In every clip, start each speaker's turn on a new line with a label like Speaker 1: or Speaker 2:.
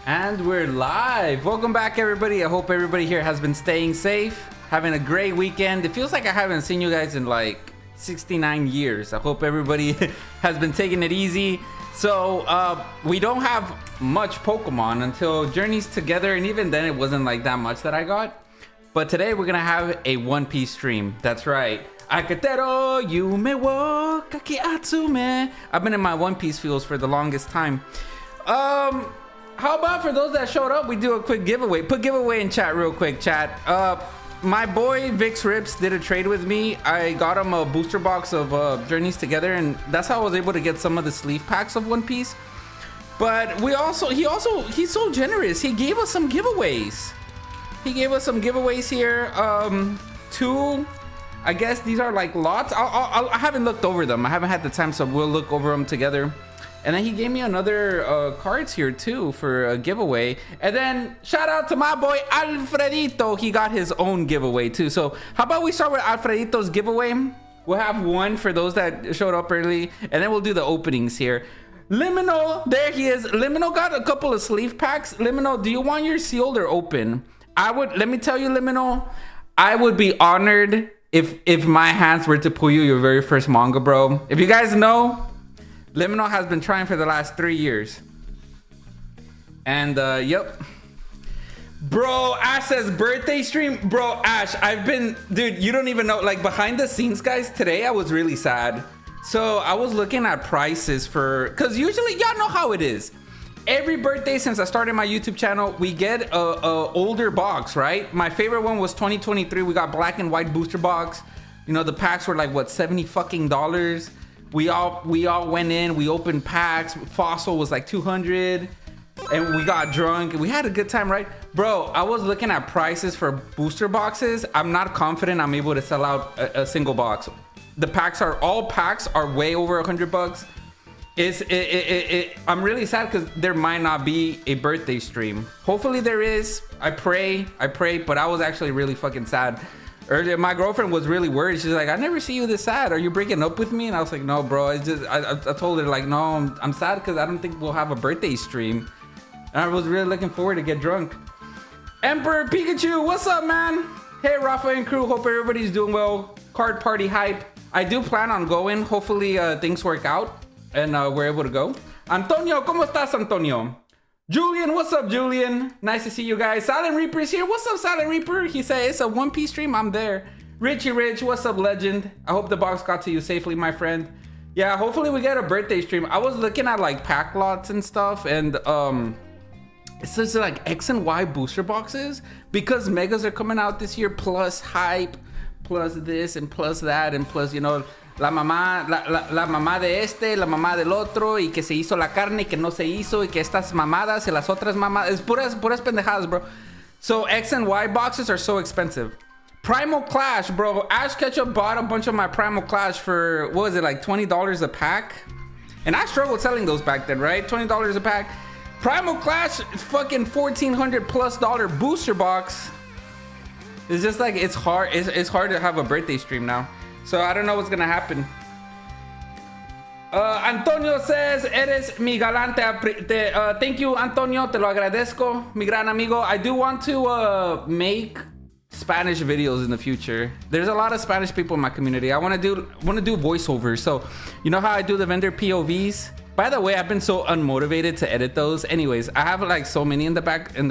Speaker 1: And we're live. Welcome back, everybody. I hope everybody here has been staying safe, having a great weekend. It feels like I haven't seen you guys in like 69 years. I hope everybody has been taking it easy. So we don't have much Pokemon until Journeys Together, and even then it wasn't like that much that I got. But today we're gonna have a One Piece stream. That's right. Akatero yume wo kakiatsume. I've been in my One Piece feels for the longest time. How about for those that showed up, we do a quick giveaway. Put giveaway in chat real quick, chat. My boy Vix Rips did a trade with me. I got him a booster box of Journeys Together, and that's how I was able to get some of the sleeve packs of One Piece. But he's so generous. He gave us some giveaways. He gave us some giveaways here. Two, I guess these are like lots. I haven't looked over them. I haven't had the time, so we'll look over them together. And then he gave me another cards here too for a giveaway. And then shout out to my boy Alfredito. He got his own giveaway too. So how about we start with Alfredito's giveaway? We'll have one for those that showed up early, and then we'll do the openings here. Limino, there he is. Limino got a couple of sleeve packs. Limino, do you want your sealed or open? Let me tell you, Limino, I would be honored if my hands were to pull you your very first manga, bro. If you guys know, Limino has been trying for the last 3 years. And yep. Bro, Ash says birthday stream. Bro, Ash, dude, you don't even know, like behind the scenes, guys, today I was really sad. So I was looking at prices cause usually y'all know how it is. Every birthday since I started my YouTube channel, we get a older box, right? My favorite one was 2023. We got black and white booster box. You know, the packs were like what, $70 fucking. We all went in, we opened packs. Fossil was like 200, and we got drunk. We had a good time, right? Bro, I was looking at prices for booster boxes. I'm not confident I'm able to sell out a single box. All packs are way over $100. I'm really sad because there might not be a birthday stream. Hopefully there is. I pray, but I was actually really fucking sad. Earlier, my girlfriend was really worried. She's like, I never see you this sad. Are you breaking up with me? And I was like, no, bro. It's just, I told her, like, no, I'm sad because I don't think we'll have a birthday stream. And I was really looking forward to get drunk. Emperor Pikachu, what's up, man? Hey, Rafa and crew. Hope everybody's doing well. Card party hype. I do plan on going. Hopefully, things work out and we're able to go. Antonio, ¿cómo estás, Antonio? Julian, what's up, Julian? Nice to see you guys. Silent Reaper's here. What's up, Silent Reaper? He said it's a One Piece stream. I'm there. Richie Rich, what's up, legend? I hope the box got to you safely, my friend. Yeah, hopefully we get a birthday stream. I was looking at like pack lots and stuff, and it says like X and Y booster boxes because megas are coming out this year, plus hype, plus this and plus that, and plus, you know, la mamá de este, la mamá del otro, y que se hizo la carne y que no se hizo, y que estas mamadas y las otras mamadas. Es puras pendejadas, bro. So X and Y boxes are so expensive. Primal Clash, bro. Ash Ketchup bought a bunch of my Primal Clash for, what was it, like $20 a pack? And I struggled selling those back then, right? $20 a pack. Primal Clash, fucking $1,400+ booster box. It's just like, it's hard to have a birthday stream now. So I don't know what's gonna happen. Antonio says, eres mi galante. Thank you, Antonio. Te lo agradezco, mi gran amigo. I do want to make Spanish videos in the future. There's a lot of Spanish people in my community. I want to do voiceovers. So you know how I do the vendor POVs? By the way, I've been so unmotivated to edit those. Anyways, I have like so many in the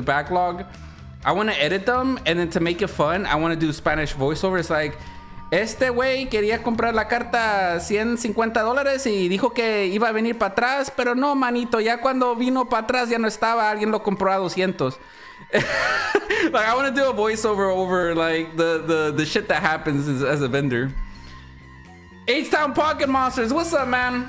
Speaker 1: backlog. I want to edit them, and then to make it fun, I want to do Spanish voiceovers like, este güey quería comprar la carta $150 y dijo que iba a venir para atrás, pero no, manito, ya cuando vino para atrás ya no estaba, alguien lo compró a 200. Like, I want to do a voiceover over like the shit that happens as a vendor. H-Town Pocket Monsters, what's up, man?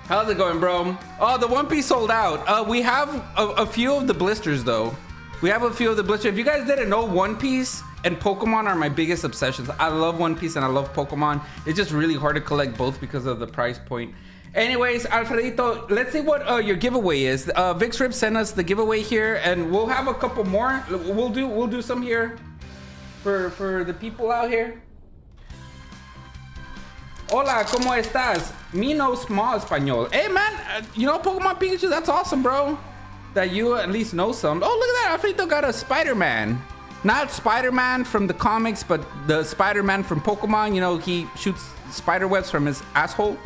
Speaker 1: How's it going, bro? Oh, the One Piece sold out. We have a few of the blisters though. We have a few of the blisters. If you guys didn't know, One Piece and Pokemon are my biggest obsessions. I love One Piece and I love Pokemon. It's just really hard to collect both because of the price point. Anyways, Alfredito, let's see what your giveaway is. Vix Rip sent us the giveaway here, and we'll have a couple more. We'll do some here for the people out here. Hola, ¿cómo estás? Me no small español. Hey man, you know Pokemon Pikachu, that's awesome, bro. that you at least know some. Oh, look at that. Alfredo got a Spider-Man. Not Spider-Man from the comics, but the Spider-Man from Pokemon. You know, he shoots spider webs from his asshole.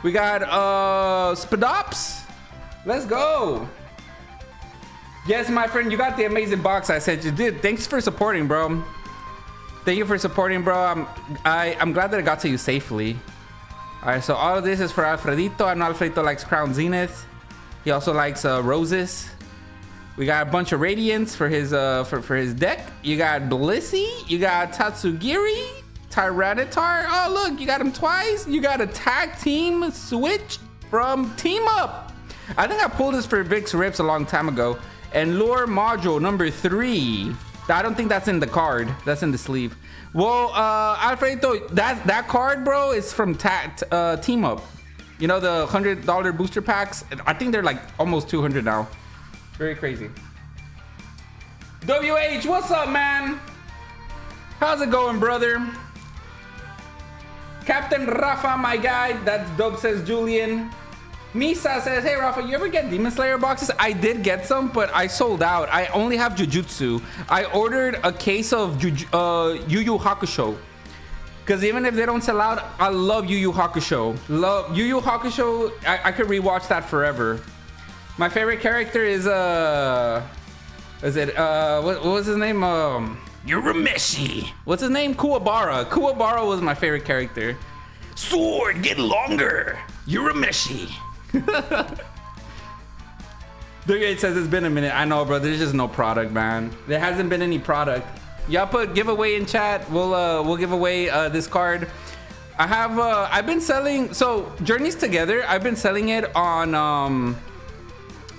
Speaker 1: We got Spadops. Let's go. Yes, my friend, you got the amazing box I sent you. Dude, thanks for supporting, bro. Thank you for supporting, bro. I'm glad that it got to you safely. All right, so all of this is for Alfredito. I know Alfredito likes Crown Zenith. He also likes roses. We got a bunch of Radiants for his for his deck. You got Blissey. You got Tatsugiri, Tyranitar. Oh, look, you got him twice. You got a tag team switch from Team Up. I think I pulled this for Vic's Rips a long time ago. And Lure Module number 3. I don't think that's in the card. That's in the sleeve. Well, Alfredo, that card, bro, is from Team Up. You know, the $100 booster packs? I think they're like almost 200 now. Very crazy. WH, what's up, man? How's it going, brother? Captain Rafa, my guy. That's dope, says Julian. Misa says, hey, Rafa, you ever get Demon Slayer boxes? I did get some, but I sold out. I only have Jujutsu. I ordered a case of Yu Yu Hakusho. Because even if they don't sell out, I love Yu Yu Hakusho. Love Yu Yu Hakusho. I could rewatch that forever. My favorite character is what was his name? Urameshi. What's his name? Kuwabara. Kuwabara was my favorite character. Sword, get longer. Urameshi. It says it's been a minute. I know, bro. There's just no product, man. There hasn't been any product. Y'all put giveaway in chat. We'll give away this card. I have I've been selling Journeys Together. I've been selling it on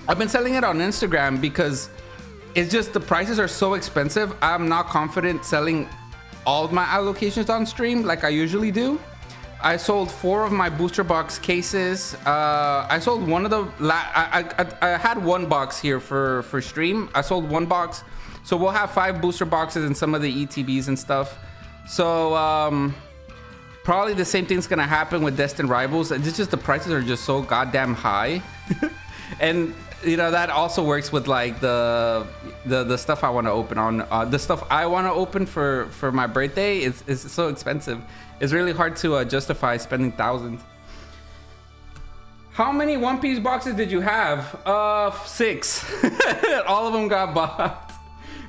Speaker 1: Instagram because it's just the prices are so expensive. I'm not confident selling all of my allocations on stream like I usually do. I sold 4 of my booster box cases. I sold one of the I had 1 box here for stream. I sold 1 box, so we'll have 5 booster boxes and some of the ETBs and stuff. So probably the same thing's gonna happen with Destined Rivals. It's just the prices are just so goddamn high. And you know, that also works with like the stuff I want to open on the stuff I want to open for my birthday. It's so expensive. It's really hard to justify spending thousands. How many One Piece boxes did you have? 6. All of them got bought.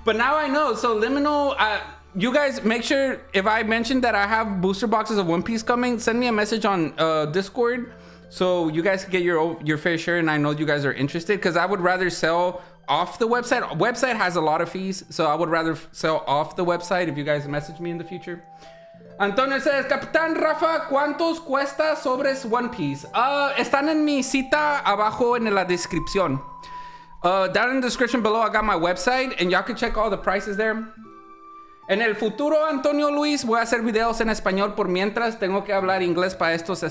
Speaker 1: But now I know. So Limino, you guys make sure if I mentioned that I have booster boxes of One Piece coming, send me a message on Discord. So you guys can get your fair share, and I know you guys are interested because I would rather sell off the website. Website has a lot of fees, so I would rather sell off the website if you guys message me in the future. Antonio says, Capitán Rafa, ¿cuántos cuesta sobres One Piece? Están en mi cita abajo en la descripción. Down in the description below, I got my website, and y'all can check all the prices there. En el futuro, Antonio Luis, voy a hacer videos en español por mientras tengo que hablar inglés para estos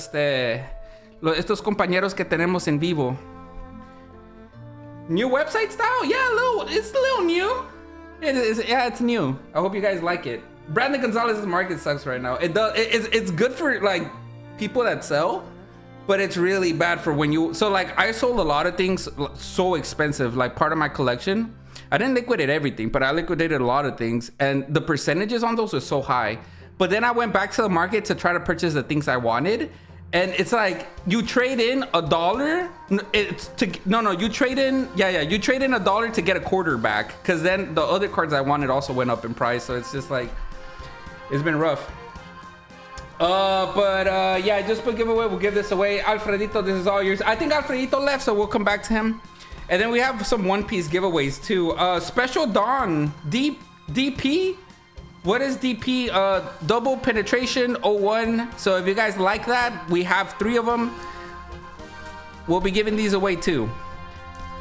Speaker 1: estos compañeros que tenemos en vivo. New website style? Yeah, it's a little new. Yeah, it's new. I hope you guys like it. Brandon Gonzalez's market sucks right now. It's good for like people that sell, but it's really bad for when you. So like I sold a lot of things so expensive, like part of my collection. I didn't liquidate everything, but I liquidated a lot of things, and the percentages on those were so high. But then I went back to the market to try to purchase the things I wanted. And it's like you trade in $1. You trade in $1 to get a quarter back, because then the other cards I wanted also went up in price. So it's just like it's been rough. Yeah, just put giveaway. We'll give this away. Alfredito, this is all yours. I think Alfredito left, so we'll come back to him. And then we have some One Piece giveaways too. Special Dawn DP. What is DP? Double Penetration 01. So if you guys like that, we have 3 of them. We'll be giving these away too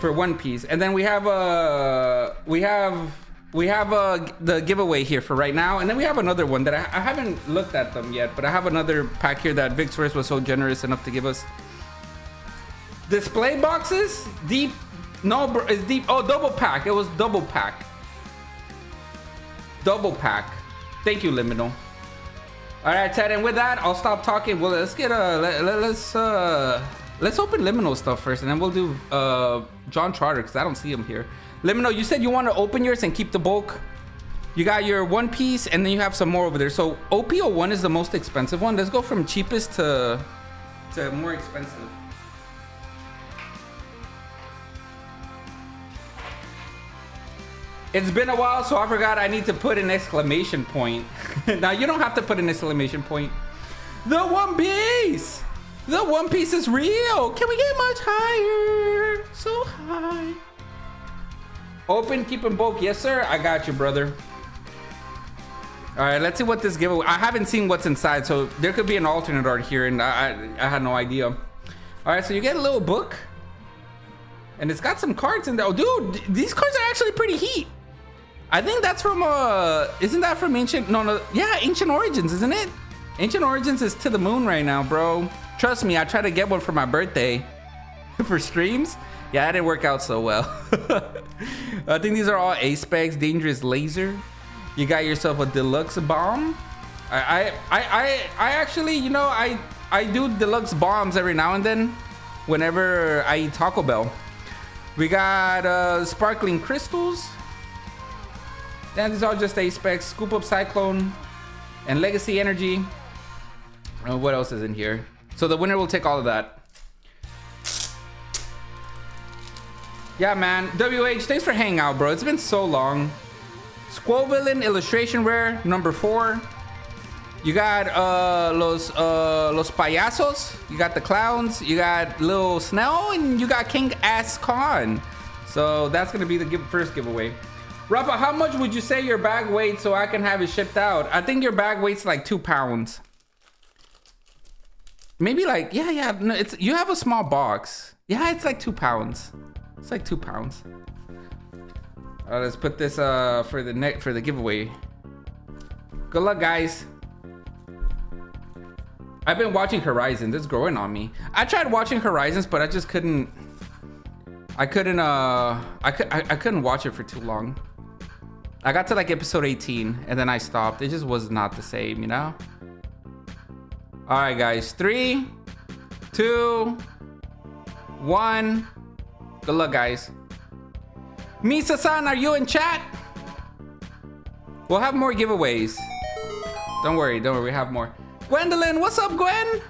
Speaker 1: for One Piece. And then we have the giveaway here for right now. And then we have another one that I haven't looked at them yet, but I have another pack here that Vic's was so generous enough to give us. Display boxes? Deep? No, bro, it's deep. Oh, double pack. It was double pack. Double pack. Thank you, Limino. All right, Ted, and with that, I'll stop talking. Well, let's get Let's open Limino stuff first, and then we'll do John Trotter, because I don't see him here. Limino, you said you want to open yours and keep the bulk. You got your One Piece, and then you have some more over there. So OP10 is the most expensive one. Let's go from cheapest to more expensive. It's been a while, so I forgot I need to put an exclamation point. Now, you don't have to put an exclamation point. The One Piece! The One Piece is real! Can we get much higher? So high. Open, keep in bulk. Yes, sir. I got you, brother. All right, let's see what this giveaway... I haven't seen what's inside, so there could be an alternate art here, and I had no idea. All right, so you get a little book. And it's got some cards in there. Oh, dude, these cards are actually pretty heat. I think that's from, isn't that from Ancient? No. Yeah, Ancient Origins, isn't it? Ancient Origins is to the moon right now, bro. Trust me, I tried to get one for my birthday for streams. Yeah, that didn't work out so well. I think these are all A specs. Dangerous Laser. You got yourself a deluxe bomb. I actually, you know, I do deluxe bombs every now and then whenever I eat Taco Bell. We got sparkling crystals. And these are just A specs. Scoop Up Cyclone and Legacy Energy. What else is in here? So the winner will take all of that. Yeah, man. WH, thanks for hanging out, bro. It's been so long. Squall Villain Illustration Rare, number 4. You got los payasos. You got the clowns. You got Lil Snell, and you got King Ass Khan. So that's gonna be the first giveaway. Rafa, how much would you say your bag weighs so I can have it shipped out? I think your bag weighs like 2 pounds. Maybe like, yeah. No, you have a small box. Yeah, it's like 2 pounds. It's like 2 pounds. Let's put this for the giveaway. Good luck, guys. I've been watching Horizons. It's growing on me. I tried watching Horizons, but I just couldn't. I couldn't watch it for too long. I got to like episode 18 and then I stopped. It just was not the same, you know? All right, guys. 3, 2, 1. Good luck, guys. Misa-san, are you in chat? We'll have more giveaways. Don't worry, we have more. Gwendolyn, what's up, Gwen?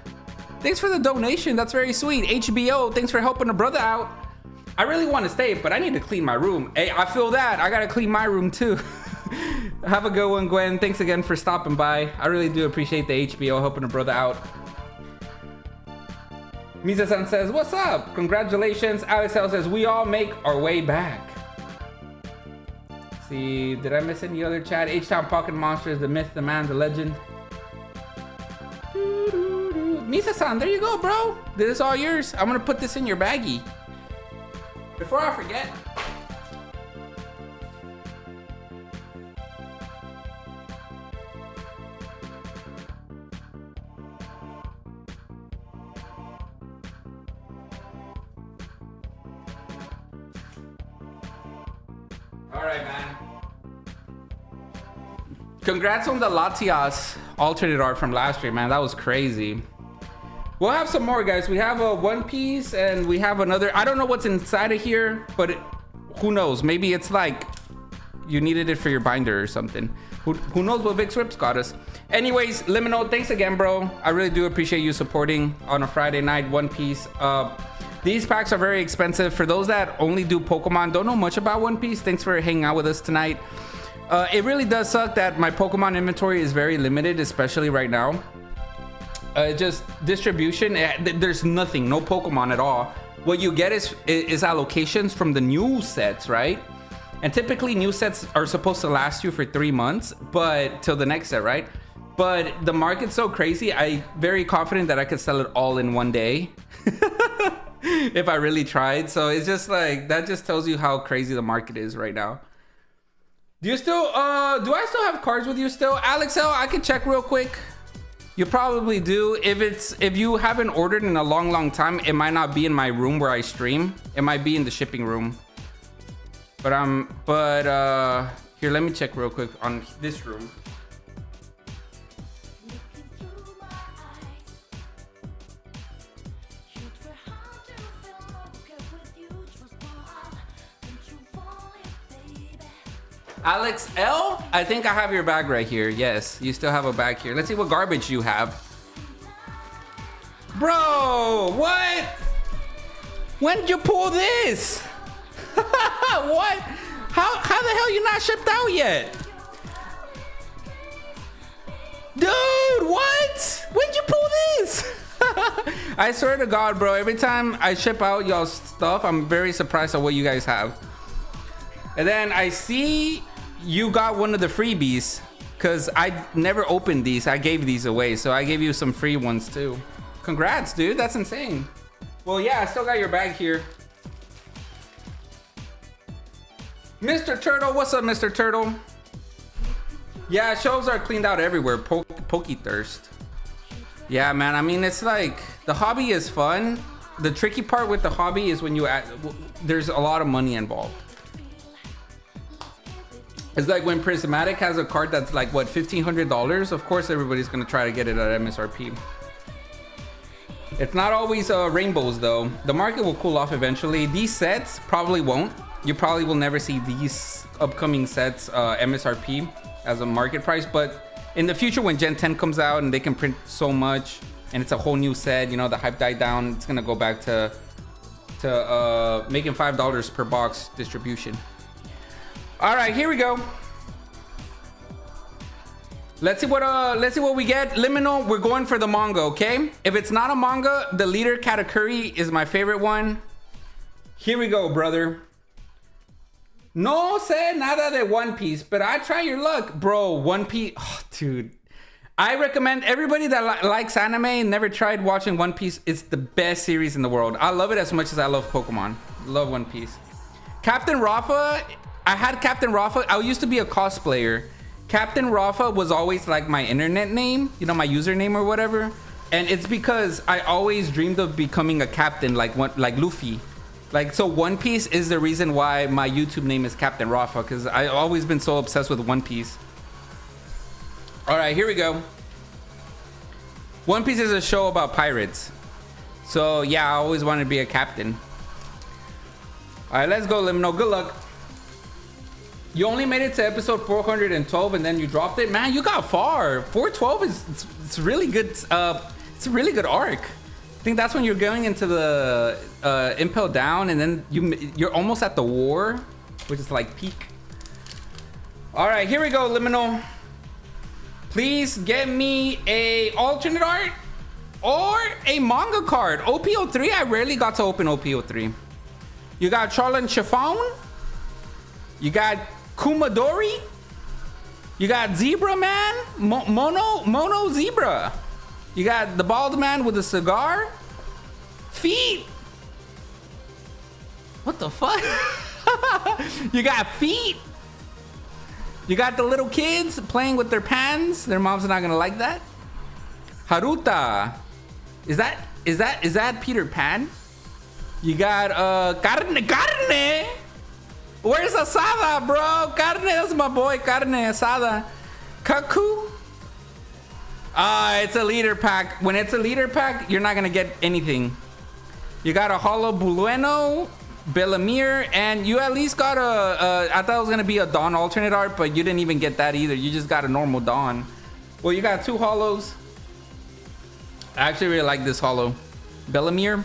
Speaker 1: Thanks for the donation. That's very sweet. HBO, thanks for helping a brother out. I really want to stay, but I need to clean my room. Hey, I feel that. I got to clean my room too. Have a good one, Gwen. Thanks again for stopping by. I really do appreciate the HBO helping a brother out. Misa-san says, what's up? Congratulations. Alex L says, we all make our way back. See, did I miss any other chat? H-Town Pocket Monsters, the myth, the man, the legend. Misa-san, there you go, bro. This is all yours. I'm gonna put this in your baggie. Before I forget. All right, man. Congrats on the Latias alternate art from last year, man. That was crazy. We'll have some more, guys. We have a One Piece and we have another. I don't know what's inside of here, but who knows? Maybe it's like you needed it for your binder or something. Who knows what Vic's Rips got us? Anyways, Limino, thanks again, bro. I really do appreciate you supporting on a Friday night One Piece. These packs are very expensive. For those that only do Pokemon, don't know much about One Piece, thanks for hanging out with us tonight. It really does suck that my Pokemon inventory is very limited, especially right now. Just distribution, there's nothing, no Pokemon at all. What you get is allocations from the new sets, right? And typically new sets are supposed to last you for 3 months, but till the next set, right? But the market's so crazy, I'm very confident that I could sell it all in one day. If I really tried. So it's just like, that just tells you how crazy the market is right now. Do you still, do I still have cards with you still? Alex L, I can check real quick. You probably do. If you haven't ordered in a long time, it might not be in my room where I stream. It might be in the shipping room. But here, let me check real quick on this room. Alex L, I think I have your bag right here. Yes, you still have a bag here. Let's see what garbage you have. Bro, what? When did you pull this? What? How the hell you not shipped out yet? Dude, what? When'd you pull this? I swear to God, bro, every time I ship out y'all's stuff, I'm very surprised at what you guys have. And then I see you got one of the freebies because I never opened these. I gave these away, so I gave you some free ones too. Congrats, dude. That's insane. Well, yeah, I still got your bag here. Mr. Turtle, what's up, Mr. Turtle? Yeah, shows are cleaned out everywhere. Pokethirst. Yeah, man. I mean, it's like the hobby is fun. The tricky part with the hobby is when you add, there's a lot of money involved. It's like when Prismatic has a card that's like what, $1,500. Of course, everybody's gonna try to get it at MSRP. It's not always rainbows though. The market will cool off eventually. These sets probably won't. You probably will never see these upcoming sets MSRP as a market price, but in the future when Gen 10 comes out and they can print so much and it's a whole new set, you know, the hype died down, it's gonna go back to making $5 per box distribution. All right, here we go. Let's see what we get. Limino, we're going for the manga, okay? If it's not a manga, the leader Katakuri is my favorite one. Here we go, brother. No sé nada de One Piece, but I try your luck, bro. One Piece, oh, dude. I recommend everybody that likes anime and never tried watching One Piece. It's the best series in the world. I love it as much as I love Pokemon. Love One Piece. Captain Rafa, I had Captain Rafa. I used to be a cosplayer. Captain Rafa was always like my internet name, you know, my username or whatever. And it's because I always dreamed of becoming a captain like Luffy. Like, so One Piece is the reason why my YouTube name is Captain Rafa, because I've always been so obsessed with One Piece. All right, here we go. One Piece is a show about pirates. So yeah, I always wanted to be a captain. All right, let's go, Limino. Good luck. You only made it to episode 412 and then you dropped it. Man, you got far. 412 is it's really good. It's a really good arc. I think that's when you're going into the Impel Down, and then you're almost at the war, which is like peak. All right, here we go, Liminal. Please get me a alternate art or a manga card. OP03, I rarely got to open OP03. You got Charlton Chiffon. You got Kumadori. You got Zebra Man, Mono Zebra. You got the bald man with a cigar. Feet. What the fuck? You got feet. You got the little kids playing with their pans. Their moms are not gonna like that. Haruta. Is that Peter Pan? You got carne. Where's Asada, bro? Carne, that's my boy. Carne Asada. Kaku. It's a leader pack. When it's a leader pack, you're not gonna get anything. You got a Holo Bulueno, Bellamir, and you at least got I thought it was gonna be a Dawn alternate art, but you didn't even get that either. You just got a normal Dawn. Well, you got two holos. I actually really like this holo. Bellamir.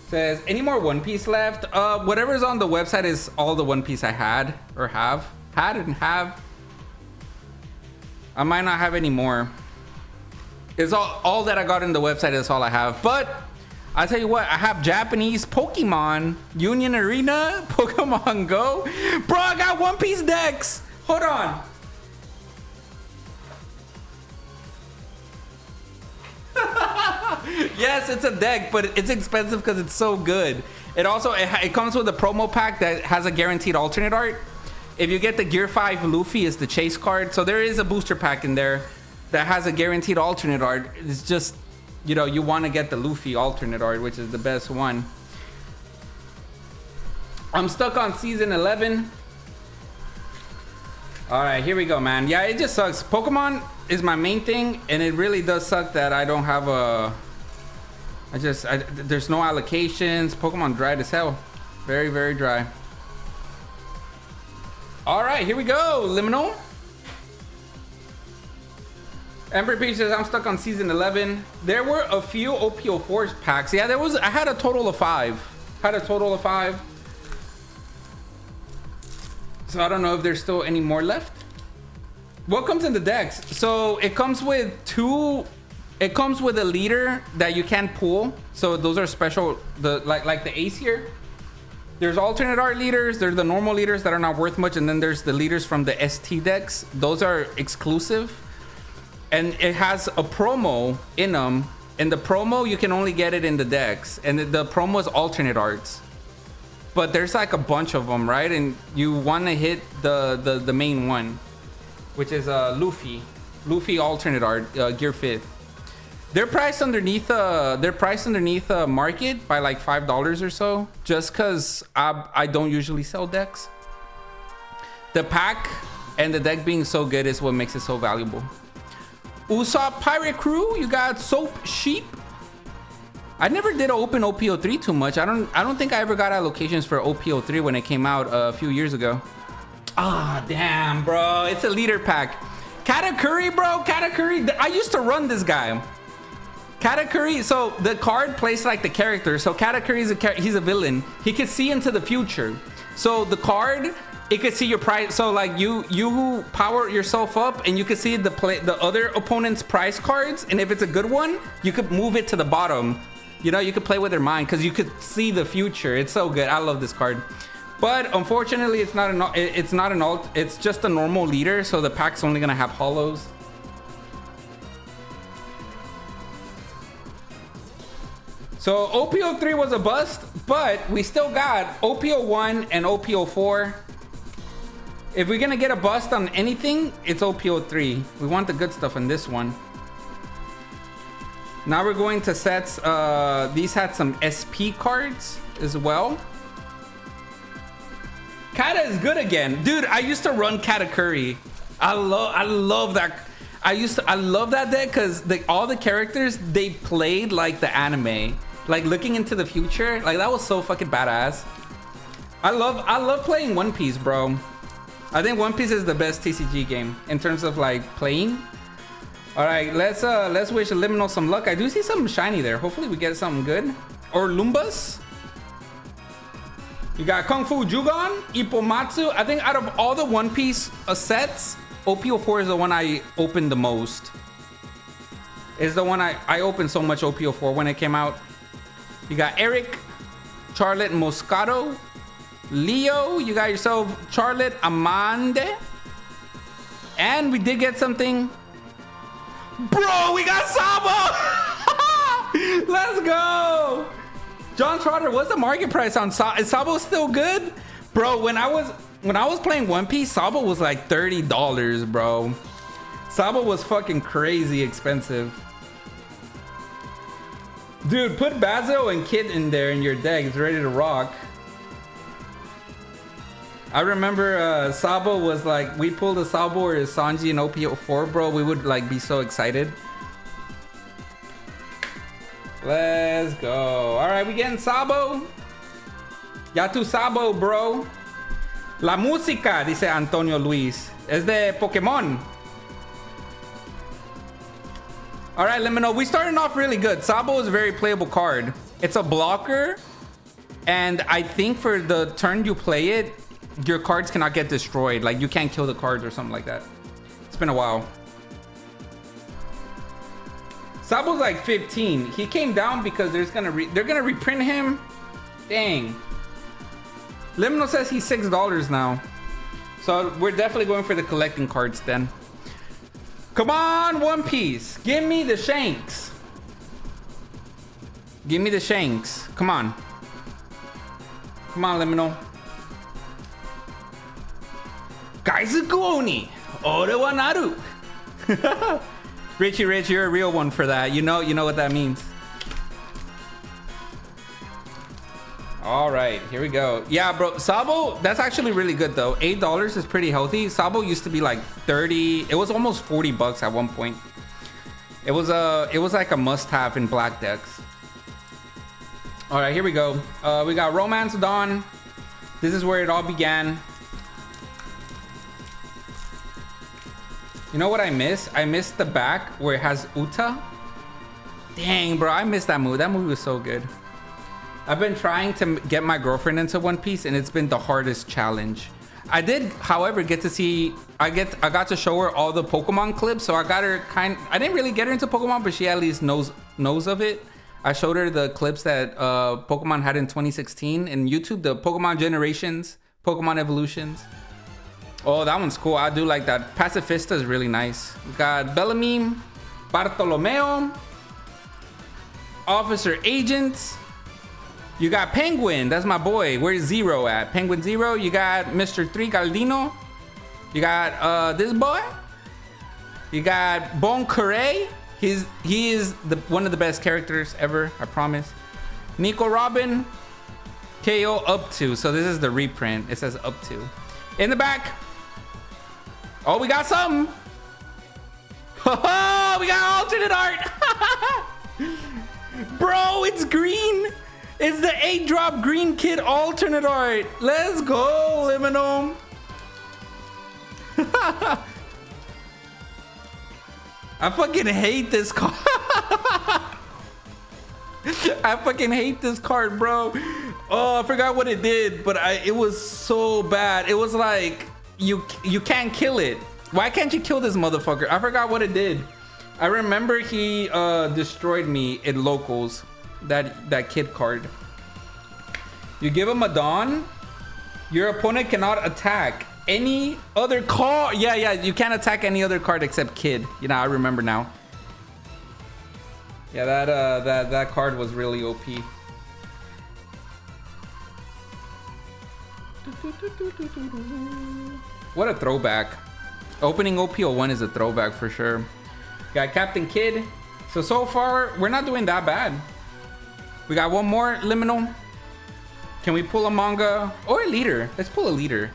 Speaker 1: Says, any more One Piece left? Whatever's on the website is all the One Piece I had or have. Had and have. I might not have any more. It's all that I got in the website is all I have. But I'll tell you what, I have Japanese Pokemon, Union Arena, Pokemon Go. Bro, I got One Piece decks. Hold on. Yes, it's a deck, but it's expensive because it's so good. It also it comes with a promo pack that has a guaranteed alternate art. If you get the Gear 5 Luffy, is the chase card. So there is a booster pack in there that has a guaranteed alternate art. It's just, you know, you want to get the Luffy alternate art, which is the best one. I'm stuck on season 11. All right, here we go, man. Yeah, it just sucks. Pokemon is my main thing, and it really does suck that I don't have a... there's no allocations. Pokemon dried as hell. Very, very dry. All right, here we go. Liminal. Ember Peach says, I'm stuck on season 11. There were a few OP04 packs. Yeah, I had a total of 5. So I don't know if there's still any more left. What comes in the decks? So it comes with a leader that you can pull. So those are special, like the ace here. There's alternate art leaders, there's the normal leaders that are not worth much, and then there's the leaders from the ST decks. Those are exclusive. And it has a promo in them. And the promo, you can only get it in the decks. And the promo is alternate arts. But there's like a bunch of them, right? And you want to hit the main one, which is Luffy. Luffy alternate art, Gear 5th. They're priced underneath market by like $5 or so, just because I don't usually sell decks. The pack and the deck being so good is what makes it so valuable. Usopp Pirate Crew, you got Soap Sheep. I never did open OP03 too much. I don't think I ever got allocations for OP03 when it came out a few years ago. Ah, damn, bro. It's a leader pack. Katakuri, bro. Katakuri. I used to run this guy. Katakuri, so the card plays like the character. So Katakuri he's a villain. He can see into the future. So the card, it could see your price. So like you power yourself up and you can see the other opponent's price cards. And if it's a good one, you could move it to the bottom. You know, you could play with their mind because you could see the future. It's so good. I love this card. But unfortunately, it's not an alt. It's just a normal leader. So the pack's only gonna have hollows. So OP03 was a bust, but we still got OP01 and OP04. If we're gonna get a bust on anything, it's OP03. We want the good stuff in this one. Now we're going to sets. These had some SP cards as well. Kata is good again, dude. I used to run Katakuri. I love that. I love that deck because all the characters, they played like the anime. Like looking into the future, like that was so fucking badass. I love playing One Piece, bro. I think One Piece is the best TCG game in terms of like playing. All right, let's wish Limino some luck. I do see something shiny there. Hopefully we get something good. Or Lumbas. You got Kung Fu Jugon, Ippomatsu. I think out of all the One Piece sets, OP04 is the one I opened the most. Is the one I opened so much OP04 when it came out. You got Eric, Charlotte Moscato, Leo. You got yourself Charlotte Amande. And we did get something. Bro, we got Sabo! Let's go! John Trotter, what's the market price on Sabo? Is Sabo still good? Bro, when I was playing One Piece, Sabo was like $30, bro. Sabo was fucking crazy expensive. Dude, put Bazo and Kid in there in your deck. It's ready to rock. I remember Sabo was like, we pulled a Sabo or a Sanji in OP04, bro. We would like be so excited. Let's go. All right, we getting Sabo. Ya tu Sabo, bro. La música, dice Antonio Luis. Es de Pokémon. All right, Limino, we started off really good. Sabo is a very playable card. It's a blocker. And I think for the turn you play it, your cards cannot get destroyed. Like you can't kill the cards or something like that. It's been a while. Sabo's like 15. He came down because they're gonna reprint him. Dang. Limino says he's $6 now. So we're definitely going for the collecting cards then. Come on, One Piece. Give me the shanks. Give me the shanks. Come on. Come on, Limino. Kaizukuoni. Ore wa naru. Richie Rich, you're a real one for that. You know what that means. All right, here we go. Yeah, bro, Sabo, that's actually really good though. $8 is pretty healthy. Sabo used to be like 30. It was almost 40 bucks at one point. It was like a must-have in black decks. All right, here we go. We got Romance Dawn. This is where it all began. You know what I miss? I missed the back where it has Uta. Dang, bro, I missed that movie. That movie was so good. I've been trying to get my girlfriend into One Piece, and it's been the hardest challenge. I did, however, get to see. I got to show her all the Pokemon clips, so I got her I didn't really get her into Pokemon, but she at least knows of it. I showed her the clips that Pokemon had in 2016 in YouTube, the Pokemon Generations, Pokemon Evolutions. Oh, that one's cool. I do like that. Pacifista is really nice. We got Bellamy, Bartolomeo, Officer Agent. You got Penguin. That's my boy. Where's Zero at? Penguin Zero. You got Mr. 3 Galdino. You got this boy. You got Bon Curé. He is one of the best characters ever, I promise. Nico Robin. KO up to. So this is the reprint. It says up to. In the back. Oh, we got something. Oh, we got alternate art. Bro, it's green. It's the 8-drop green kid alternate art. Let's go, Limino. I fucking hate this card. I fucking hate this card, bro. Oh, I forgot what it did, but it was so bad. It was like, you can't kill it. Why can't you kill this motherfucker? I forgot what it did. I remember he destroyed me in locals. That kid card. You give him a Dawn. Your opponent cannot attack any other card. Yeah, you can't attack any other card except Kid. You know, I remember now. Yeah, that card was really OP. What a throwback. Opening OP10 is a throwback for sure. Got Captain Kid. So far, we're not doing that bad. We got one more Liminal. Can we pull a manga or a leader? Let's pull a leader.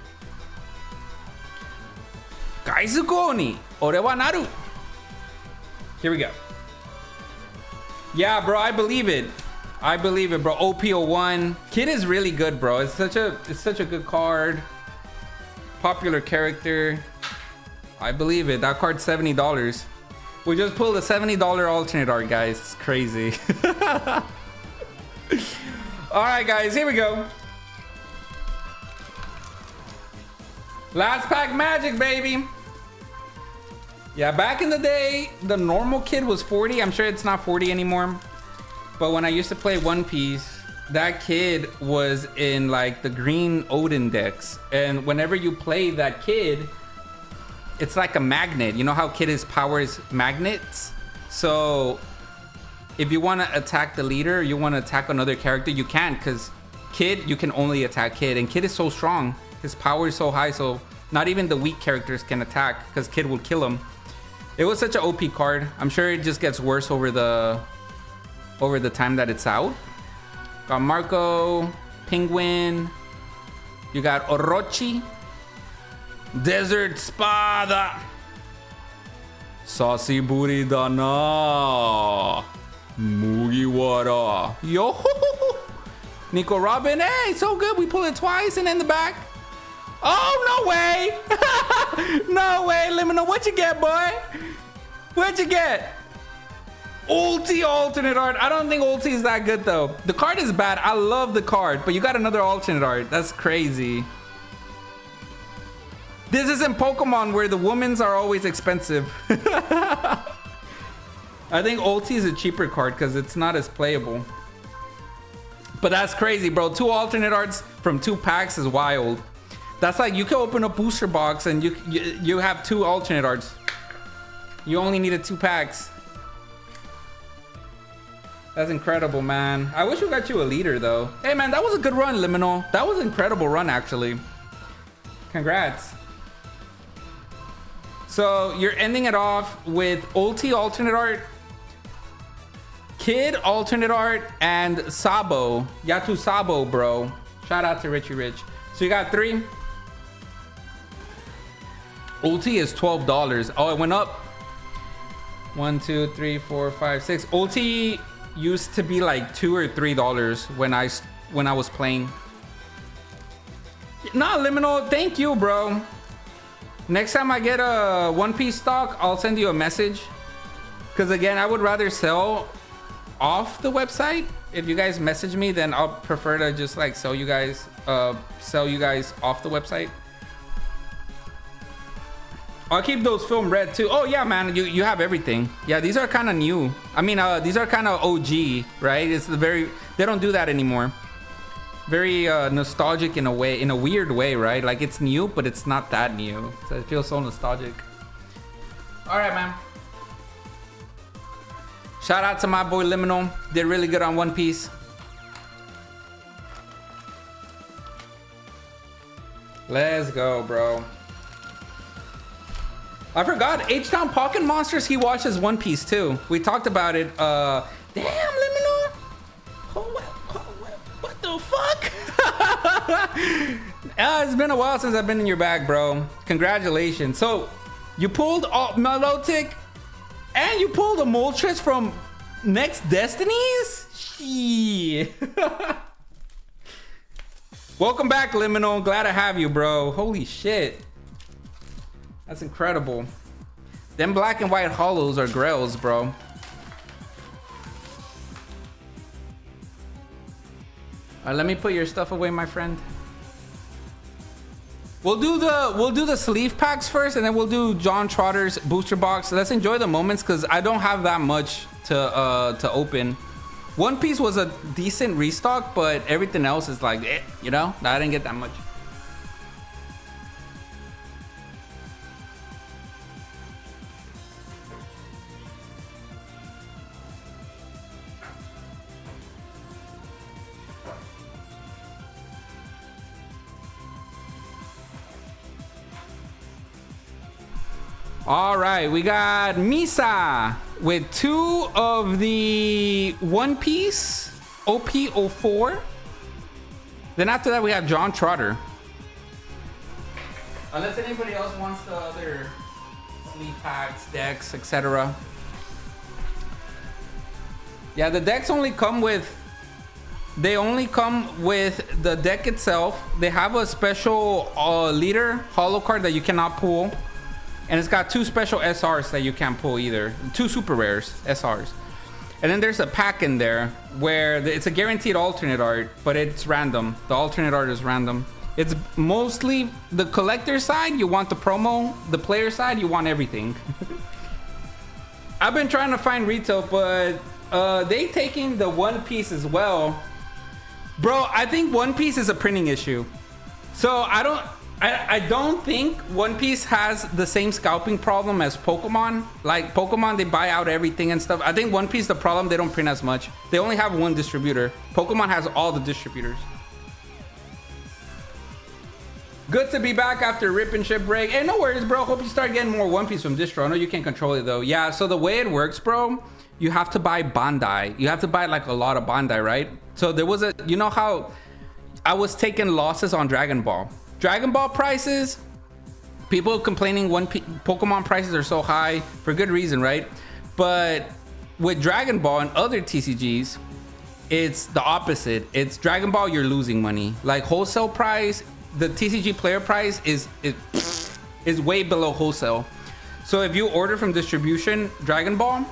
Speaker 1: Kaizukoni Orewa Naru. Here we go. Yeah, bro, I believe it. I believe it, bro. OP10. Kid is really good, bro. It's such a good card. Popular character. I believe it. That card's $70. We just pulled a $70 alternate art, guys. It's crazy. All right, guys, here we go. Last pack magic, baby. Yeah, back in the day, the normal Kid was 40. I'm sure it's not 40 anymore. But when I used to play One Piece, that Kid was in like the green Odin decks. And whenever you play that Kid, it's like a magnet. You know how Kid is powers magnets? So if you want to attack the leader, you want to attack another character, you can't, because Kid, you can only attack Kid. And Kid is so strong. His power is so high, so not even the weak characters can attack, because Kid will kill him. It was such an OP card. I'm sure it just gets worse over the time that it's out. Got Marco, Penguin. You got Orochi. Desert Spada. Saucy Booty Dana. Mugiwara. Yo. Nico Robin. Hey, so good. We pull it twice and in the back. Oh, no way. No way, Limino. What you get, boy? What'd you get? Ulti alternate art. I don't think Ulti is that good, though. The card is bad. I love the card, but you got another alternate art. That's crazy. This isn't Pokemon where the womens are always expensive. I think Ulti is a cheaper card because it's not as playable. But that's crazy, bro. 2 alternate arts from 2 packs is wild. That's like you can open a booster box and you have 2 alternate arts. You only needed 2 packs. That's incredible, man. I wish we got you a leader, though. Hey, man, that was a good run, Liminal. That was an incredible run, actually. Congrats. So you're ending it off with Ulti alternate art, Kid alternate art, and Sabo. Yatu Sabo, bro. Shout out to Richie Rich. So you got 3. Ulti is $12. Oh, it went up. 1, 2, 3, 4, 5, 6. Ulti used to be like $2 or $3 when I was playing. Nah, Liminal, thank you, bro. Next time I get a One Piece stock, I'll send you a message. Because again, I would rather sell off the website. If you guys message me, then I'll prefer to just like sell you guys off the website. I'll keep those film red too. Oh yeah, man, you have everything. Yeah, these are kind of new. I mean, these are kind of OG, right? It's they don't do that anymore. Very nostalgic in a way, in a weird way, right? Like it's new, but it's not that new. So it feels so nostalgic. All right, man. Shout out to my boy Limino. Did really good on One Piece. Let's go, bro. I forgot, H-Town Pocket Monsters, he watches One Piece too. We talked about it. Damn, Limino. What the fuck? It's been a while since I've been in your bag, bro. Congratulations. So, you pulled Melotic and you pulled a Moltres from Next Destinies? Shit. Welcome back, Liminal. Glad to have you, bro. Holy shit. That's incredible. Them black and white hollows are grails, bro. All right, let me put your stuff away, my friend. We'll do the sleeve packs first, and then we'll do John Trotter's booster box. Let's enjoy the moments, because I don't have that much to open. One Piece was a decent restock, but everything else is like, you know, I didn't get that much. All right, we got Misa with 2 of the One Piece OP10. Then after that, we have John Trotter. Unless anybody else wants the other sleeve packs, decks, etc. Yeah, the decks only come with... They only come with the deck itself. They have a special leader holo card that you cannot pull. And it's got 2 special SRs that you can't pull either. 2 super rares, SRs. And then there's a pack in there where it's a guaranteed alternate art, but it's random. The alternate art is random. It's mostly the collector side, you want the promo. The player side, you want everything. I've been trying to find retail, but they taking the One Piece as well. Bro, I think One Piece is a printing issue. So I don't think One Piece has the same scalping problem as Pokemon. Like Pokemon, they buy out everything and stuff. I think One Piece, the problem, they don't print as much. They only have 1 distributor. Pokemon has all the distributors. Good to be back after rip and ship break. Hey, no worries, bro. Hope you start getting more One Piece from distro. I know you can't control it though. Yeah, so the way it works, bro, you have to buy Bandai. You have to buy like a lot of Bandai, right? So there was you know how I was taking losses on Dragon Ball. Dragon Ball prices, people complaining Pokemon prices are so high for good reason, right? But with Dragon Ball and other TCGs, it's the opposite. It's Dragon Ball, you're losing money. Like wholesale price, the TCG player price is way below wholesale. So if you order from distribution Dragon Ball,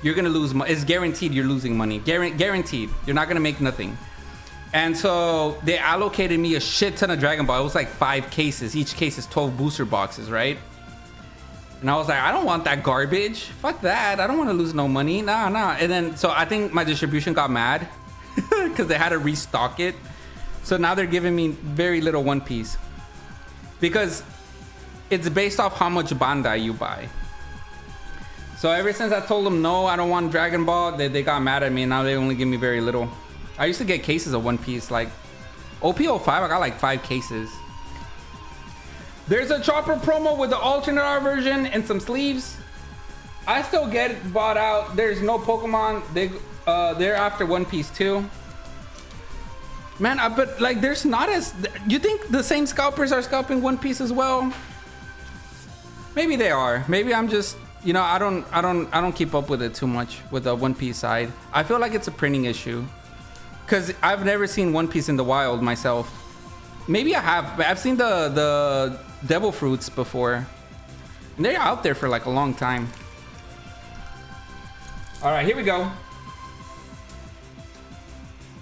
Speaker 1: you're gonna lose money. It's guaranteed you're losing money. Guaranteed. You're not gonna make nothing. And so they allocated me a shit ton of Dragon Ball. It was like 5 cases. Each case is 12 booster boxes, right? And I was like, I don't want that garbage. Fuck that. I don't want to lose no money. Nah. And then, so I think my distribution got mad because they had to restock it. So now they're giving me very little One Piece because it's based off how much Bandai you buy. So ever since I told them, no, I don't want Dragon Ball, they got mad at me. And now they only give me very little. I used to get cases of One Piece, like OP05, I got like 5 cases. There's a Chopper promo with the alternate art version and some sleeves. I still get it bought out. There's no Pokemon. They're after One Piece too. Man, but like there's not as... You think the same scalpers are scalping One Piece as well? Maybe they are. Maybe I'm just You know, I don't keep up with it too much with the One Piece side. I feel like it's a printing issue. Cause I've never seen One Piece in the wild myself. Maybe I have, but I've seen the devil fruits before. And they're out there for like a long time. All right, here we go.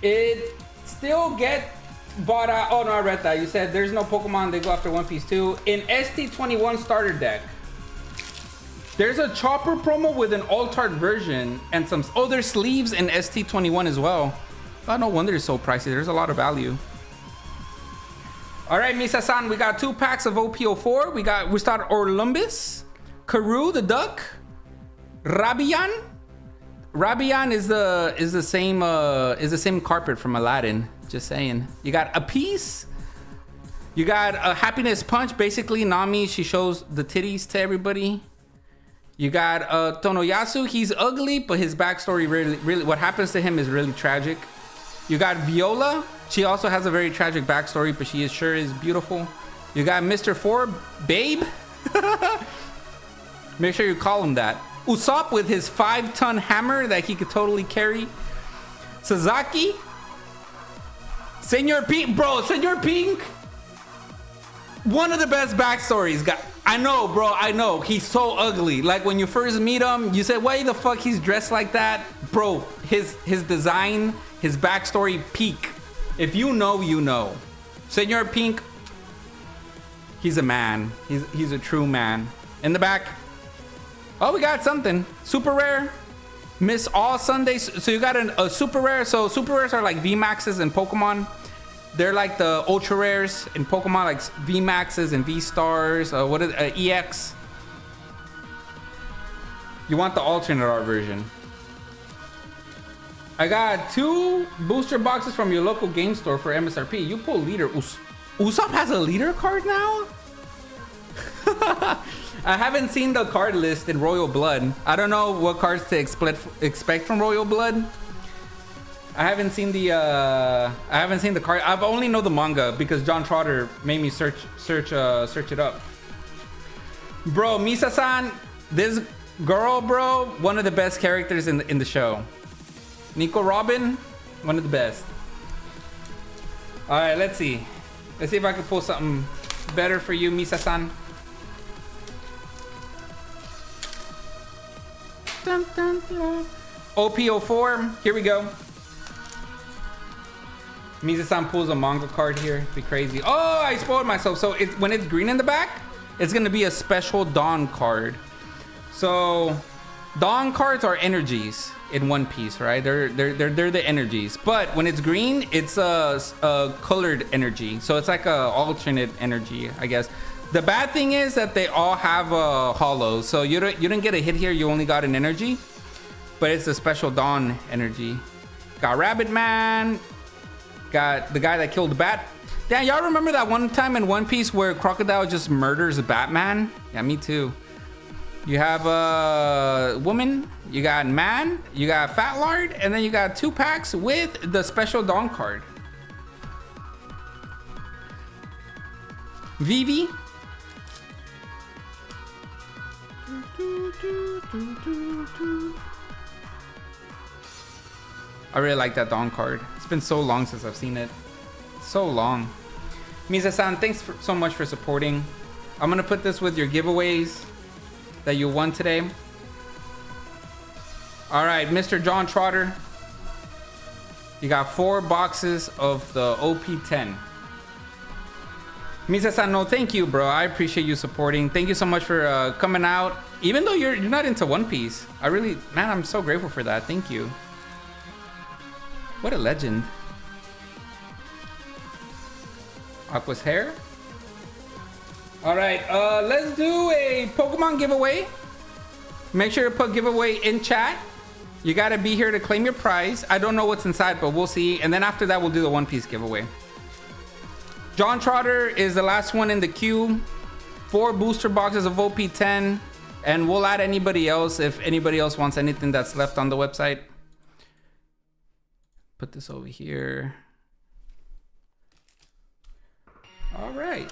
Speaker 1: It still get bought out. Oh no, I read that. You said there's no Pokemon, they go after One Piece too. In ST21 starter deck, there's a Chopper promo with an alt-art version and some, oh, there's sleeves in ST21 as well. Oh, no wonder it's so pricey. There's a lot of value. All right, Misa-san, we got 2 packs of OP10 we start Orlumbus, Karoo the duck, Rabian. Rabian is the same carpet from Aladdin. Just saying. You got a piece. You got a happiness punch. Basically, Nami, she shows the titties to everybody. You got Tonoyasu. He's ugly, but his backstory really what happens to him is really tragic. You got Viola. She also has a very tragic backstory, but she sure is beautiful. You got Mr. 4, Babe. Make sure you call him that. Usopp with his 5-ton hammer that he could totally carry. Sasaki. Senor Pink. Bro, Senor Pink. One of the best backstories. I know, bro. I know. He's so ugly. Like when you first meet him, you say, why the fuck he's dressed like that? Bro, his design, his backstory, peak. If you know, you know. Senor Pink, he's a man. He's a true man. In the back. Oh, we got something. Super rare. Miss All Sundays. So you got a super rare. So super rares are like VMAXs in Pokemon. They're like the ultra rares in Pokemon, like VMAXs and V-Stars. What is EX? You want the alternate art version. I got 2 booster boxes from your local game store for MSRP. You pull leader. Usopp has a leader card now? I haven't seen the card list in Royal Blood. I don't know what cards to expect from Royal Blood. I haven't seen the card. I've only know the manga because John Trotter made me search it up. Bro, Misa-san, this girl, bro, one of the best characters in the show. Nico Robin, one of the best. All right, let's see. Let's see if I can pull something better for you, Misa-san. Dun, dun, dun. OP10, here we go. Misa-san pulls a manga card here. It'd be crazy. Oh, I spoiled myself. So when it's green in the back, it's gonna be a special Dawn card. So Dawn cards are energies in One Piece, right? They're the energies. But when it's green, it's a colored energy. So it's like a alternate energy, I guess. The bad thing is that they all have hollows. So you didn't get a hit here. You only got an energy, but it's a special Dawn energy. Got Rabbit Man. Got the guy that killed the bat. Damn, y'all remember that one time in One Piece where Crocodile just murders Batman? Yeah, me too. You have a woman, you got man, you got Fat Lard, and then you got 2 packs with the special Dawn card. Vivi. I really like that Dawn card. It's been so long since I've seen it. So long. Misa-san, thanks so much for supporting. I'm gonna put this with your giveaways that you won today. All right, Mr. John Trotter. You got 4 boxes of the OP10. Misa-san, no, thank you, bro. I appreciate you supporting. Thank you so much for coming out. Even though you're not into One Piece. I really, man, I'm so grateful for that. Thank you. What a legend. Aqua's hair. All right, let's do a Pokemon giveaway. Make sure to put giveaway in chat. You gotta be here to claim your prize. I don't know what's inside, but we'll see. And then after that, we'll do the One Piece giveaway. John Trotter is the last one in the queue. 4 booster boxes of OP10. And we'll add anybody else if anybody else wants anything that's left on the website. Put this over here. All right.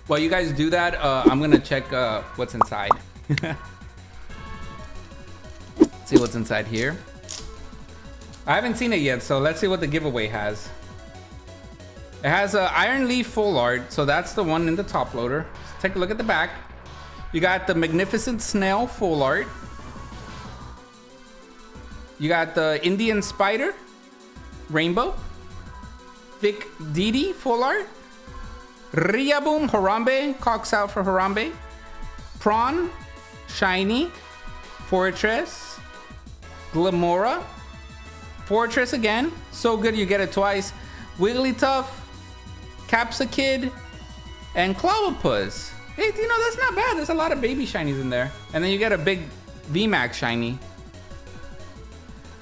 Speaker 1: While you guys do that, I'm gonna check what's inside. See what's inside here. I haven't seen it yet, so let's see what the giveaway has. It has a Iron Leaf full art, so that's the one in the top loader. Let's take a look at the back. You got the Magnificent Snail full art. You got the Indian Spider Rainbow. Vic Didi full art. Riaboom Harambe, cocks out for Harambe. Prawn, Shiny, Fortress, Glamora, Fortress again, so good you get it twice. Wigglytuff, Capsakid, and Clobbopus. Hey, you know, that's not bad. There's a lot of baby shinies in there. And then you get a big VMAX shiny.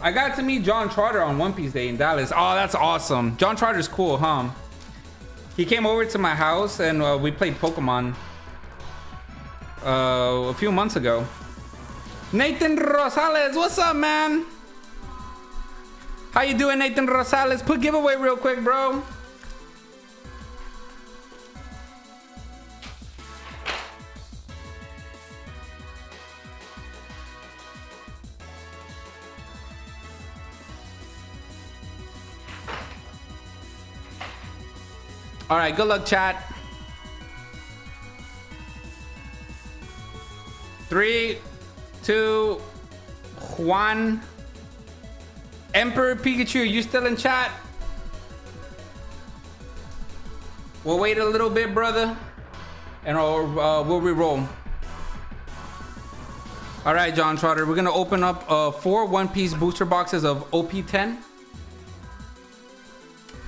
Speaker 1: I got to meet John Trotter on One Piece Day in Dallas. Oh, that's awesome. John Trotter's cool, huh? He came over to my house and we played Pokemon a few months ago. Nathan Rosales, what's up, man? How you doing, Nathan Rosales? Put giveaway real quick, bro. All right, good luck, chat. 3, 2, 1. Emperor Pikachu, you still in chat? We'll wait a little bit, brother, and we'll re-roll. All right, John Trotter, we're gonna open up 4 One Piece booster boxes of OP10.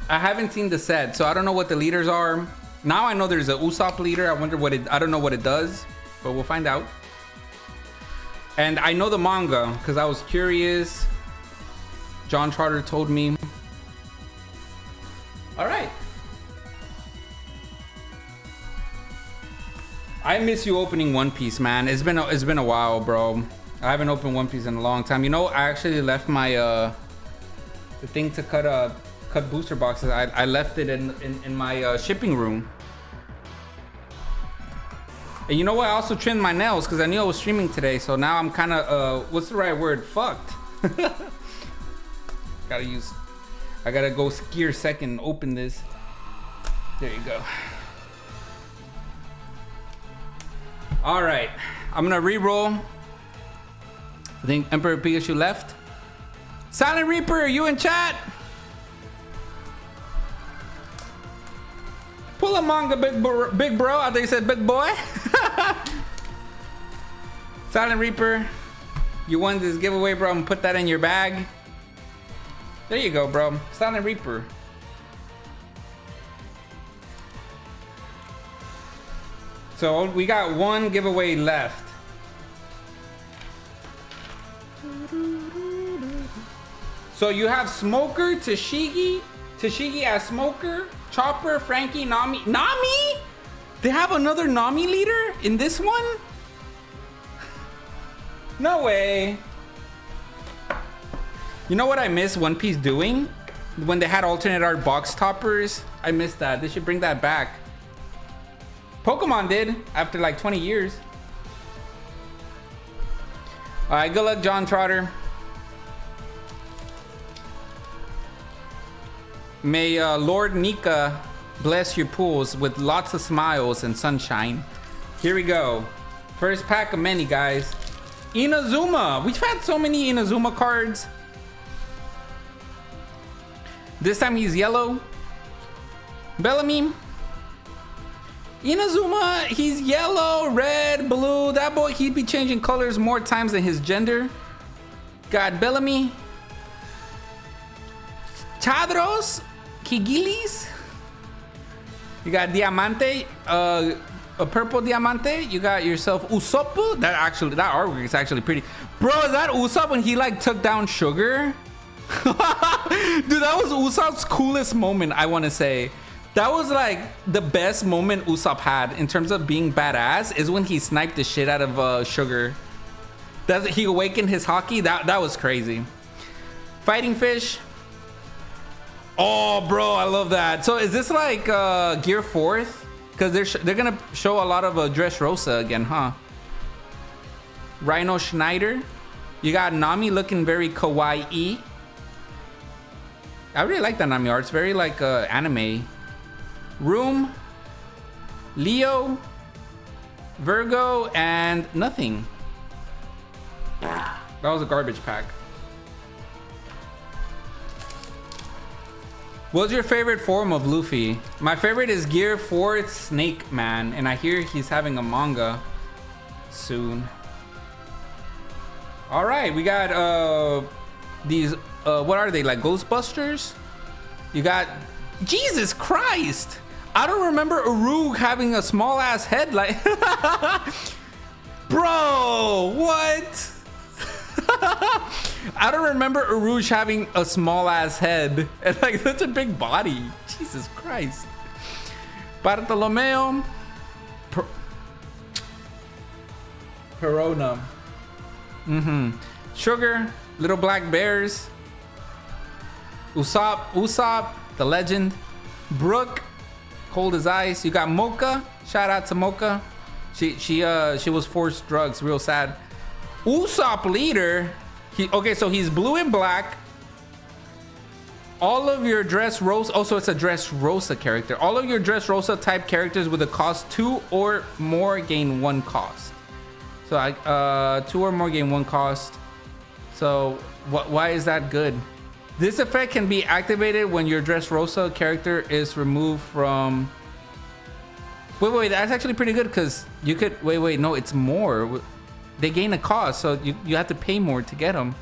Speaker 1: I haven't seen the set, so I don't know what the leaders are. Now I know there's a Usopp leader. I wonder what I don't know what it does, but we'll find out. And I know the manga because I was curious. John Trotter told me. All right. I miss you opening One Piece, man. It's been a while, bro. I haven't opened One Piece in a long time. You know, I actually left my the thing to cut booster boxes. I left it in my shipping room. And you know what? I also trimmed my nails because I knew I was streaming today. So now I'm kind of what's the right word? Fucked. I gotta go gear second and open this. There you go. All right, I'm gonna re-roll. I think Emperor Pikachu left. Silent Reaper, you in chat? Pull a manga, big bro. I think you said big boy. Silent Reaper, you won this giveaway, bro. I'm gonna put that in your bag. There you go, bro. Silent Reaper. So we got one giveaway left. So you have Smoker, Tashigi as Smoker, Chopper, Frankie, Nami. Nami? They have another Nami leader in this one? No way. You know what I miss One Piece doing? When they had alternate art box toppers. I miss that. They should bring that back. Pokemon did after like 20 years. All right, good luck, John Trotter. May Lord Nika bless your pools with lots of smiles and sunshine. Here we go. First pack of many, guys. Inazuma. We've had so many Inazuma cards. This time he's yellow. Bellamy. Inazuma, he's yellow, red, blue. That boy, he'd be changing colors more times than his gender. Got Bellamy. Chadros. Kigilis. You got Diamante, a purple Diamante. You got yourself Usopp. That artwork is actually pretty. Bro, is that Usopp when he like took down Sugar? Dude, that was Usopp's coolest moment, I want to say. That was like the best moment Usopp had in terms of being badass is when he sniped the shit out of Sugar. He awakened his hockey. That was crazy. Fighting Fish. Oh, bro, I love that. So is this like Gear 4th? Because they're gonna show a lot of Dressrosa again, huh? Rhino Schneider. You got Nami looking very kawaii. I really like that Nami art. It's very like anime. Room, Leo, Virgo, and nothing. That was a garbage pack. What's your favorite form of Luffy? My favorite is Gear 4th Snake Man, and I hear he's having a manga soon. All right, we got these. What are they, like Ghostbusters? You got Jesus Christ! I don't remember Urug having a small ass head like. Bro, what? I don't remember Urug having a small ass head and like such a big body. Jesus Christ. Bartolomeo. Perona. Sugar. Little Black Bears. Usopp, the legend. Brooke. Cold as ice. You got Mocha. Shout out to Mocha. She was forced drugs. Real sad. Usopp leader. Okay, so he's blue and black. All of your Dressrosa. Also, it's a Dressrosa character. All of your Dressrosa type characters with a cost 2 or more gain 1 cost. So I 2 or more gain 1 cost. So why is that good? This effect can be activated when your Dressrosa character is removed from. Wait, that's actually pretty good because you could. Wait, no, it's more. They gain a cost, so you have to pay more to get them.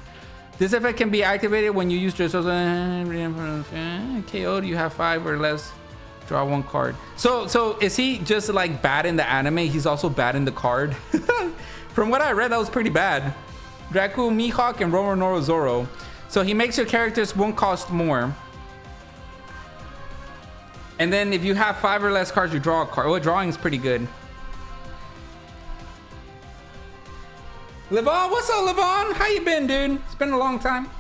Speaker 1: This effect can be activated when you use Dressrosa. KO'd, you have 5 or less. Draw 1 card. So is he just like bad in the anime? He's also bad in the card. From what I read, that was pretty bad. Draku, Mihawk, and Roronoa Zoro. So he makes your characters 1 cost more. And then if you have 5 or less cards, you draw a card. Oh, drawing is pretty good. Levon, what's up, Levon? How you been, dude? It's been a long time.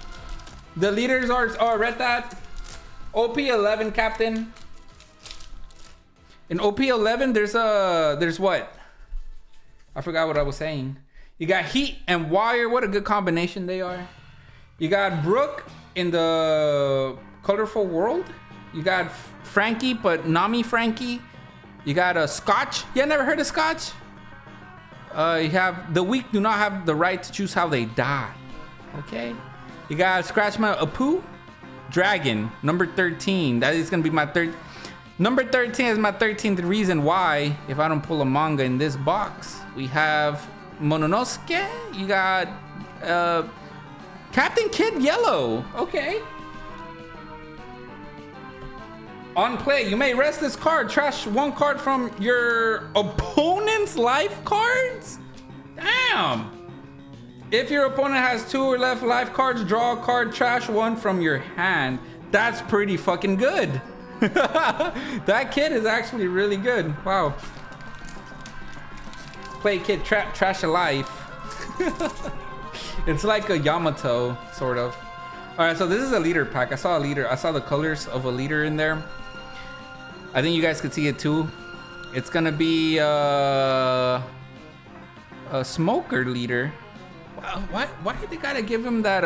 Speaker 1: The leaders are. Oh, I read that. OP10 captain. In OP10, there's what? I forgot what I was saying. You got Heat and Wire. What a good combination they are. You got Brooke in the Colorful World. You got Frankie, but Nami Frankie. You got a Scotch. Yeah, never heard of Scotch? You have the weak do not have the right to choose how they die. Okay. You got Scratchma Apu. Dragon, number 13. That is gonna be my third. Number 13 is my 13th reason why, if I don't pull a manga in this box. We have Mononosuke. You got Captain Kid Yellow. Okay. On play, you may rest this card. Trash 1 card from your opponent's life cards? Damn. If your opponent has 2 or less life cards, draw a card. Trash 1 from your hand. That's pretty fucking good. That kid is actually really good. Wow. Play kid, trash a life. It's like a Yamato, sort of. All right, so this is a leader pack. I saw a leader. I saw the colors of a leader in there. I think you guys could see it too. It's gonna be a smoker leader. Why did they gotta give him that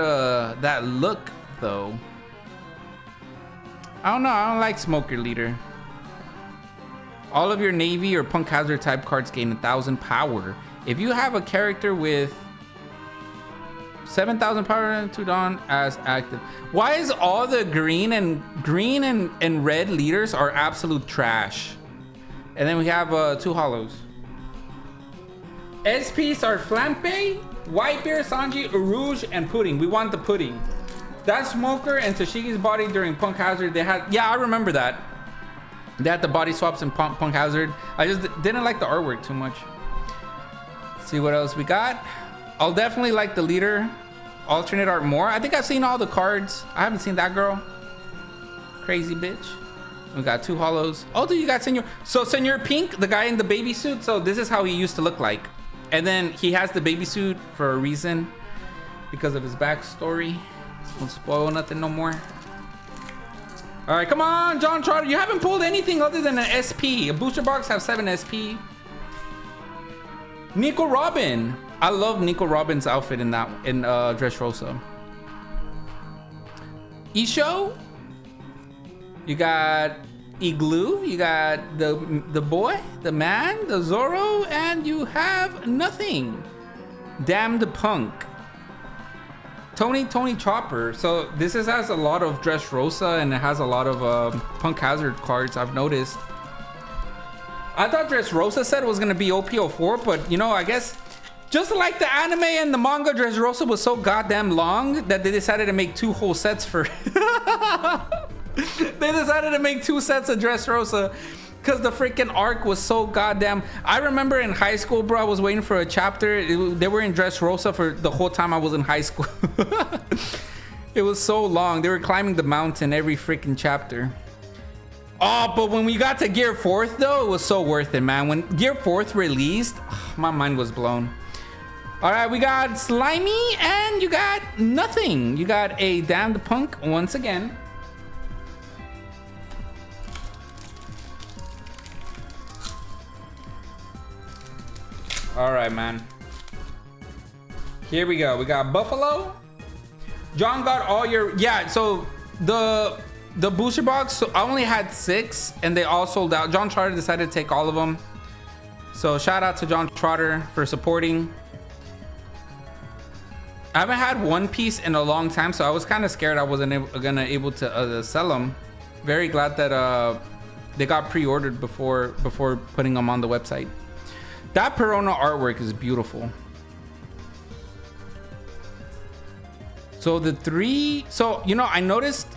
Speaker 1: that look though? I don't know. I don't like smoker leader. All of your Navy or Punk Hazard type cards gain 1,000 power. If you have a character with 7,000 power to Dawn as active. Why is all the green and red leaders are absolute trash? And then we have 2 hollows. SPs are Flampe, Whitebeard, Sanji, Urouge, and Pudding. We want the Pudding. That Smoker and Tashigi's body during Punk Hazard, they had, yeah, I remember that. They had the body swaps in Punk Hazard. I just didn't like the artwork too much. Let's see what else we got. I'll definitely like the leader alternate art more. I think I've seen all the cards. I haven't seen that girl. Crazy bitch. We got 2 hollows. Oh, dude, you got Senor. So Senor Pink, the guy in the baby suit. So this is how he used to look like. And then he has the baby suit for a reason. Because of his backstory. Won't spoil nothing no more. All right, come on, John Trotter. You haven't pulled anything other than an SP. A booster box have 7 SP. Nico Robin. I love Nico Robin's outfit in Dressrosa. Isho. You got Igloo. You got the boy, the man, the Zoro, and you have nothing. Damned Punk. Tony Chopper. So this has a lot of Dressrosa and it has a lot of Punk Hazard cards, I've noticed. I thought Dressrosa set was gonna be OP04, but you know, I guess just like the anime and the manga, Dressrosa was so goddamn long that they decided to make 2 whole sets for they decided to make 2 sets of Dressrosa because the freaking arc was so goddamn. I remember in high school, bro, I was waiting for a chapter. They were in Dressrosa for the whole time I was in high school. It was so long. They were climbing the mountain every freaking chapter. Oh, but when we got to Gear 4th, though, it was so worth it, man. When Gear 4th released, my mind was blown. All right, we got Slimy, and you got nothing. You got a Damned Punk once again. All right, man. Here we go. We got Buffalo. John got all your... Yeah, so the booster box, so I only had 6, and they all sold out. John Trotter decided to take all of them. So shout out to John Trotter for supporting. I haven't had One Piece in a long time, so I was kind of scared I wasn't able to sell them. Very glad that they got pre-ordered before putting them on the website. That Perona artwork is beautiful. So the 3, so you know, I noticed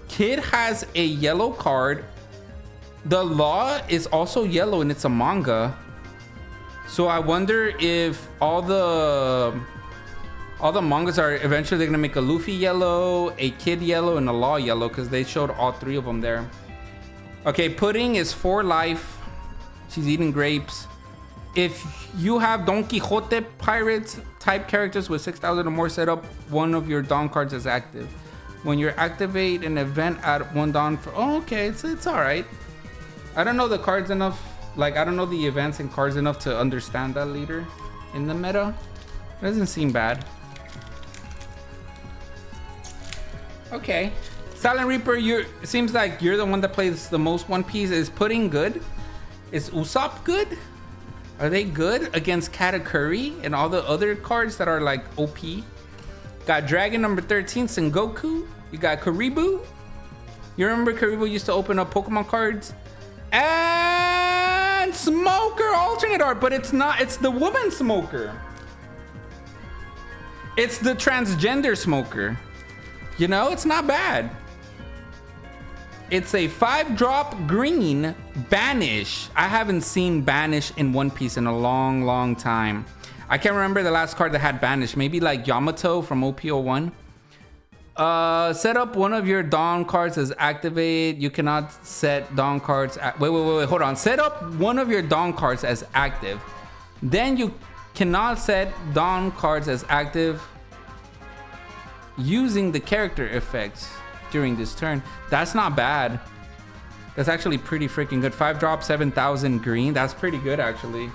Speaker 1: Kid has a yellow card. The Law is also yellow and it's a manga. So I wonder if all the mangas are eventually gonna make a Luffy yellow, a Kid yellow, and a Law yellow, because they showed all 3 of them there. Okay, Pudding is 4 life. She's eating grapes. If you have Don Quixote Pirates type characters with 6,000 or more set up, one of your Don cards is active. When you activate an event, add 1 Don for... Oh, okay, it's all right. I don't know the cards enough. Like, I don't know the events and cards enough to understand that leader in the meta. It doesn't seem bad. Okay. Silent Reaper, it seems like you're the one that plays the most One Piece. Is Pudding good? Is Usopp good? Are they good against Katakuri and all the other cards that are like OP? Got Dragon number 13, Sengoku. You got Karibu. You remember Karibu used to open up Pokemon cards? And Smoker alternate art, but it's not. It's the woman Smoker. It's the transgender Smoker. You know, it's not bad. It's a 5-drop green Banish. I haven't seen Banish in One Piece in a long time. I can't remember the last card that had Banish. Maybe like Yamato from OP01. Set up one of your Dawn cards as activate. You cannot set Dawn cards. Wait, hold on. Set up one of your Dawn cards as active. Then you cannot set Dawn cards as active using the character effects during this turn. That's not bad. That's actually pretty freaking good. 5-drop, 7,000 green. That's pretty good, actually.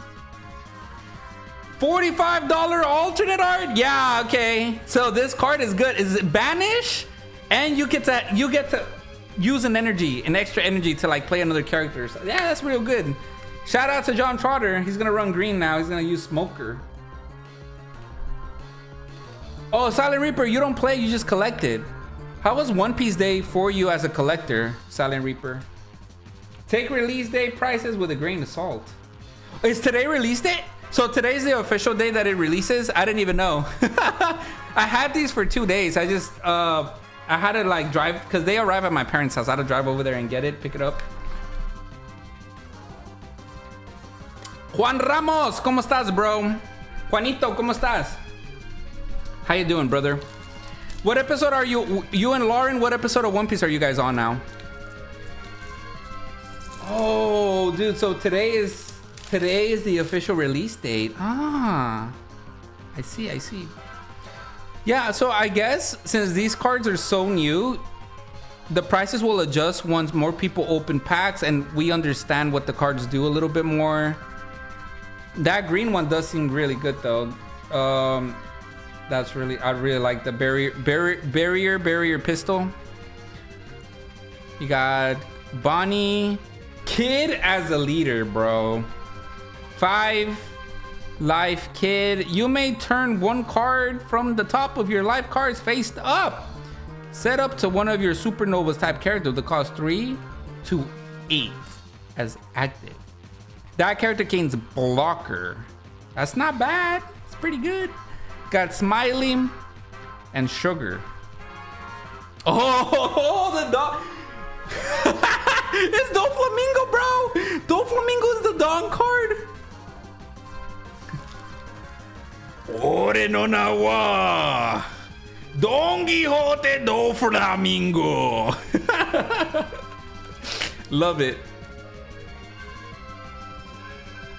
Speaker 1: $45 alternate art. Yeah, okay. So this card is good. Is it Banish? And you get to use an extra energy to like play another character. So, yeah, that's real good. Shout out to John Trotter. He's gonna run green now. He's gonna use Smoker. Oh, Silent Reaper, you don't play, you just collected. How was One Piece Day for you as a collector, Silent Reaper? Take release day prices with a grain of salt. Is today release day? So today's the official day that it releases? I didn't even know. I had these for 2 days. I just, I had to like drive, because they arrive at my parents' house. I had to drive over there and get it, pick it up. Juan Ramos, ¿cómo estás, bro? Juanito, ¿cómo estás? How you doing, brother? What episode are you and Lauren, what episode of One Piece are you guys on now? Oh, dude, so today is the official release date. Ah, I see. Yeah, so I guess since these cards are so new, the prices will adjust once more people open packs and we understand what the cards do a little bit more. That green one does seem really good though. That's really, I really like the barrier pistol. You got Bonnie Kid as a leader, bro. 5 life Kid. You may turn one card from the top of your life cards faced up. Set up to one of your supernovas type characters that cost 3 to 8 as active. That character gains blocker. That's not bad. It's pretty good. Got Smiley and Sugar. Oh, the dog. It's Doflamingo, bro. Doflamingo is the Dawn card. Ore no nawa. Don Quixote Doflamingo. Love it.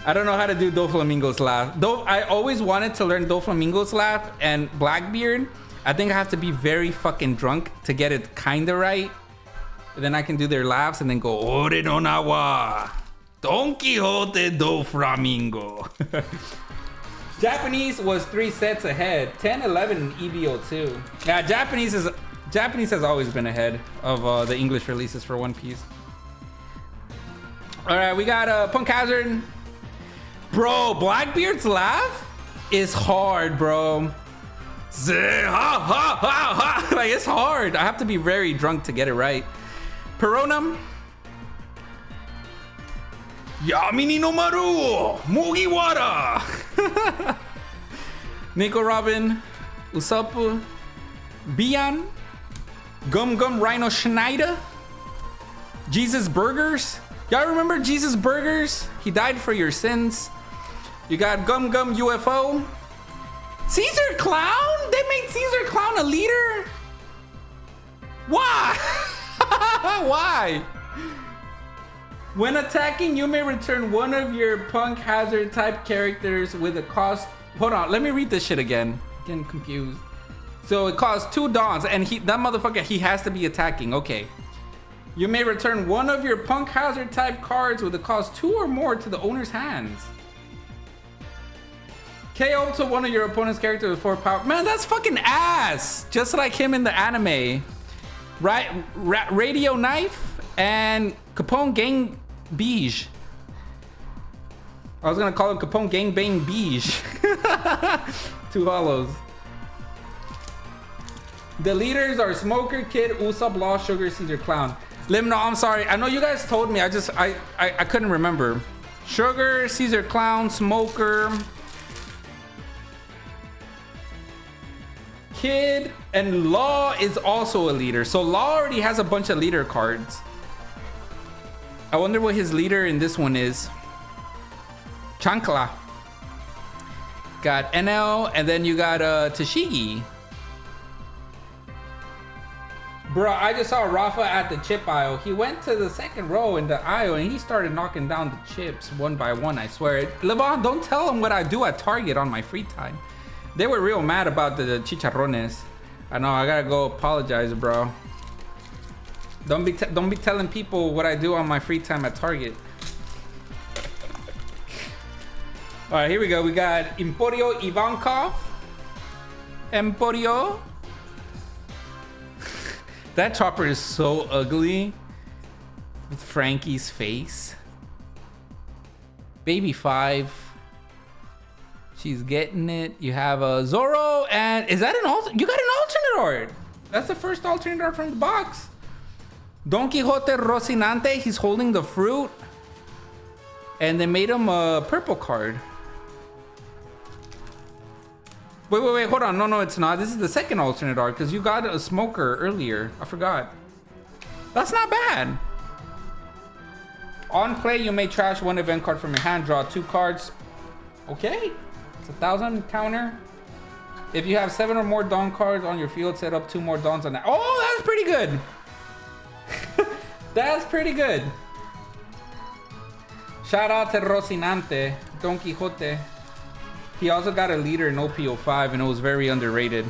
Speaker 1: I don't know how to do Doflamingo's laugh. I always wanted to learn Doflamingo's laugh and Blackbeard. I think I have to be very fucking drunk to get it kinda right. And then I can do their laughs and then go, Ore no nawa, Don Quixote Doflamingo. Japanese was 3 sets ahead. 10, 11, and EBO2. Yeah, Japanese has always been ahead of the English releases for One Piece. All right, we got Punk Hazard. Bro, Blackbeard's laugh is hard, bro. Like, it's hard. I have to be very drunk to get it right. Peronum. Yamini no Maru. Mugiwara. Nico Robin. Usopp. Bian. Gum Gum Rhino Schneider. Jesus Burgers. Y'all remember Jesus Burgers? He died for your sins. You got Gum Gum UFO. Caesar Clown? They made Caesar Clown a leader? Why? Why? When attacking, you may return one of your Punk Hazard type characters with a cost. Hold on, let me read this shit again. Getting confused. So it costs 2 dawns, and that motherfucker, he has to be attacking. Okay. You may return one of your Punk Hazard type cards with a cost 2 or more to the owner's hands. KO to one of your opponent's characters with 4 power. Man, that's fucking ass. Just like him in the anime. Right? Radio Knife and Capone Gang Beige. I was gonna call him Capone Gang Bang Beige. 2 hollows. The leaders are Smoker, Kid, Usopp, Law, Sugar, Caesar, Clown. Limino, I'm sorry. I know you guys told me. I couldn't remember. Sugar, Caesar, Clown, Smoker, Kid, and Law is also a leader. So Law already has a bunch of leader cards. I wonder what his leader in this one is. Chancla. Got NL, and then you got Tashigi. Bro, I just saw Rafa at the chip aisle. He went to the second row in the aisle and he started knocking down the chips one by one, I swear. Levon, don't tell him what I do at Target on my free time. They were real mad about the chicharrones. I know, I gotta go apologize, bro. Don't be telling people what I do on my free time at Target. All right, here we go. We got Emporio Ivankov. Emporio. That chopper is so ugly. With Frankie's face. Baby 5. She's getting it. You have a Zoro, and is that an alternate? You got an alternate art. That's the first alternate art from the box. Don Quixote Rocinante. He's holding the fruit. And they made him a purple card. Wait, hold on. No, it's not. This is the second alternate art because you got a Smoker earlier. I forgot. That's not bad. On play, you may trash one event card from your hand. Draw 2 cards. Okay. It's 1,000 counter. If you have 7 or more Dawn cards on your field, set up 2 more Dawns on that. Oh, that's pretty good. That's pretty good. Shout out to Rocinante, Don Quixote. He also got a leader in OP10 and it was very underrated.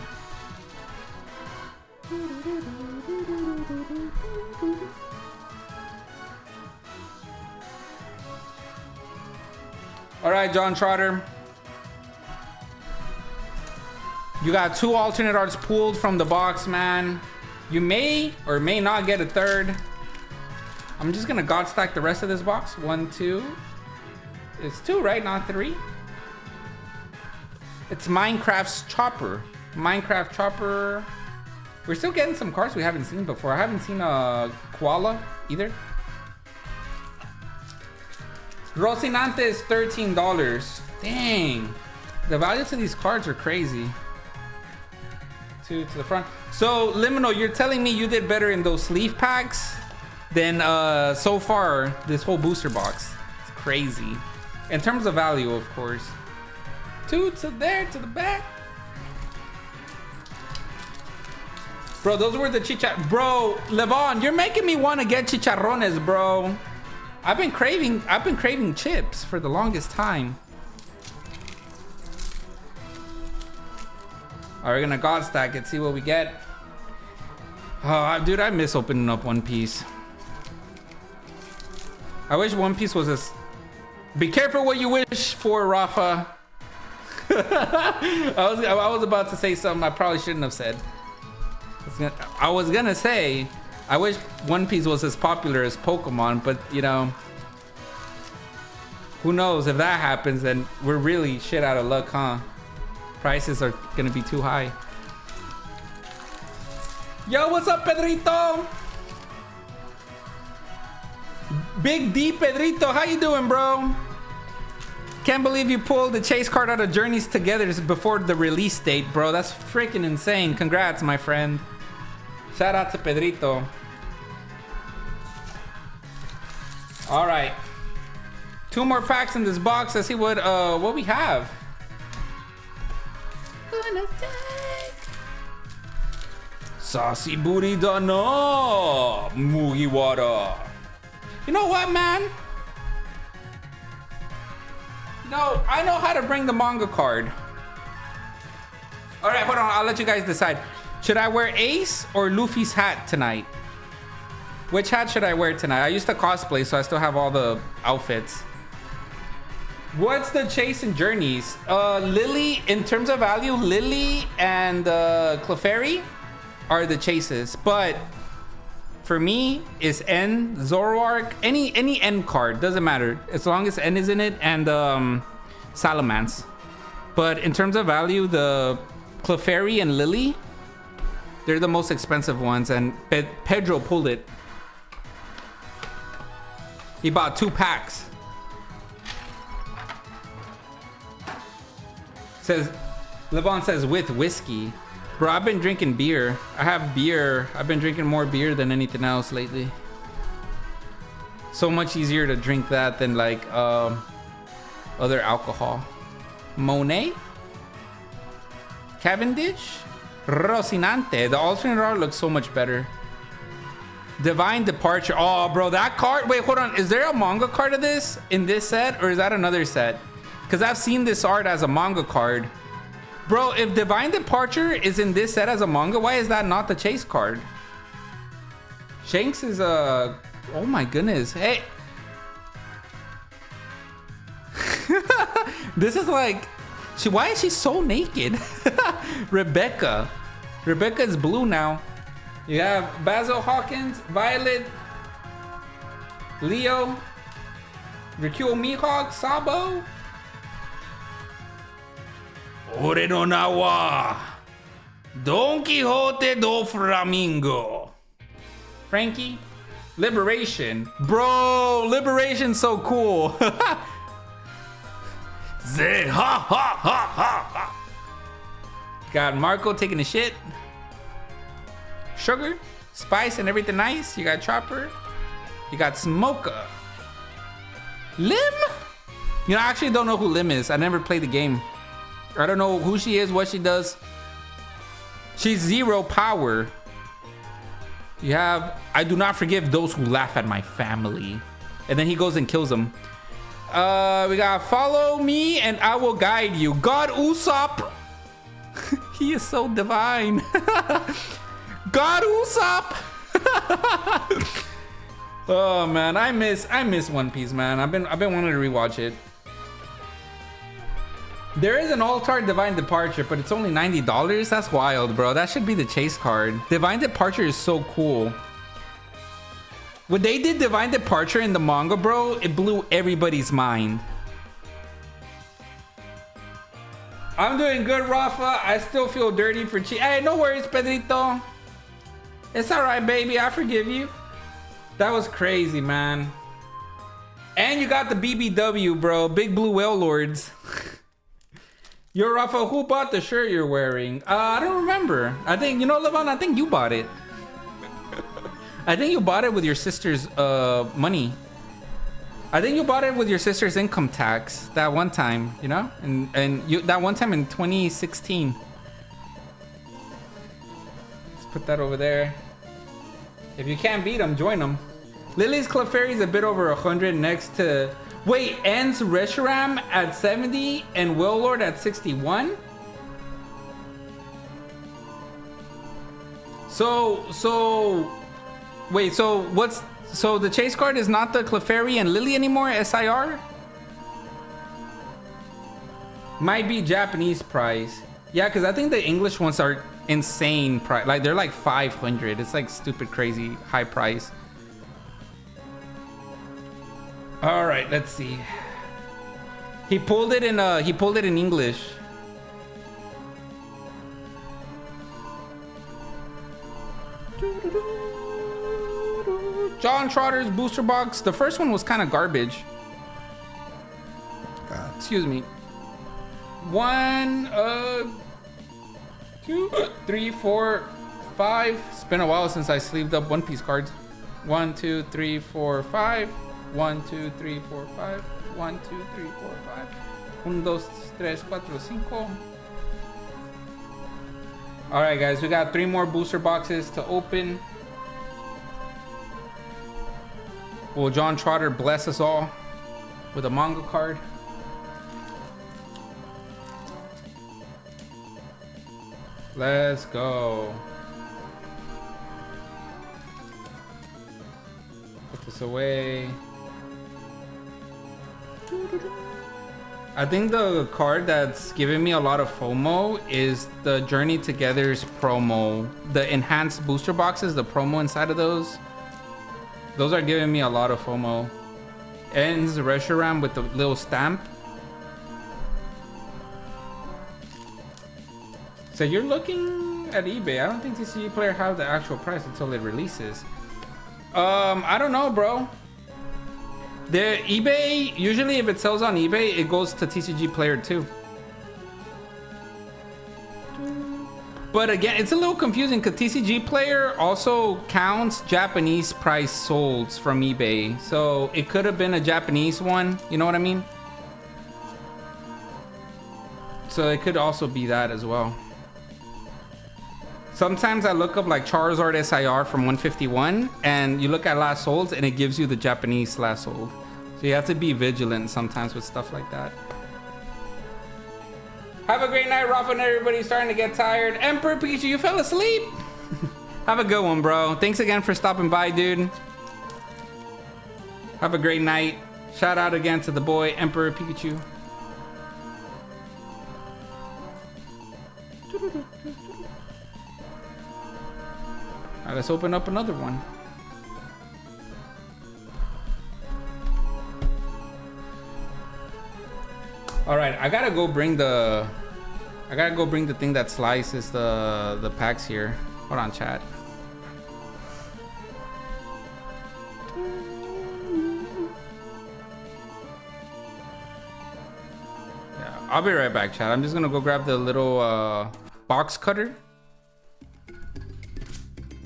Speaker 1: All right, John Trotter. You got 2 alternate arts pulled from the box, man. You may or may not get a third. I'm just gonna God stack the rest of this box. 1, 2. It's 2, right? Not 3. It's Minecraft's Chopper. Minecraft Chopper. We're still getting some cards we haven't seen before. I haven't seen a Koala either. Rocinante is $13. Dang. The values of these cards are crazy. 2 to the front. So, Limino, you're telling me you did better in those sleeve packs than so far this whole booster box. It's crazy. In terms of value, of course. 2 to there, to the back. Bro, those were the chicharrones. Bro, Levon, you're making me want to get chicharrones, bro. I've been craving chips for the longest time. Alright, we're gonna God stack it, see what we get. Oh, dude, I miss opening up One Piece. I wish One Piece was this. Be careful what you wish for, Rafa. I was about to say something I probably shouldn't have said. I was gonna say, I wish One Piece was as popular as Pokemon, but you know, who knows? If that happens, then we're really shit out of luck, huh? Prices are gonna be too high. Yo, what's up, Pedrito? Big D Pedrito, how you doing, bro? Can't believe you pulled the chase card out of Journeys Together before the release date, bro. That's freaking insane. Congrats, my friend. Shout out to Pedrito. All right. 2 more packs in this box. Let's see what we have. Gonna take Saucy Booty Dano Mugiwara. You know what, man? No, I know how to bring the manga card. All right, hold on. I'll let you guys decide. Should I wear Ace or Luffy's hat tonight? Which hat should I wear tonight? I used to cosplay, so I still have all the outfits. What's the chase and Journeys? Lily, in terms of value, Lily and Clefairy are the chases. But for me, it's N, Zoroark, any N card, doesn't matter. As long as N is in it, and Salamence. But in terms of value, the Clefairy and Lily, they're the most expensive ones, and Pedro pulled it. He bought 2 packs. Says, Levon says with whiskey. Bro, I've been drinking beer. I have beer. I've been drinking more beer than anything else lately. So much easier to drink that than like other alcohol. Monet? Cavendish? Rocinante. The alternate art looks so much better. Divine Departure. Oh, bro, that card. Wait, hold on. Is there a manga card of this in this set, or is that another set? Because I've seen this art as a manga card. Bro, if Divine Departure is in this set as a manga, why is that not the chase card? Shanks is a... Oh my goodness. Hey. This is like... Why is she so naked? Rebecca. Rebecca is blue now. You have Basil Hawkins, Violet, Leo, Rikuo Mihawk, Sabo. Ore no Nawa. Don Quixote do Flamingo. Frankie. Liberation. Bro, Liberation's so cool. Zed, ha ha ha ha ha. Got Marco taking a shit. Sugar, Spice, and everything nice. You got Chopper. You got Smoker. Lim? You know, I actually don't know who Lim is. I never played the game. I don't know who she is, what she does. She's 0 power. You have, I do not forgive those who laugh at my family. And then he goes and kills them. We got Follow Me and I Will Guide You. God Usopp. He is so divine. God Usopp. Oh man, I miss One Piece, man. I've been wanting to rewatch it. There is an Altar Divine Departure, but it's only $90. That's wild, bro. That should be the chase card. Divine Departure is so cool. When they did Divine Departure in the manga, bro, it blew everybody's mind. I'm doing good, Rafa. I still feel dirty for cheating. Hey, no worries, Pedrito. It's all right, baby. I forgive you. That was crazy, man. And you got the BBW, bro. Big Blue Whale Lords. Yo, Rafa, who bought the shirt you're wearing? I don't remember. I think, you know, Levon, I think you bought it. I think you bought it with your sister's money. I think you bought it with your sister's income tax that one time, you know? And you that one time in 2016. Let's put that over there. If you can't beat them, join them. Lily's Clefairy is a bit over 100 next to... Wait, ends Reshiram at 70 and Willowlord at 61? Wait, so what's... So the chase card is not the Clefairy and Lily anymore, SIR? Might be Japanese price. Yeah, because I think the English ones are insane price. Like, they're like 500. It's like stupid, crazy, high price. All right, let's see. He pulled it in English. John Trotter's booster box. The first one was kind of garbage. Excuse me. 1, 2, 3, 4, 5. It's been a while since I sleeved up One Piece cards. 1, 2, 3, 4, 5. 1, 2, 3, 4, 5. 1, 2, 3, 4, 5. 1, 2, 3, 4, 5. All right, guys, we got 3 more booster boxes to open. Will John Trotter bless us all with a manga card? Let's go. Put this away. I think the card that's giving me a lot of FOMO is the Journey Together's promo. The enhanced booster boxes, the promo inside of those. Those are giving me a lot of FOMO. Ends Reshiram with the little stamp. So you're looking at eBay. I don't think TCG Player have the actual price until it releases. I don't know, bro. The eBay, usually if it sells on eBay, it goes to TCG Player too. But again, it's a little confusing because TCG Player also counts Japanese price solds from eBay. So it could have been a Japanese one, you know what I mean? So it could also be that as well. Sometimes I look up like Charizard SIR from 151 and you look at last solds and it gives you the Japanese last sold. So you have to be vigilant sometimes with stuff like that. Have a great night, Rafa, and everybody starting to get tired. Emperor Pikachu, you fell asleep? Have a good one, bro. Thanks again for stopping by, dude. Have a great night. Shout out again to the boy, Emperor Pikachu. All right, let's open up another one. All right, I gotta go bring the thing that slices the packs here. Hold on, chat. Yeah, I'll be right back, chat. I'm just gonna go grab the little box cutter.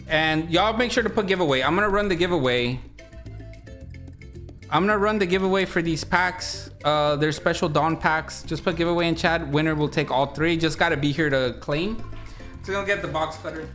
Speaker 1: And y'all make sure to put giveaway. I'm gonna run the giveaway. For these packs. They're special Dawn packs. Just put giveaway in chat. Winner will take all 3. Just gotta be here to claim. So you'll get the box cutter.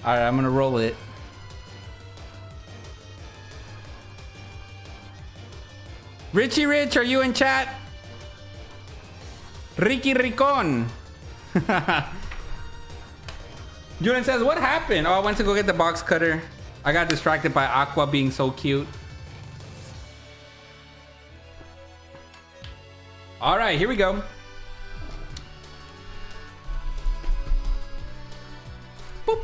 Speaker 1: All right, I'm gonna roll it. Richie Rich, are you in chat? Ricky Ricon. Julian says, what happened? Oh, I went to go get the box cutter. I got distracted by Aqua being so cute. All right, here we go. Boop.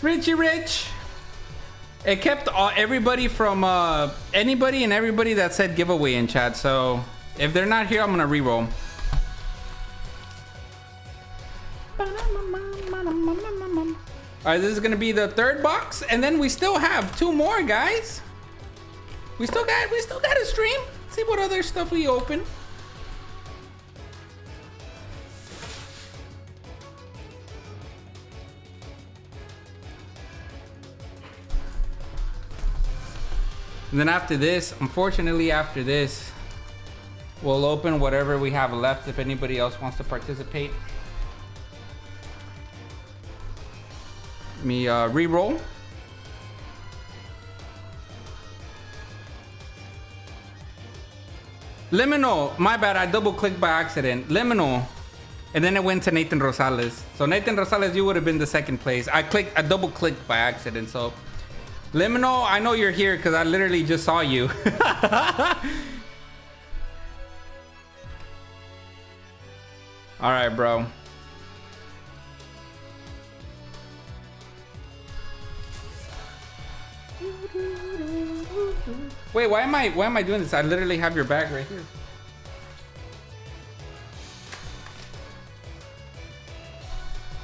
Speaker 1: Richie Rich. It kept everybody from anybody and everybody that said giveaway in chat. So if they're not here, I'm gonna reroll. All right, this is gonna be the third box, and then we still have 2 more, guys. We still got a stream. See what other stuff we open. And then after this, unfortunately, after this, we'll open whatever we have left if anybody else wants to participate. Let me re-roll. Limino, my bad, I double clicked by accident. Limino, and then it went to Nathan Rosales. So Nathan Rosales, you would have been the second place. I double clicked by accident, so. Limino, I know you're here because I literally just saw you. All right, bro. Wait, why am I doing this? I literally have your bag right here.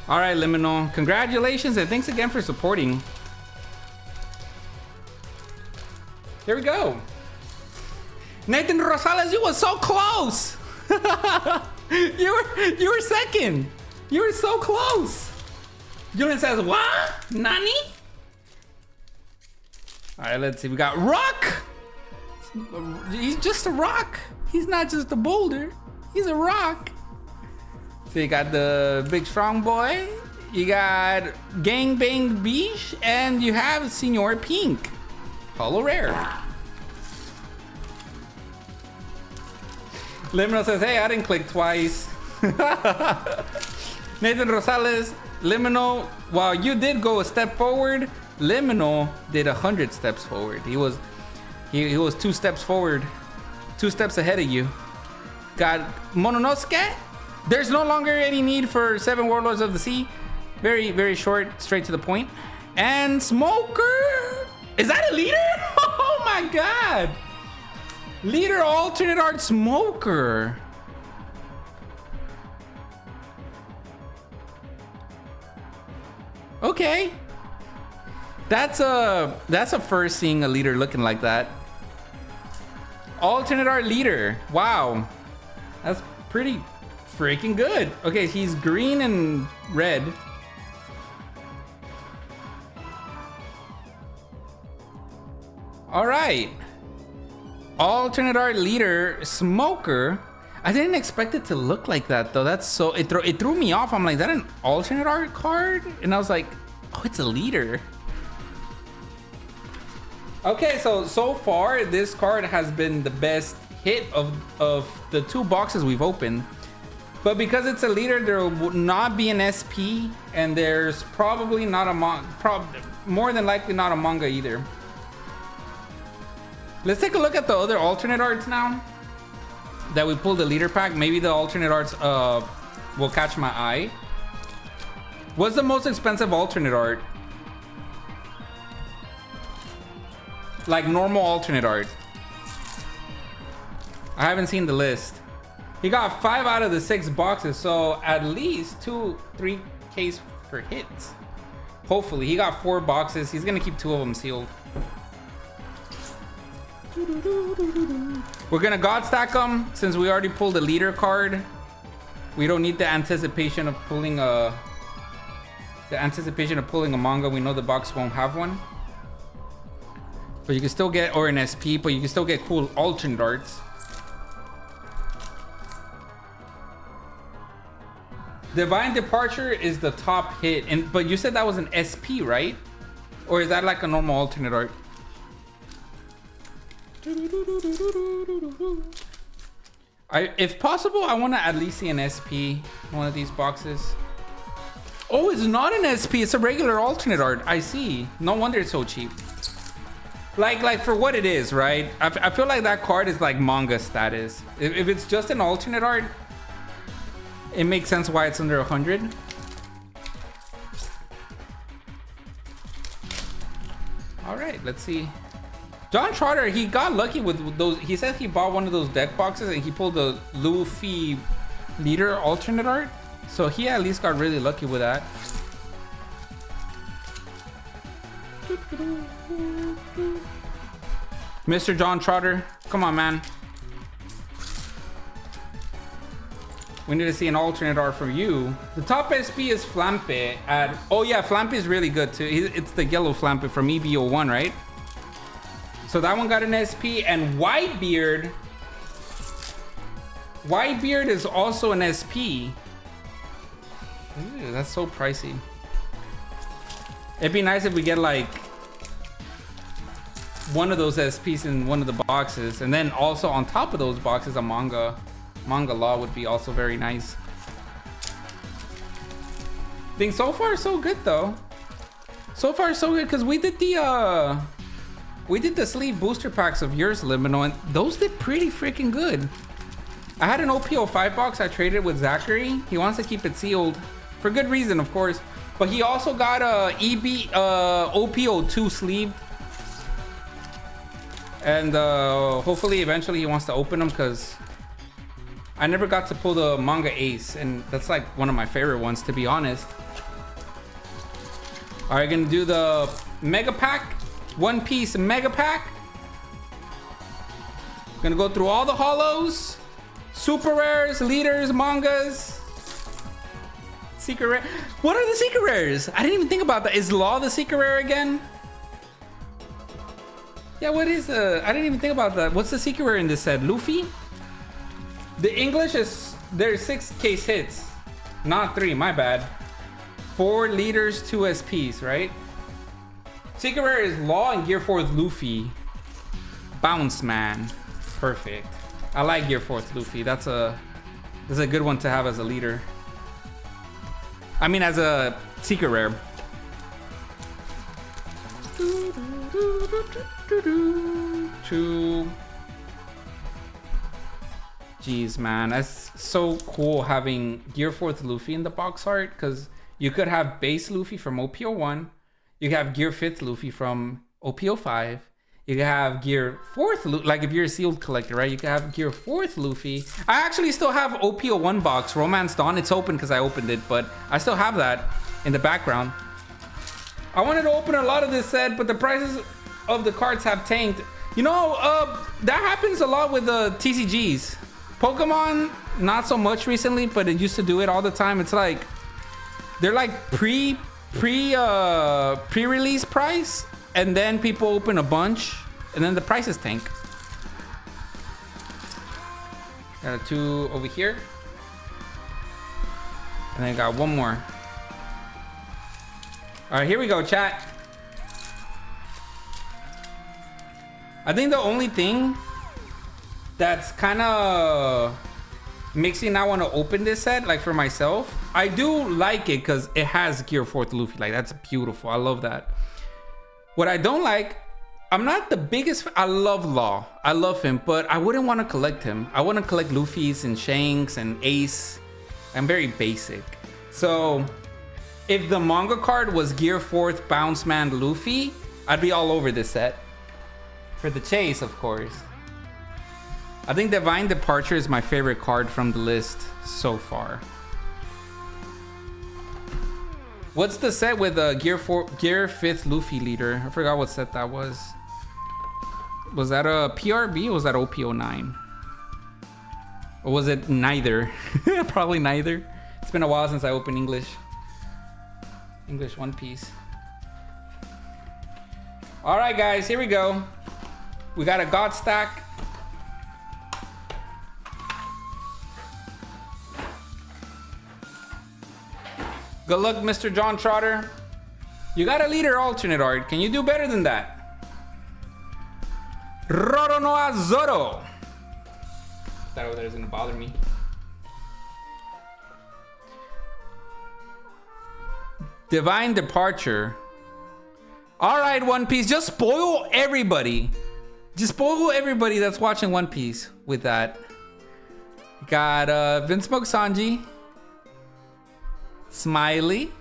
Speaker 1: All right, Limino, congratulations and thanks again for supporting. Here we go. Nathan Rosales, you were so close. you were second. You were so close. Julian says, what? Nani? All right, let's see. We got Rock. He's just a rock. He's not just a boulder. He's a rock. So you got the big strong boy. You got Gang Bang Beach, and you have Senor Pink. Holo rare. Limino says, hey, I didn't click twice. Nathan Rosales, Limino, while you did go a step forward, Limino did 100 steps forward. He was 2 steps forward, 2 steps ahead of you. Got Mononosuke. There's no longer any need for 7 Warlords of the Sea. Very, very short, straight to the point. And Smoker. Is that a leader? Oh my god. Leader alternate art Smoker. Okay. That's a first seeing a leader looking like that. Alternate art leader. Wow. That's pretty freaking good. Okay, he's green and red. All right. Alternate art leader Smoker. I didn't expect it to look like that though. That's so it threw me off. I'm like, is that an alternate art card? And I was like, oh, it's a leader. Okay, so far this card has been the best hit of the 2 boxes we've opened. But because it's a leader, there will not be an SP, and there's probably not a more than likely not a manga either. Let's take a look at the other alternate arts now that we pulled the leader pack. Maybe the alternate arts will catch my eye. What's the most expensive alternate art? Like normal alternate art. I haven't seen the list. He got 5 out of the 6 boxes, so at least 2-3Ks for hits. Hopefully, he got 4 boxes. He's gonna keep 2 of them sealed. We're gonna god stack them since we already pulled a leader card. We don't need the anticipation of pulling a manga. We know the box won't have one, but you can still get, or an SP, but you can still get cool alternate arts. Divine Departure is the top hit, but you said that was an SP, right? Or is that like a normal alternate art? If possible, I want to at least see an SP in one of these boxes. Oh, it's not an SP. It's a regular alternate art. I see. No wonder it's so cheap. Like for what it is, right? I feel like that card is like manga status. If it's just an alternate art, it makes sense why it's under 100. All right, let's see. John Trotter, he got lucky with those. He said he bought one of those deck boxes and he pulled the Luffy leader alternate art. So he at least got really lucky with that. Mr. John Trotter, come on, man. We need to see an alternate art from you. The top SP is Flampe at... Oh yeah, Flampe is really good too. It's the yellow Flampe from EB01, right? So that one got an SP. And Whitebeard. Whitebeard is also an SP. Ew, that's so pricey. It'd be nice if we get like one of those SPs in one of the boxes, and then also on top of those boxes a manga law would be also very nice. I think so far so good though. So far so good, because we did the sleeve booster packs of yours, Limino, and those did pretty freaking good. I had an OP05 box I traded with Zachary. He wants to keep it sealed for good reason, of course, but he also got a OP02 sleeved. And hopefully eventually he wants to open them, because I never got to pull the manga ace, and that's like one of my favorite ones, to be honest. All right, gonna do the mega pack, One Piece mega pack. Gonna go through all the holos, super rares, leaders, mangas, secret rare. What are the secret rares? I didn't even think about that. Is Law the secret rare again? Yeah, what is I didn't even think about that. What's the secret rare in this set? Luffy? The English is, there's 6 case hits, not 3, my bad. 4 leaders, 2 SPs, right? Secret rare is Law and Gear 4th Luffy. Bounce Man. Perfect. I like Gear 4th Luffy. That's a good one to have as a leader. I mean, as a secret rare. Jeez, man, that's so cool having Gear 4th Luffy in the box art, because you could have base Luffy from OP01, you could have Gear 5th Luffy from OP05, you could have Gear 4th Luffy, like if you're a sealed collector, right? You could have Gear 4th Luffy. I actually still have OP01 box, Romance Dawn. It's open because I opened it, but I still have that in the background. I wanted to open a lot of this set, but the prices of the cards have tanked. You know, that happens a lot with the TCGs. Pokemon, not so much recently, but it used to do it all the time. It's like, they're like pre-release price, and then people open a bunch, and then the prices tank. Got a 2 over here. And then got one more. All right, here we go, chat. I think the only thing that's kind of makes me not want to open this set, like for myself, I do like it because it has Gear 4th Luffy. Like, that's beautiful. I love that. What I don't like, I'm not the biggest, I love Law. I love him, but I wouldn't want to collect him. I want to collect Luffy's and Shanks and Ace. I'm very basic. So if the manga card was Gear 4th Bounce Man Luffy, I'd be all over this set. For the chase, of course. I think Divine Departure is my favorite card from the list so far. What's the set with Gear 5th Luffy leader? I forgot what set that was. Was that a PRB or was that OP09? Or was it neither? Probably neither. It's been a while since I opened English One Piece. All right, guys, here we go. We got a God stack. Good luck, Mr. John Trotter. You got a leader alternate art. Can you do better than that? Roronoa Zoro. That over there is gonna bother me. Divine Departure. All right, One Piece. Just spoil everybody. Just spoil everybody that's watching One Piece with that. Got Vince Smoke Sanji. Smiley.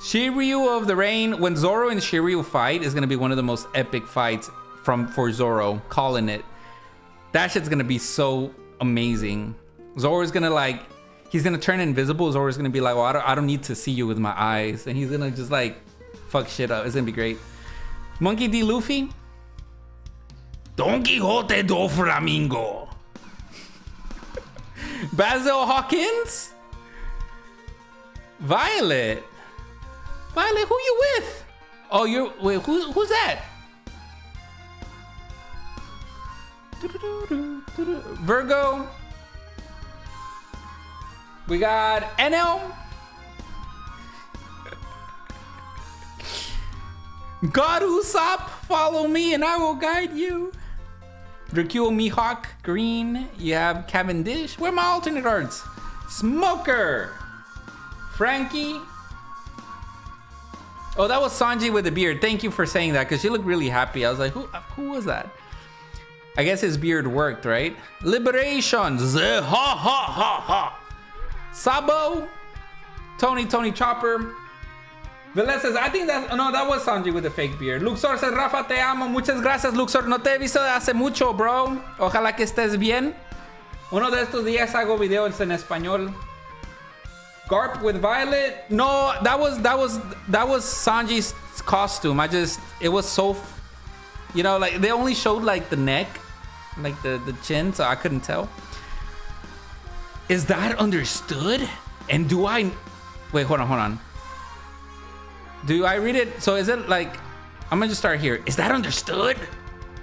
Speaker 1: Shiryu of the Rain. When Zoro and Shiryu fight is gonna be one of the most epic fights for Zoro. Calling it. That shit's gonna be so amazing. Zoro's gonna like, he's gonna turn invisible. Zoro's gonna be like, well, I don't need to see you with my eyes, and he's gonna just like fuck shit up. It's gonna be great. Monkey D. Luffy. Don Quixote do Flamingo. Basil Hawkins. Violet. Violet, who you with? Oh, wait, who's that? Virgo. We got NL. God Usopp, follow me and I will guide you. Dracule Mihawk Green. You have Cavendish. Where are my alternate arts? Smoker. Frankie. Oh, that was Sanji with the beard. Thank you for saying that, because she looked really happy. I was like, who was that? I guess his beard worked, right? Liberation. Ha ha ha ha. Sabo. Tony Chopper. Velez says, I think that was Sanji with the fake beard. Luxor says, Rafa, te amo. Muchas gracias, Luxor. No te he visto de hace mucho, bro. Ojalá que estés bien. Uno de estos días hago videos en español. Garp with Violet. No, that was Sanji's costume. It was so, like they only showed like the neck, like the chin, so I couldn't tell. Is that understood? And do I wait, hold on. Do I read it? So is it like, I'm gonna just start here. Is that understood?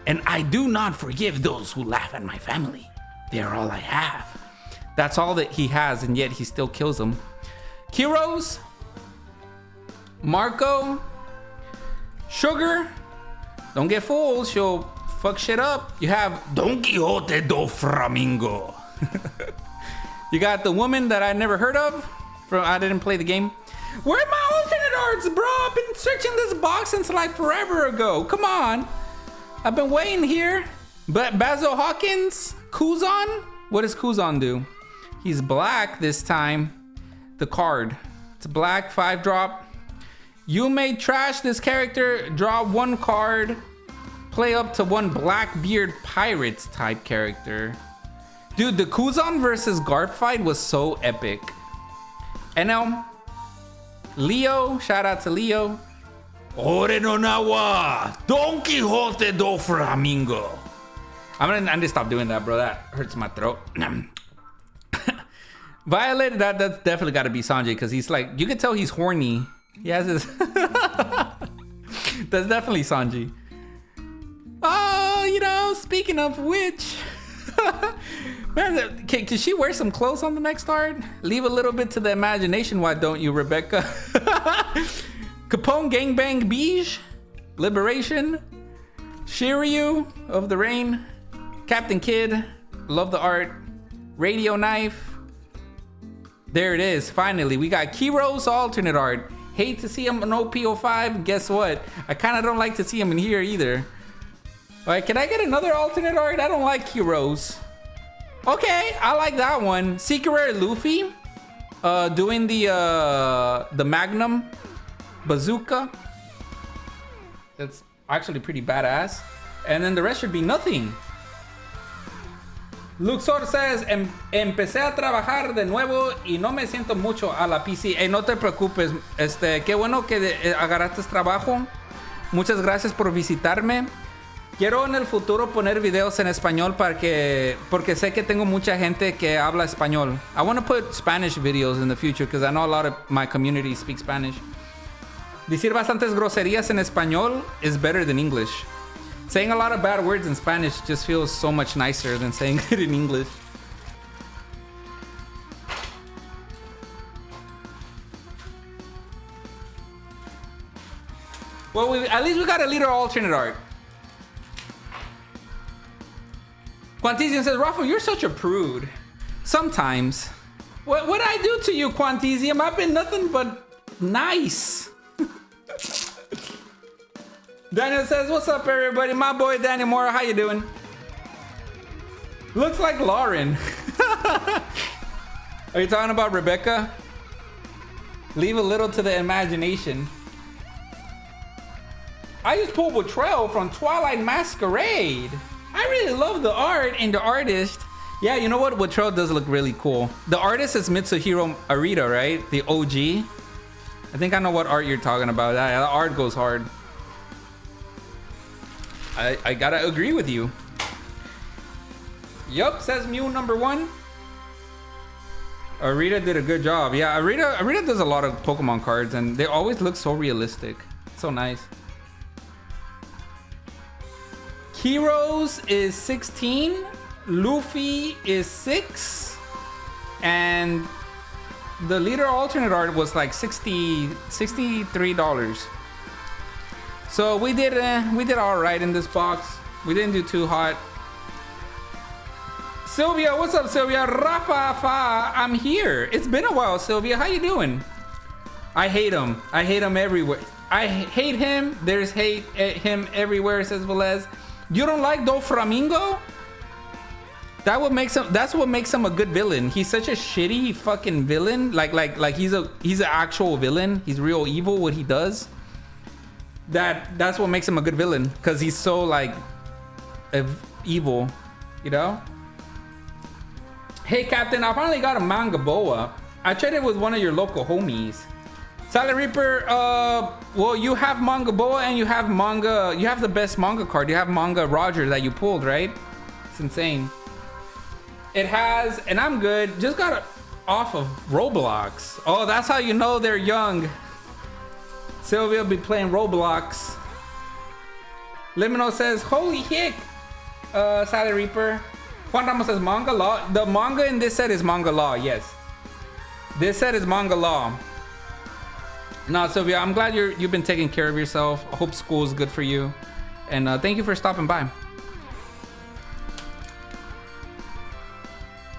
Speaker 1: And I do not forgive those who laugh at my family. They are all I have. That's all that he has, and yet he still kills them. Heroes. Marco. Sugar. Don't get fooled, she'll fuck shit up. You have Don Quixote do Flamingo. You got the woman that I never heard of. I didn't play the game. Where are my alternate arts, bro? I've been searching this box since like forever ago. Come on. I've been waiting here. But Basil Hawkins. Kuzan. What does Kuzan do? He's black this time. The card. It's a black 5-drop. You may trash this character. Draw 1 card. Play up to 1 Blackbeard Pirates type character. Dude, the Kuzan versus Garp fight was so epic. NL. Leo. Shout out to Leo. Ore no nawa. Don Quixote do Flamingo. I'm gonna stop doing that, bro. That hurts my throat. Violet, that's definitely got to be Sanji, because he's like, you can tell he's horny. He has his. That's definitely Sanji. Oh, speaking of which, man, can she wear some clothes on the next art? Leave a little bit to the imagination, why don't you, Rebecca? Capone Gangbang Beige, Liberation, Shiryu of the Rain, Captain Kid, love the art, Radio Knife. There it is. Finally, we got Kiro's alternate art. Hate to see him in OP10. Guess what? I kind of don't like to see him in here either. All right, can I get another alternate art? I don't like Kiro's. Okay, I like that one. Secret Rare Luffy, doing the Magnum bazooka. That's actually pretty badass. And then the rest should be nothing. Luxor says, empecé a trabajar de nuevo y no me siento mucho a la PC. No te preocupes, qué bueno que agarraste trabajo. Muchas gracias por visitarme. Quiero en el futuro poner videos en español porque sé que tengo mucha gente que habla español. I want to put Spanish videos in the future because I know a lot of my community speaks Spanish. Decir bastantes groserías en español is better than English. Saying a lot of bad words in Spanish just feels so much nicer than saying it in English. Well, at least we got a leader alternate art. Quantesian says, Rafa, you're such a prude. Sometimes. What did I do to you, Quantesium? I've been nothing but nice. Daniel says, what's up, everybody? My boy, Danny Mora, how you doing? Looks like Lauren. Are you talking about Rebecca? Leave a little to the imagination. I just pulled Betrayal from Twilight Masquerade. I really love the art and the artist. Yeah, you know what? Betrayal does look really cool. The artist is Mitsuhiro Arita, right? The OG. I think I know what art you're talking about. The art goes hard. I gotta agree with you. Yup, says Mew number 1. Arita did a good job. Yeah, Arita does a lot of Pokemon cards and they always look so realistic. So nice. Heroes is 16. Luffy is 6. And the leader alternate art was like $63. So we did all right in this box. We didn't do too hot. Sylvia, what's up, Sylvia? Rafa, I'm here. It's been a while, Sylvia. How you doing? I hate him. I hate him everywhere. I hate him. There's hate at him everywhere, says Velez. You don't like Doflamingo? That's what makes him a good villain. He's such a shitty fucking villain. Like he's an actual villain. He's real evil what he does. That's what makes him a good villain, because he's so like evil, you know. Hey Captain, I finally got a manga boa. I traded with one of your local homies. Silent Reaper, well, you have manga boa and you have the best manga card. You have manga Roger that you pulled, right? It's insane. It has, and I'm good, just got it off of Roblox. Oh, that's how you know they're young. Sylvia will be playing Roblox. Limino says, holy heck, Silent Reaper. Juan Ramos says, manga law. The manga in this set is manga law, yes. This set is manga law. No, Sylvia, I'm glad you've been taking care of yourself. I hope school is good for you. And thank you for stopping by.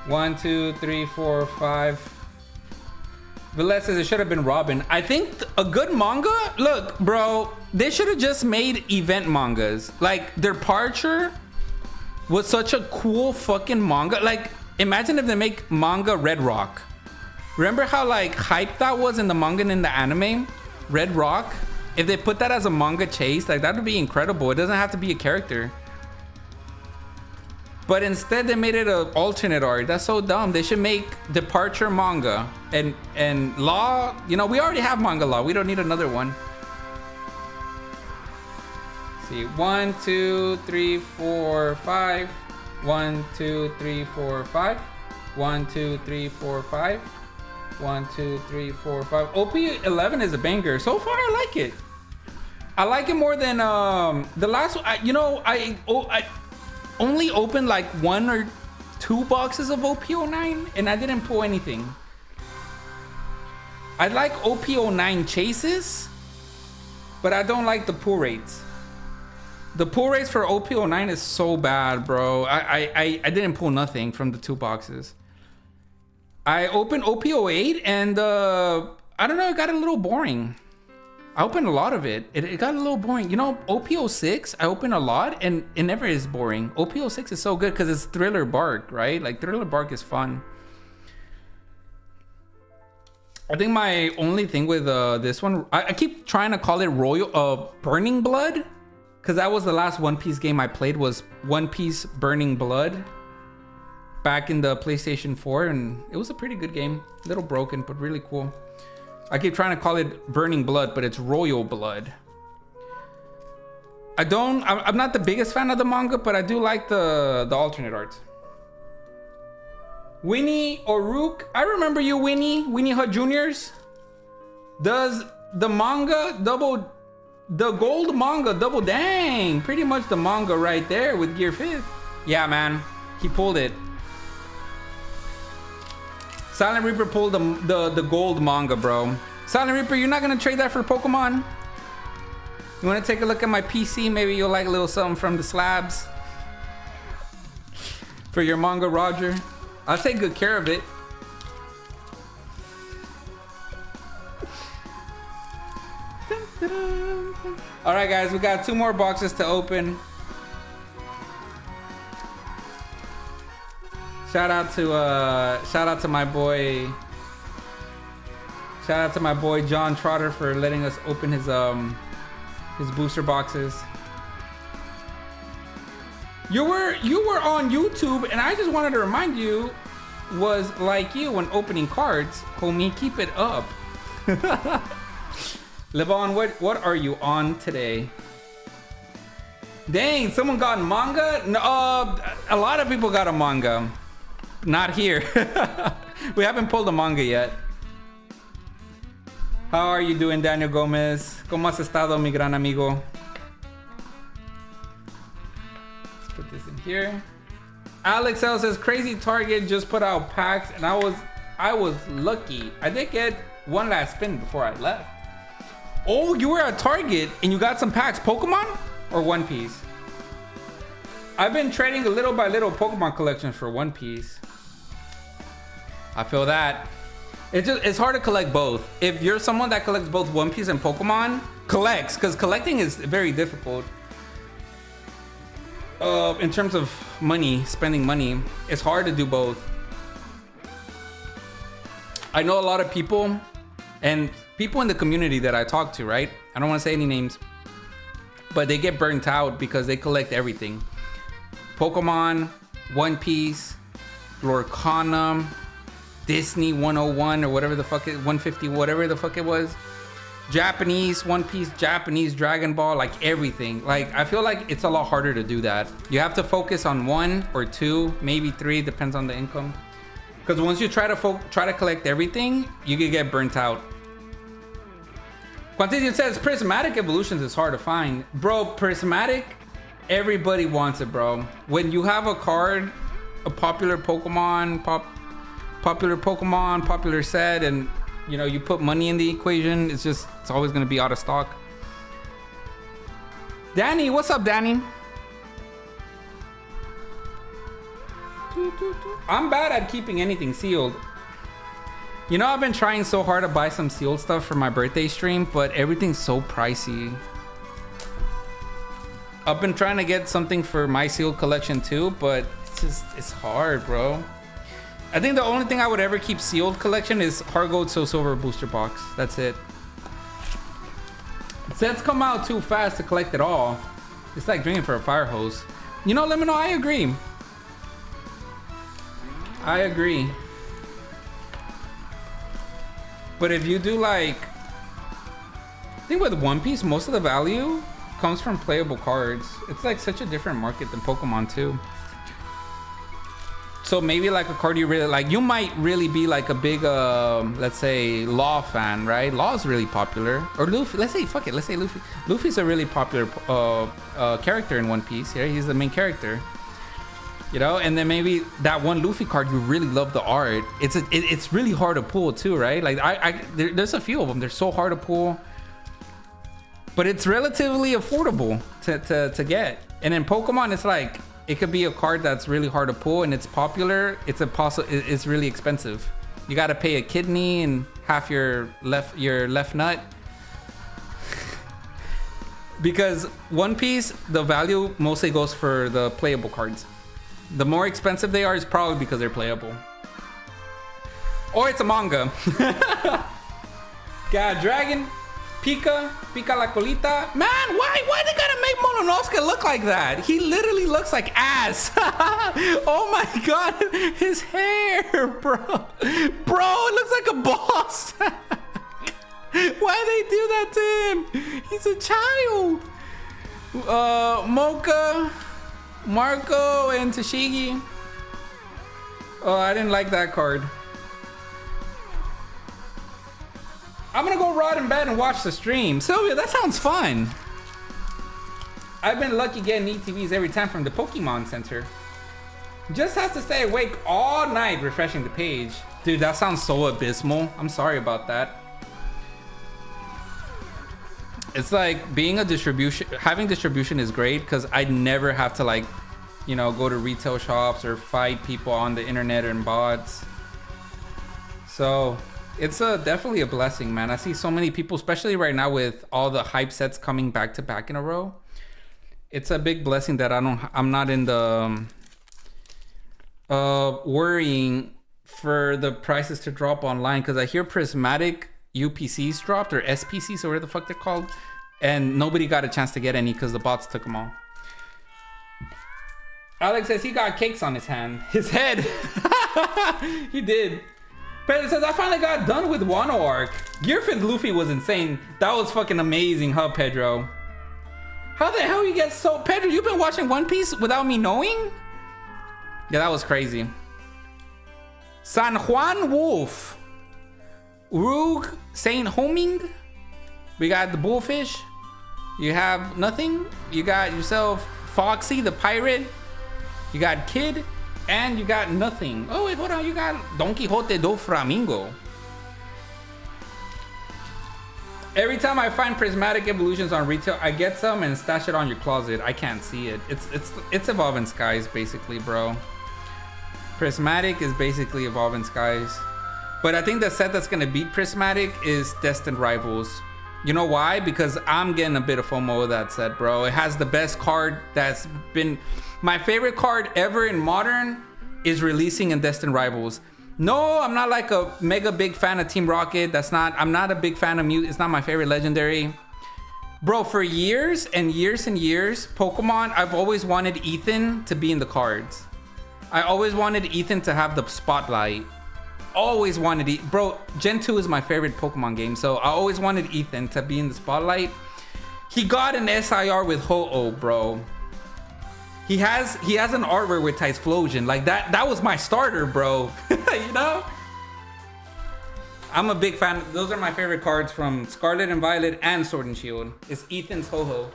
Speaker 1: 1, 2, 3, 4, 5. Velez says it should have been Robin. I think a good manga, look, bro, they should have just made event mangas. Like, their Departure was such a cool fucking manga. Like, imagine if they make manga Red Rock. Remember how like hyped that was in the manga and in the anime? Red Rock? If they put that as a manga chase, like that would be incredible. It doesn't have to be a character. But instead they made it an alternate art. That's so dumb. They should make Departure manga. And Law, you know, we already have manga Law. We don't need another one. Let's see, 1, 2, 3, 4, 5. 1, 2, 3, 4, 5. 1, 2, 3, 4, 5. 1, 2, 3, 4, 5. OP10 is a banger. So far, I like it. I like it more than the last one. I only opened like 1 or 2 boxes of OP09, and I didn't pull anything. I like OP09 chases, but I don't like the pull rates. The pull rates for OP09 is so bad, bro. I didn't pull nothing from the 2 boxes. I opened OP08 and I don't know, it got a little boring. I opened a lot of it. It got a little boring. You know, OP06, I opened a lot and it never is boring. OP06 is so good because it's Thriller Bark, right? Like Thriller Bark is fun. I think my only thing with this one, I keep trying to call it Burning Blood, because that was the last One Piece game I played, was One Piece Burning Blood. Back in the PlayStation 4, and it was a pretty good game. A little broken, but really cool. I keep trying to call it Burning Blood, but it's Royal Blood. I'm not the biggest fan of the manga, but I do like the alternate art. Winnie or Rook, I remember you, Winnie Hut Juniors. Does the manga the gold manga double? Dang, pretty much the manga right there with Gear 5th. Yeah, man, he pulled it. Silent Reaper pulled the gold manga, bro. Silent Reaper, you're not gonna trade that for Pokemon? You You want to take a look at my PC? Maybe you'll like a little something from the slabs. For your manga, Roger. I'll take good care of it. All right, guys, we got 2 more boxes to open. Shout out to my boy. Shout out to my boy John Trotter for letting us open his booster boxes. You were on YouTube, and I just wanted to remind you, was like you when opening cards, homie. Keep it up. Levon, what are you on today? Dang, someone got manga? No, a lot of people got a manga. Not here. We haven't pulled a manga yet. How are you doing, Daniel Gomez? ¿Cómo has estado, mi gran amigo? Let's put this in here. Alex L says, crazy Target just put out packs, and I was lucky. I did get one last spin before I left. Oh, you were at Target and you got some packs. Pokemon or One Piece? I've been trading a little by little Pokemon collections for One Piece. I feel that. It's hard to collect both. If you're someone that collects both One Piece and Pokemon, collects, because collecting is very difficult. In terms of money, spending money, it's hard to do both. I know a lot of people, and people in the community that I talk to, right? I don't want to say any names, but they get burnt out because they collect everything. Pokemon, One Piece, Lorcana, Disney 101 or whatever the fuck it, 150, whatever the fuck it was. Japanese One Piece, Japanese Dragon Ball, like everything. Like, I feel like it's a lot harder to do that. You have to focus on 1 or 2, maybe 3, depends on the income. Because once you try to collect everything, you can get burnt out. Quantition says Prismatic Evolutions is hard to find. Bro, Prismatic, everybody wants it, bro. When you have a card, a popular Pokemon, popular set, and you know, you put money in the equation, it's always gonna be out of stock. Danny, what's up, Danny? I'm bad at keeping anything sealed. You know, I've been trying so hard to buy some sealed stuff for my birthday stream, but everything's so pricey. I've been trying to get something for my sealed collection too, but it's hard, bro. I think the only thing I would ever keep sealed collection is Heart Gold Soul Silver booster box. That's it. Sets come out too fast to collect it all. It's like drinking for a fire hose. You know, Limino, I agree. I agree. But if you do like, I think with One Piece, most of the value comes from playable cards. It's like such a different market than Pokemon too. So maybe like a card you really like, you might really be like a big, let's say Law fan, right? Law is really popular. Or Luffy, let's say, fuck it, let's say Luffy. Luffy's a really popular character in One Piece, yeah? He's the main character. You know, and then maybe that one Luffy card, you really love the art. It's really hard to pull too, right? Like there's a few of them. They're so hard to pull, but it's relatively affordable to get. And in Pokemon, it's like, it could be a card that's really hard to pull and it's popular. It's really expensive. You got to pay a kidney and half your left nut. Because One Piece, the value mostly goes for the playable cards. The more expensive they are is probably because they're playable. Or it's a manga. God, Dragon, Pika la colita. Man, why they gotta make Mononosuke look like that? He literally looks like ass. Oh my god, his hair, bro. Bro, it looks like a boss. Why they do that to him? He's a child. Mocha, Marco, and Tashigi. Oh, I didn't like that card. I'm gonna go rot in bed and watch the stream. Sylvia, that sounds fun. I've been lucky getting ETVs every time from the Pokemon Center. Just has to stay awake all night refreshing the page. Dude, that sounds so abysmal. I'm sorry about that. It's like being a distribution, having distribution is great because I never have to like, you know, go to retail shops or fight people on the internet and bots. So it's definitely a blessing, man. I see so many people, especially right now with all the hype sets coming back to back in a row. It's a big blessing that I'm not in the worrying for the prices to drop online, because I hear prismatic UPCs dropped, or SPCs, or whatever the fuck they're called, and nobody got a chance to get any because the bots took them all. Alex says he got cakes on his head. He did. Pedro says I finally got done with Wano arc. Gearfed Luffy was insane. That was fucking amazing, huh, Pedro? How the hell you get so... Pedro, you've been watching One Piece without me knowing? Yeah, that was crazy. San Juan Wolf. Rug Saint Homing. We got the Bullfish. You have nothing. You got yourself Foxy the Pirate. You got Kid. And you got nothing. Oh, wait, hold on. You got Don Quixote do Flamingo. Every time I find prismatic evolutions on retail, I get some and stash it on your closet. I can't see it. It's Evolving Skies, basically, bro. Prismatic is basically Evolving Skies. But I think the set that's gonna beat Prismatic is Destined Rivals. You know why? Because I'm getting a bit of FOMO with that set, bro. It has the best card that's been... My favorite card ever in Modern is releasing in Destined Rivals. No, I'm not like a mega big fan of Team Rocket. I'm not a big fan of Mute. It's not my favorite legendary. Bro, for years and years and years, Pokemon, I've always wanted Ethan to be in the cards. I always wanted Ethan to have the spotlight. Always wanted it. Bro, Gen 2 is my favorite Pokemon game, so I always wanted Ethan to be in the spotlight. He got an SIR with Ho-Oh, bro. He has an artwork with Typhlosion. Like that was my starter, bro. You know? I'm a big fan. Those are my favorite cards from Scarlet and Violet and Sword and Shield. It's Ethan's Ho-Oh.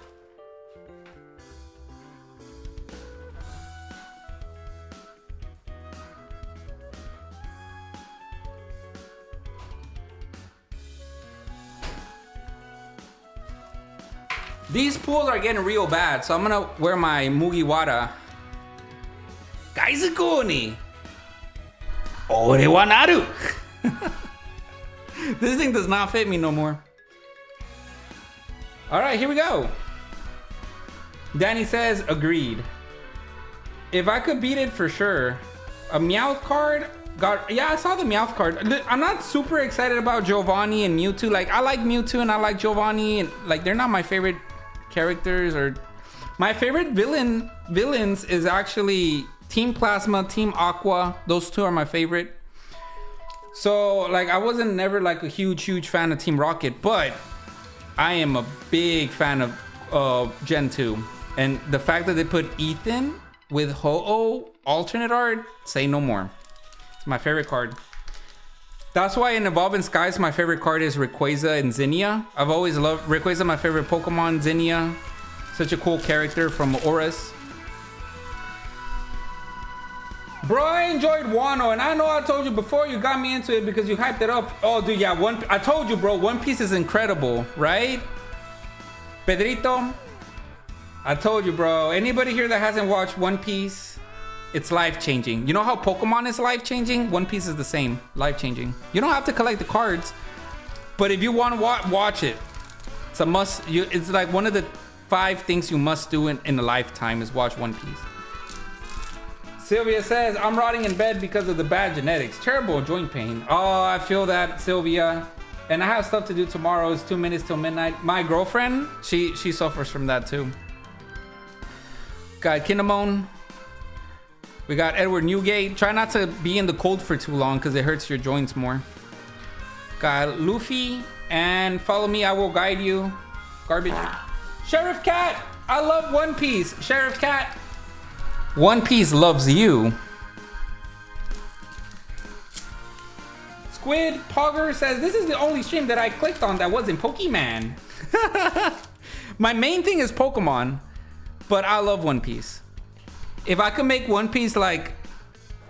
Speaker 1: These pools are getting real bad, so I'm gonna wear my Mugiwara. Gaizukuni! Ore wa naru! This thing does not fit me no more. Alright, here we go. Danny says, agreed. If I could beat it for sure. A Meowth card? Yeah, I saw the Meowth card. I'm not super excited about Giovanni and Mewtwo. Like, I like Mewtwo and I like Giovanni, and like they're not my favorite characters. Or my favorite villains is actually Team Plasma, Team Aqua. Those two are my favorite. So like I wasn't never like a huge fan of Team Rocket, but I am a big fan of Gen 2. And the fact that they put Ethan with Ho-Oh alternate art, say no more. It's my favorite card. That's why in Evolving Skies, my favorite card is Rayquaza and Zinnia. I've always loved Rayquaza, my favorite Pokemon. Zinnia, such a cool character from Oris. Bro, I enjoyed Wano, and I know I told you before you got me into it because you hyped it up. Oh, dude, yeah, I told you, bro, One Piece is incredible, right? Pedrito, I told you, bro. Anybody here that hasn't watched One Piece, it's life-changing. You know how Pokemon is life-changing? One Piece is the same, life-changing. You don't have to collect the cards, but if you want to watch it, it's a must. It's like one of the 5 things you must do in a lifetime is watch One Piece. Sylvia says, I'm rotting in bed because of the bad genetics. Terrible joint pain. Oh, I feel that, Sylvia. And I have stuff to do tomorrow. It's 2 minutes till midnight. My girlfriend, she suffers from that too. Got Kinemon. We got Edward Newgate. Try not to be in the cold for too long because it hurts your joints more. Got Luffy. And follow me, I will guide you. Garbage. Sheriff Cat. I love One Piece. Sheriff Cat. One Piece loves you. Squid Pogger says, this is the only stream that I clicked on that wasn't Pokemon. My main thing is Pokemon, but I love One Piece. If I could make One Piece like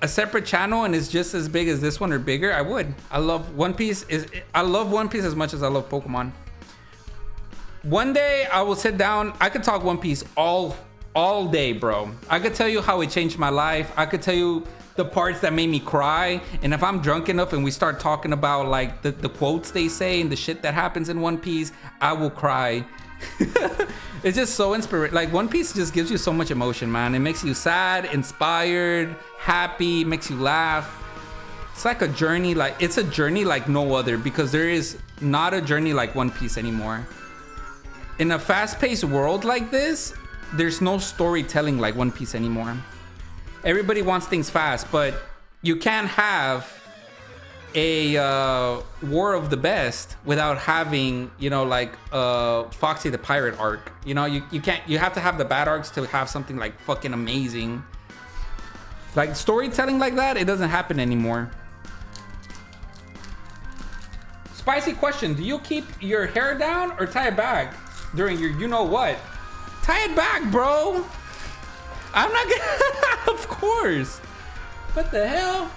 Speaker 1: a separate channel and it's just as big as this one or bigger, I would. I love One Piece as much as I love Pokemon. One day I will sit down. I could talk One Piece all day, bro. I could tell you how it changed my life. I could tell you the parts that made me cry. And if I'm drunk enough and we start talking about like the quotes they say and the shit that happens in One Piece, I will cry. It's just so inspiring. Like One Piece just gives you so much emotion, man. It makes you sad, inspired, happy, makes you laugh. It's like a journey, like it's a journey like no other, because there is not a journey like One Piece anymore. In a fast-paced world like this, there's no storytelling like One Piece anymore. Everybody wants things fast, but you can't have a War of the Best without having, you know, like Foxy the Pirate arc. You know, you can't. You have to have the bad arcs to have something like fucking amazing. Like storytelling like that, it doesn't happen anymore. Spicy question: do you keep your hair down or tie it back during your you know what? Tie it back, bro. I'm not gonna. Of course. What the hell?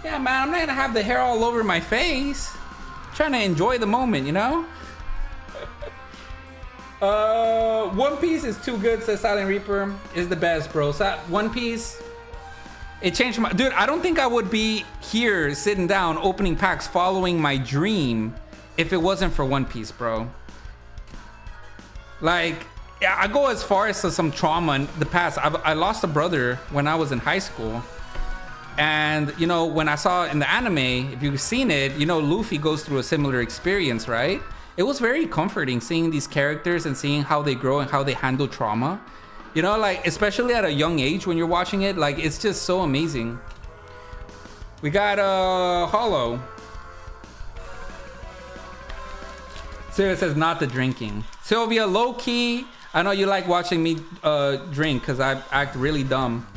Speaker 1: Yeah, man, I'm not gonna have the hair all over my face. I'm trying to enjoy the moment, you know? One Piece is too good, says Silent Reaper. Is the best, bro. So One Piece, it changed my... Dude, I don't think I would be here sitting down, opening packs, following my dream if it wasn't for One Piece, bro. Like, yeah, I go as far as to some trauma in the past. I lost a brother when I was in high school. And, you know, when I saw in the anime, if you've seen it, you know, Luffy goes through a similar experience, right? It was very comforting seeing these characters and seeing how they grow and how they handle trauma. You know, like, especially at a young age when you're watching it, like, it's just so amazing. We got Hollow. Sylvia says, not the drinking. Sylvia, low key, I know you like watching me drink because I act really dumb.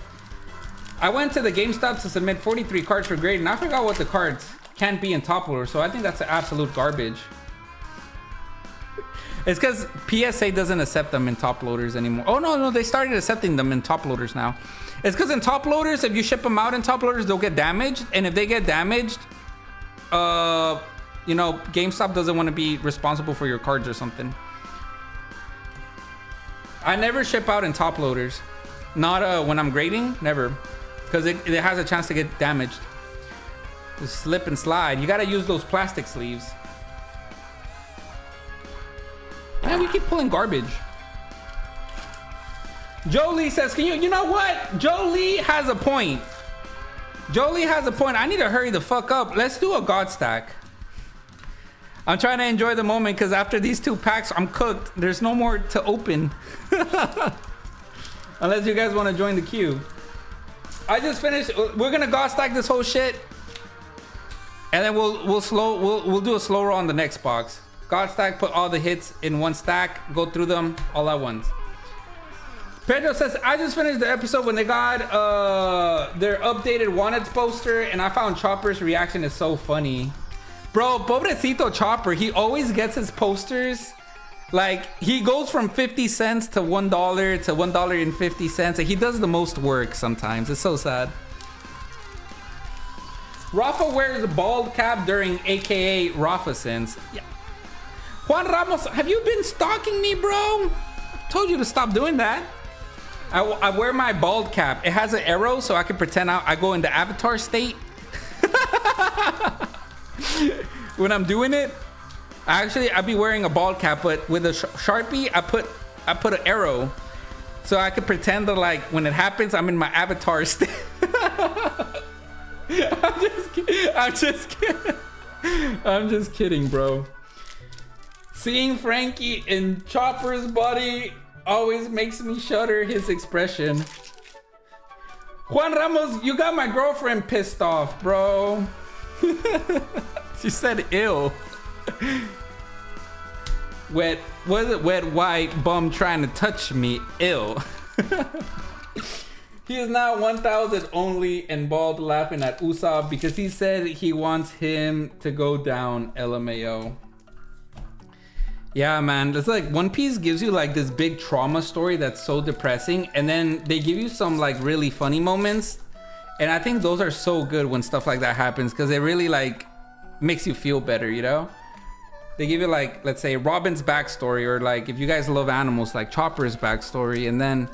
Speaker 1: I went to the GameStop to submit 43 cards for grade, and I forgot what the cards can't be in top loader, so I think that's absolute garbage. It's because PSA doesn't accept them in top loaders anymore. Oh, no, they started accepting them in top loaders now. It's because in top loaders, if you ship them out in top loaders, they'll get damaged, and if they get damaged, you know, GameStop doesn't want to be responsible for your cards or something. I never ship out in top loaders. Not when I'm grading, never. Because it has a chance to get damaged. Just slip and slide. You gotta use those plastic sleeves. Man, we keep pulling garbage. Jolie says, you know what? Jolie has a point. Jolie has a point. I need to hurry the fuck up. Let's do a God stack. I'm trying to enjoy the moment because after these 2 packs, I'm cooked. There's no more to open. Unless you guys want to join the queue. I just finished. We're gonna God stack this whole shit, and then we'll do a slow roll on the next box. God stack, put all the hits in one stack, go through them all at once. Pedro says, I just finished the episode when they got their updated Wanted poster, and I found Chopper's reaction is so funny. Bro, pobrecito Chopper, he always gets his posters. Like, he goes from 50 cents to $1 to $1.50, and he does the most work sometimes. It's so sad. Rafa wears a bald cap during AKA Rafa Sense. Yeah. Juan Ramos, have you been stalking me, bro? Told you to stop doing that. I wear my bald cap. It has an arrow so I can pretend I go into avatar state. When I'm doing it. Actually, I'd be wearing a bald cap, but with a Sharpie, I put an arrow so I could pretend that, like, when it happens, I'm in my avatar state. I'm just kidding, bro. Seeing Frankie in Chopper's body always makes me shudder his expression. Juan Ramos, you got my girlfriend pissed off, bro. She said ill. Wet white bum trying to touch me ill. He is now 1,000 only and bald laughing at Usopp because he said he wants him to go down, LMAO. Yeah, man, it's like One Piece gives you like this big trauma story that's so depressing, and then they give you some like really funny moments, and I think those are so good when stuff like that happens because it really like makes you feel better, you know? they give you like, let's say Robin's backstory, or like if you guys love animals, like Chopper's backstory, and then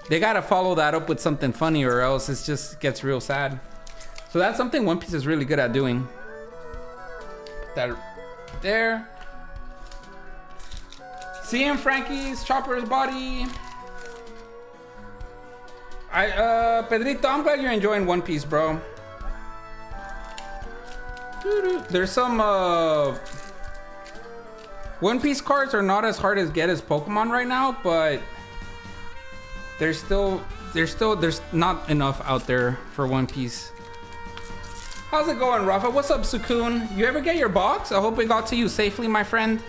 Speaker 1: they gotta follow that up with something funny, or else it just gets real sad. So that's something One Piece is really good at doing. Put that there. Seeing Frankie's Chopper's body. Pedrito, I'm glad you're enjoying One Piece, bro. There's some One Piece cards are not as hard to get as Pokemon right now, but there's not enough out there for One Piece. How's it going, Rafa? What's up, Sukun? You ever get your box? I hope it got to you safely, my friend.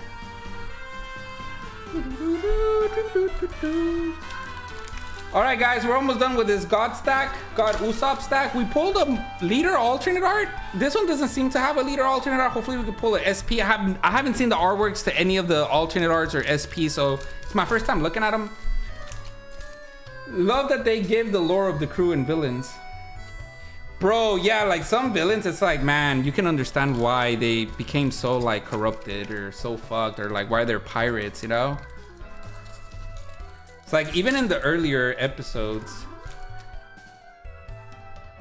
Speaker 1: Alright guys, we're almost done with this God Usopp stack. We pulled a leader alternate art. This one doesn't seem to have a leader alternate art. Hopefully we can pull a SP. I haven't seen the artworks to any of the alternate arts or SP, so it's my first time looking at them. Love that they give the lore of the crew and villains. Bro, yeah, like some villains, it's like, man, you can understand why they became so like corrupted or so fucked, or like why they're pirates, you know? It's like even in the earlier episodes.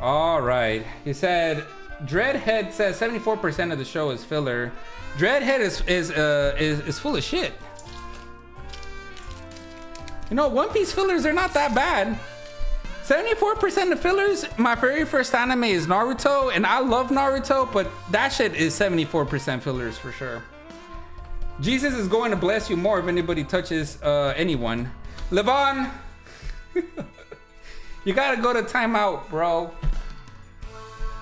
Speaker 1: All right, he said Dreadhead says 74% of the show is filler. Dreadhead is full of shit. You know, One Piece fillers are not that bad. 74% of fillers. My very first anime is Naruto, and I love Naruto, but that shit is 74% fillers for sure. Jesus is going to bless you more if anybody touches anyone. Levon, you gotta go to timeout, bro.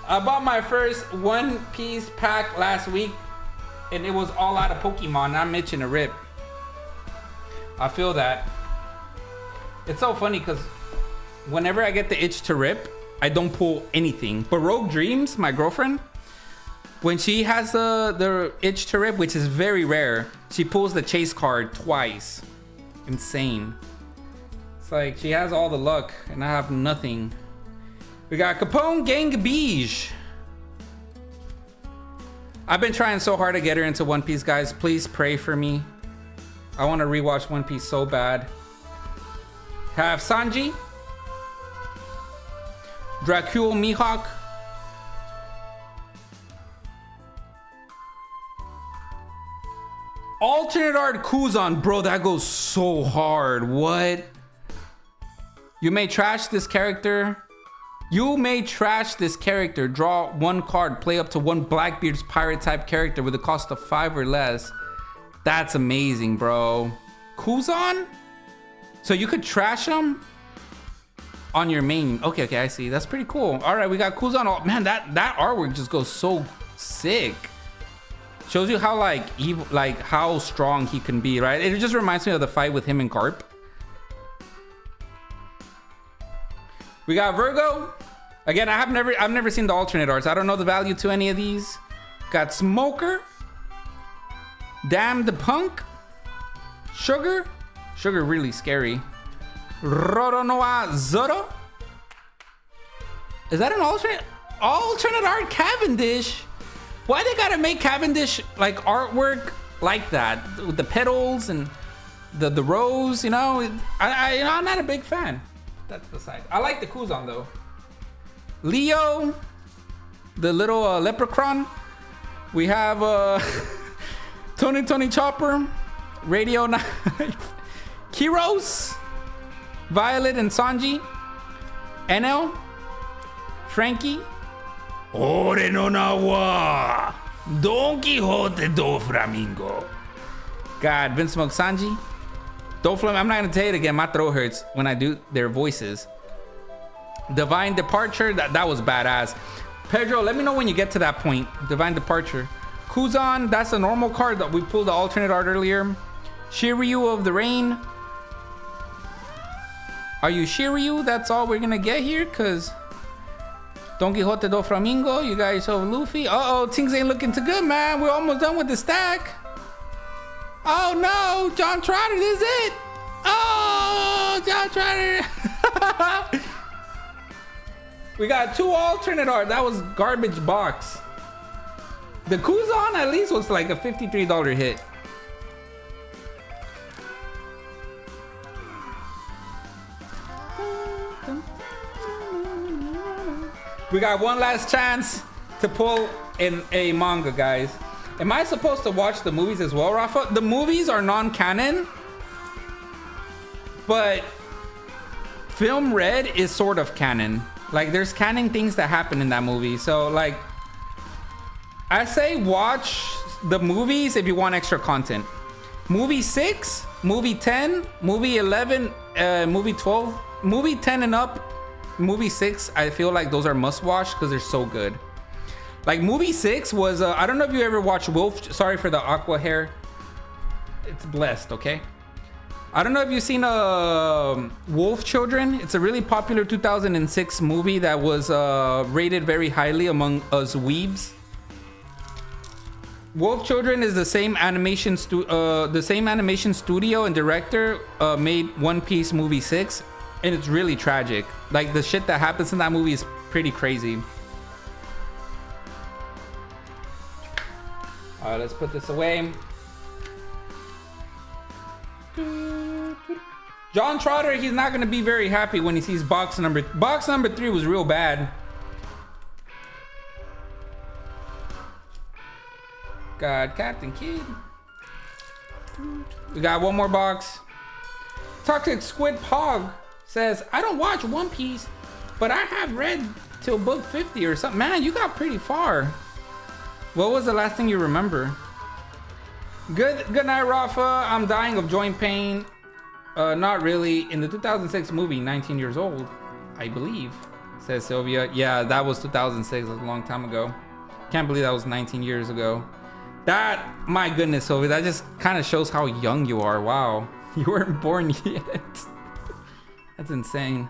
Speaker 1: I bought my first One Piece pack last week, and it was all out of Pokemon. I'm itching to rip. I feel that. It's so funny because whenever I get the itch to rip, I don't pull anything. But Rogue Dreams, my girlfriend, when she has the itch to rip, which is very rare, she pulls the chase card twice. Insane. It's like she has all the luck and I have nothing. We got Capone Gang Beige. I've been trying so hard to get her into One Piece, guys. Please pray for me. I want to rewatch One Piece so bad. Have Sanji, Dracul Mihawk, alternate art Kuzan, bro, that goes so hard. What? You may trash this character. You may trash this character. Draw one card. Play up to one Blackbeard's pirate type character with a cost of 5 or less. That's amazing, bro. Kuzan? So you could trash him on your main. Okay, I see. That's pretty cool. All right, we got Kuzan. Oh, man, that artwork just goes so sick. Shows you how like evil, like how strong he can be, right? It just reminds me of the fight with him and Garp. We got Virgo. Again, I've never seen the alternate arts. I don't know the value to any of these. Got Smoker. Damn the Punk. Sugar really scary. Roronoa Zoro. Is that an alternate art? Cavendish. Why they gotta make Cavendish like artwork like that with the petals and the rose? You know, I'm not a big fan. That's the side. I like the Kuzan though. Leo, the little leprechaun. We have Tony Chopper, Radio Knife, Kiros, Violet and Sanji, NL, Frankie, Ore no Nawa, Don Quixote do Flamingo. God, Vince Smoke Sanji. Doflamingo, I'm not gonna tell you it again, my throat hurts when I do their voices. Divine Departure, that was badass. Pedro, let me know when you get to that point. Divine Departure. Kuzan, that's a normal card that we pulled the alternate art earlier. Shiryu of the Rain. Are you Shiryu? That's all we're gonna get here, cause Don Quixote do Flamingo, you guys have Luffy. Uh-oh, things ain't looking too good, man. We're almost done with the stack. Oh no, John Trotter, this is it. Oh, John Trotter. We got 2 alternate art. That was garbage box. The Kuzan at least was like a $53 hit. We got one last chance to pull in a manga, guys. Am I supposed to watch the movies as well, Rafa? The movies are non-canon, but Film Red is sort of canon. Like, there's canon things that happen in that movie. So, like, I say watch the movies if you want extra content. Movie 6, movie 10, movie 11, movie 12, movie 10 and up, movie 6, I feel like those are must watch because they're so good. Like, movie 6 was, I don't know if you ever watched Wolf. Sorry for the aqua hair. It's blessed, okay? I don't know if you've seen Wolf Children. It's a really popular 2006 movie that was rated very highly among us weebs. Wolf Children is the same animation studio and director made One Piece movie 6, and it's really tragic. Like, the shit that happens in that movie is pretty crazy. All right, let's put this away. John Trotter, he's not gonna be very happy when he sees box number 3 was real bad. God, Captain Kid. We got one more box. Toxic Squid Pog says, I don't watch One Piece, but I have read till book 50 or something. Man, you got pretty far. What was the last thing you remember? Good night, Rafa. I'm dying of joint pain. Not really. In the 2006 movie, 19 years old, I believe, says Sylvia. Yeah, that was 2006. That was a long time ago. Can't believe that was 19 years ago. That, my goodness, Sylvia, that just kind of shows how young you are. Wow. You weren't born yet. That's insane.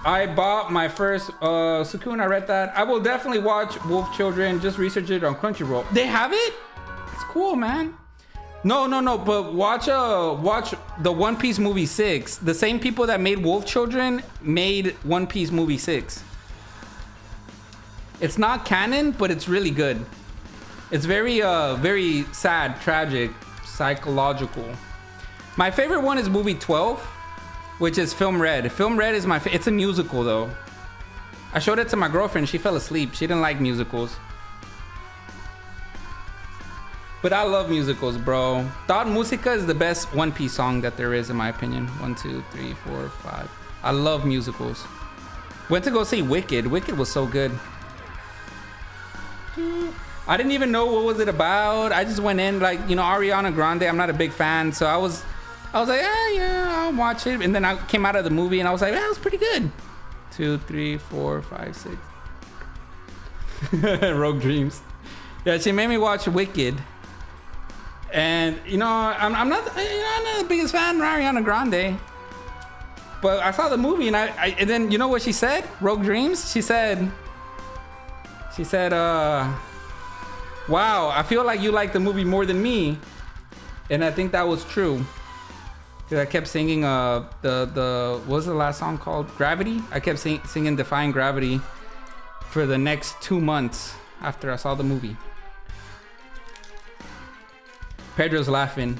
Speaker 1: I bought my first Sukun. I read that. I will definitely watch Wolf Children. Just research it on Crunchyroll. They have it? It's cool, man. No. But watch the One Piece movie 6. The same people that made Wolf Children made One Piece movie 6. It's not canon, but it's really good. It's very very sad, tragic, psychological. My favorite one is movie 12, which is Film Red. Film Red is it's a musical though. I showed it to my girlfriend. She fell asleep. She didn't like musicals. But I love musicals, bro. Thought Musica is the best One Piece song that there is, in my opinion. 1, 2, 3, 4, 5. I love musicals. Went to go see Wicked. Wicked was so good. I didn't even know what was it about. I just went in like, you know, Ariana Grande. I'm not a big fan, so I was like, yeah, I'll watch it. And then I came out of the movie and I was like, that was pretty good. 2, 3, 4, 5, 6. Rogue Dreams. Yeah, she made me watch Wicked. And you know, I'm not the biggest fan of Ariana Grande. But I saw the movie and then you know what she said? Rogue Dreams. She said, wow, I feel like you like the movie more than me. And I think that was true. Because I kept singing what was the last song called? Gravity? I kept singing Defying Gravity for the next 2 months after I saw the movie. Pedro's laughing.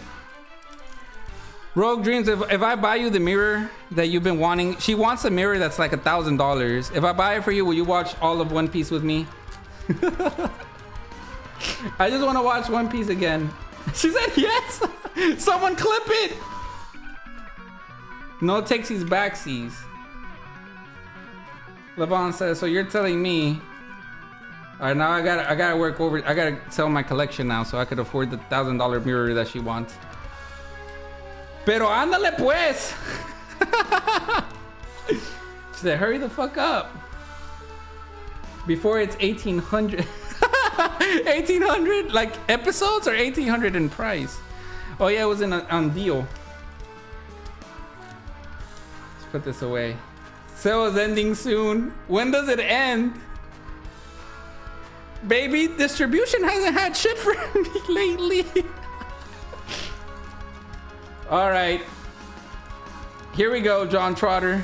Speaker 1: Rogue Dreams, if I buy you the mirror that you've been wanting, she wants a mirror that's like $1,000. If I buy it for you, will you watch all of One Piece with me? I just want to watch One Piece again. She said yes. Someone clip it. No takesies backsies. Levon says, so you're telling me. All right, now I gotta work over. I gotta sell my collection now so I could afford the $1,000 mirror that she wants. Pero ándale pues. She said, hurry the fuck up. Before it's 1,800. 1,800 like episodes or 1,800 in price? Oh yeah, it was on deal. Let's put this away. Sale is ending soon. When does it end? Baby, distribution hasn't had shit for me lately. All right. Here we go, John Trotter.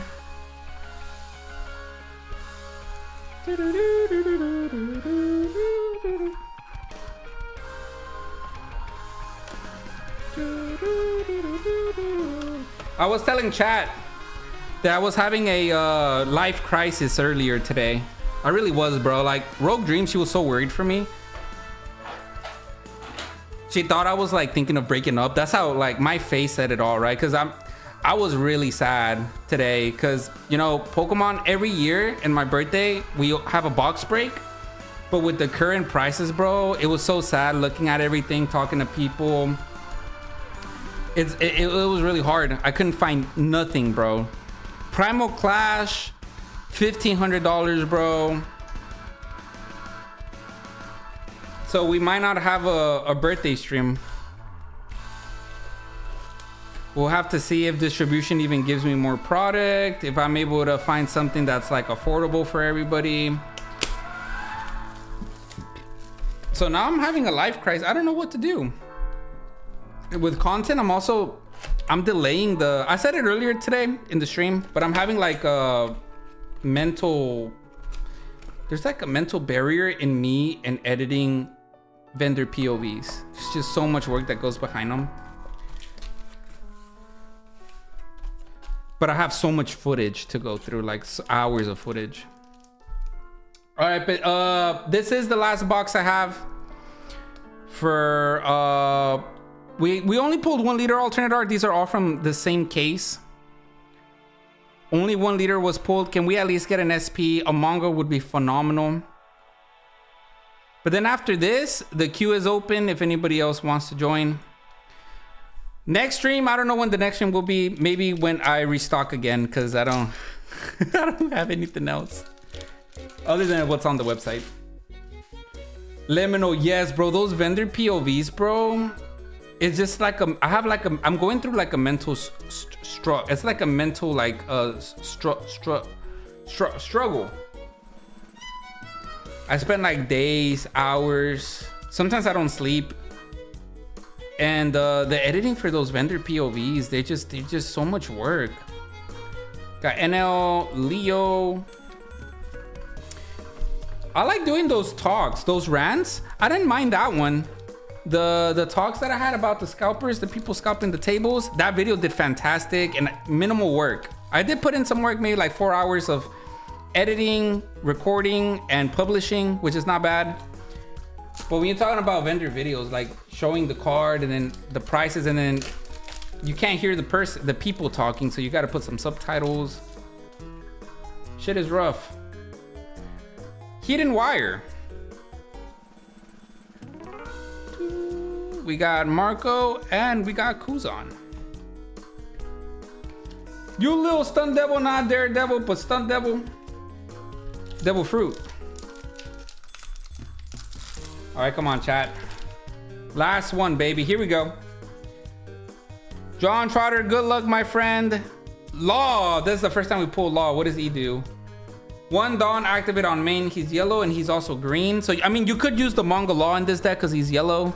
Speaker 1: Do-do-do-do-do-do-do-do. I was telling chat that I was having a life crisis earlier today. I really was, bro. Like, Rogue Dream, she was so worried for me. She thought I was like thinking of breaking up. That's how like my face said it all, right? Because I was really sad today because, you know, Pokemon every year in my birthday, we have a box break. But with the current prices, bro, it was so sad looking at everything, talking to people. It was really hard. I couldn't find nothing, bro. Primal Clash, $1,500, bro. So we might not have a birthday stream. We'll have to see if distribution even gives me more product, if I'm able to find something that's like affordable for everybody. So now I'm having a life crisis. I don't know what to do. With content, I'm delaying the... I said it earlier today in the stream, but I'm having like a mental... There's like a mental barrier in me and editing vendor POVs. There's just so much work that goes behind them. But I have so much footage to go through, like hours of footage. All right, but this is the last box I have for we only pulled 1 liter alternate art. These are all from the same case. Only 1 liter was pulled. Can we at least get an SP? A manga would be phenomenal. But then after this, the queue is open if anybody else wants to join. Next stream, I don't know when the next stream will be. Maybe when I restock again, because I don't I don't have anything else other than what's on the website. Limino, yes, bro. Those vendor POVs, bro. It's just like I'm going through like a mental struggle. It's like a mental like struggle. I spend like days, hours. Sometimes I don't sleep. And the editing for those vendor POVs, they're just so much work. Got NL, Leo. I like doing those talks, those rants. I didn't mind that one. The talks that I had about the scalpers, the people scalping the tables, that video did fantastic and minimal work. I did put in some work, maybe like 4 hours of editing, recording, and publishing, which is not bad. But when you're talking about vendor videos, like showing the card and then the prices, and then you can't hear the people talking, so you got to put some subtitles. Shit is rough. Hidden Wire. We got Marco and we got Kuzan. You little stunt devil, not daredevil, but stunt devil. Devil fruit. All right, come on, chat. Last one, baby. Here we go. John Trotter, good luck, my friend. Law. This is the first time we pull Law. What does he do? 1 Dawn, activate on main. He's yellow and he's also green. So, I mean, you could use the manga Law in this deck because he's yellow.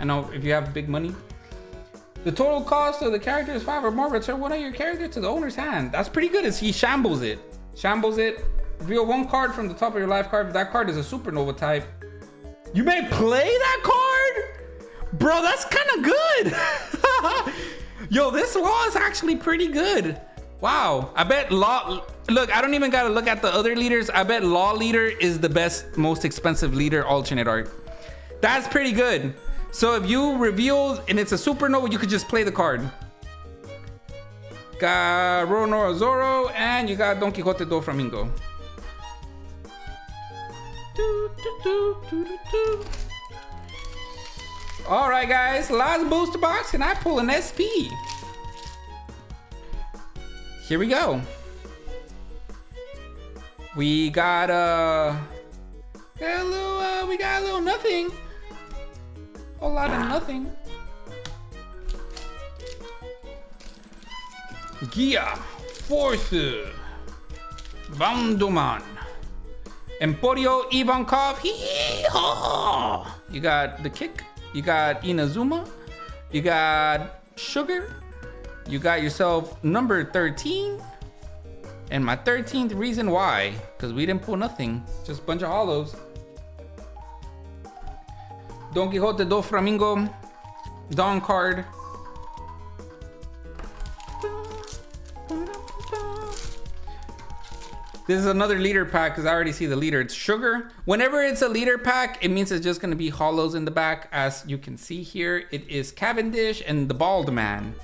Speaker 1: I know if you have big money. The total cost of the character is 5 or more. Return one of your characters to the owner's hand. That's pretty good. He shambles it. Reveal 1 card from the top of your life card. That card is a supernova type. You may play that card? Bro, that's kind of good. Yo, this Law is actually pretty good. Wow. I bet Law... Look, I don't even got to look at the other leaders. I bet Law leader is the best, most expensive leader alternate art. That's pretty good. So if you reveal and it's a supernova, you could just play the card. Got Ronoro Zoro and you got Don Quixote do Flamingo. All right, guys, last booster box. Can I pull an SP? Here we go. We got we got a little nothing. Whole lot of nothing. Gia, Force, Vandoman, Emporio Ivankov. Hee-haw. You got the kick. You got Inazuma. You got Sugar. You got yourself number 13. And my 13th reason why, because we didn't pull nothing. Just a bunch of hollows. Don Quixote do Flamingo. Dawn card. This is another leader pack because I already see the leader. It's sugar. Whenever it's a leader pack, it means it's just going to be hollows in the back. As you can see here, it is Cavendish and the Bald Man,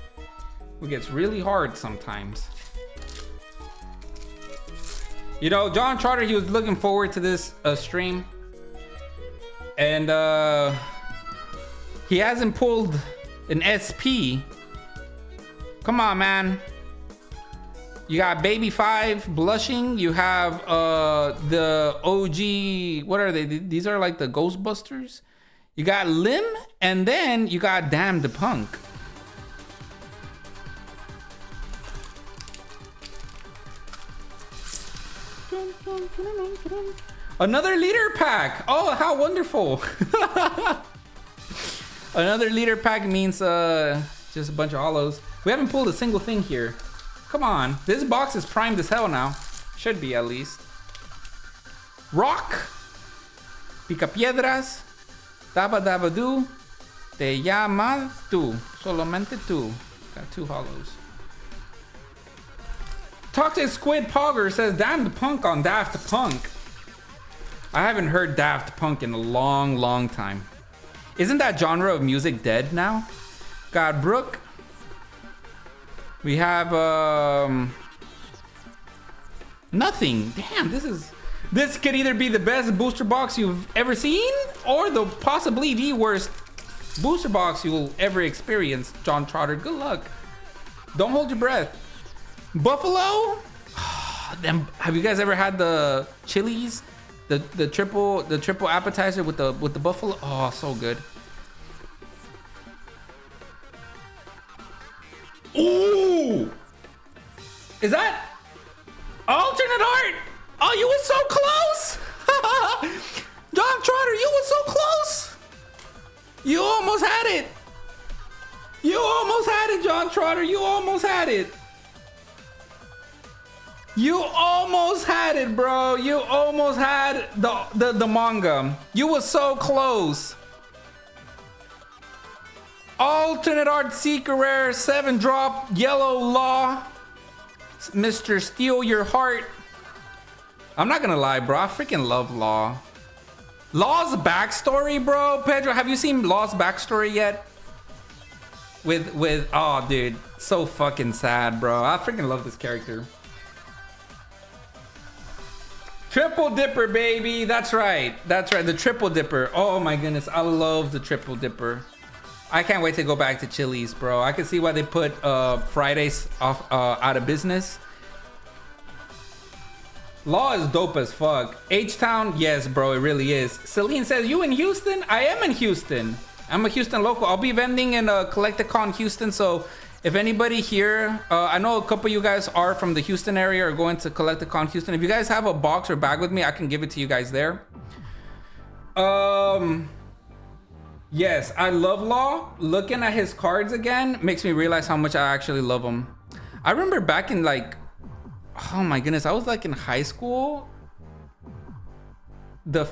Speaker 1: who gets really hard sometimes. You know, John Trotter, he was looking forward to this stream. And he hasn't pulled an SP. Come on, man. You got Baby 5 Blushing. You have the OG. What are they? These are like the Ghostbusters. You got Lim, and then you got Damn the Punk. Another leader pack. Oh, how wonderful. Another leader pack means just a bunch of hollows. We haven't pulled a single thing here. Come on. This box is primed as hell now. Should be at least. Rock. Picapiedras. Daba Daba Do. Te llamas tú. Solamente tú. Got 2 hollows. Toxic Squid Pogger says, damn the punk on Daft Punk. I haven't heard Daft Punk in a long, long time. Isn't that genre of music dead now? Got Brooke. We have nothing. Damn, this could either be the best booster box you've ever seen or possibly the worst booster box you'll ever experience. John Trotter, good luck. Don't hold your breath. Buffalo. Them, have you guys ever had the Chili's? The triple appetizer with the buffalo? Oh, so good. Ooh! Is that alternate art? Oh, you were so close! John Trotter, you were so close! You almost had it! You almost had it, John Trotter. You almost had it. You almost had it, bro. You almost had the manga. You were so close. Alternate art Seeker Rare 7-drop Yellow Law. Mr. Steal Your Heart. I'm not gonna lie, bro. I freaking love Law. Law's backstory, bro. Pedro, have you seen Law's backstory yet? With oh, dude, so fucking sad, bro. I freaking love this character. Triple Dipper, baby. That's right. That's right. The Triple Dipper. Oh my goodness. I love the Triple Dipper. I can't wait to go back to Chili's, bro. I can see why they put Fridays off out of business. Law is dope as fuck. H-Town, yes, bro, it really is. Celine says, you in Houston? I am in Houston. I'm a Houston local. I'll be vending in Collecticon Houston, so if anybody here, I know a couple of you guys are from the Houston area or going to Collecticon Houston. If you guys have a box or bag with me, I can give it to you guys there. Yes, I love Law. Looking at his cards again makes me realize how much I actually love him. I remember back in like, oh my goodness, I was like in high school. The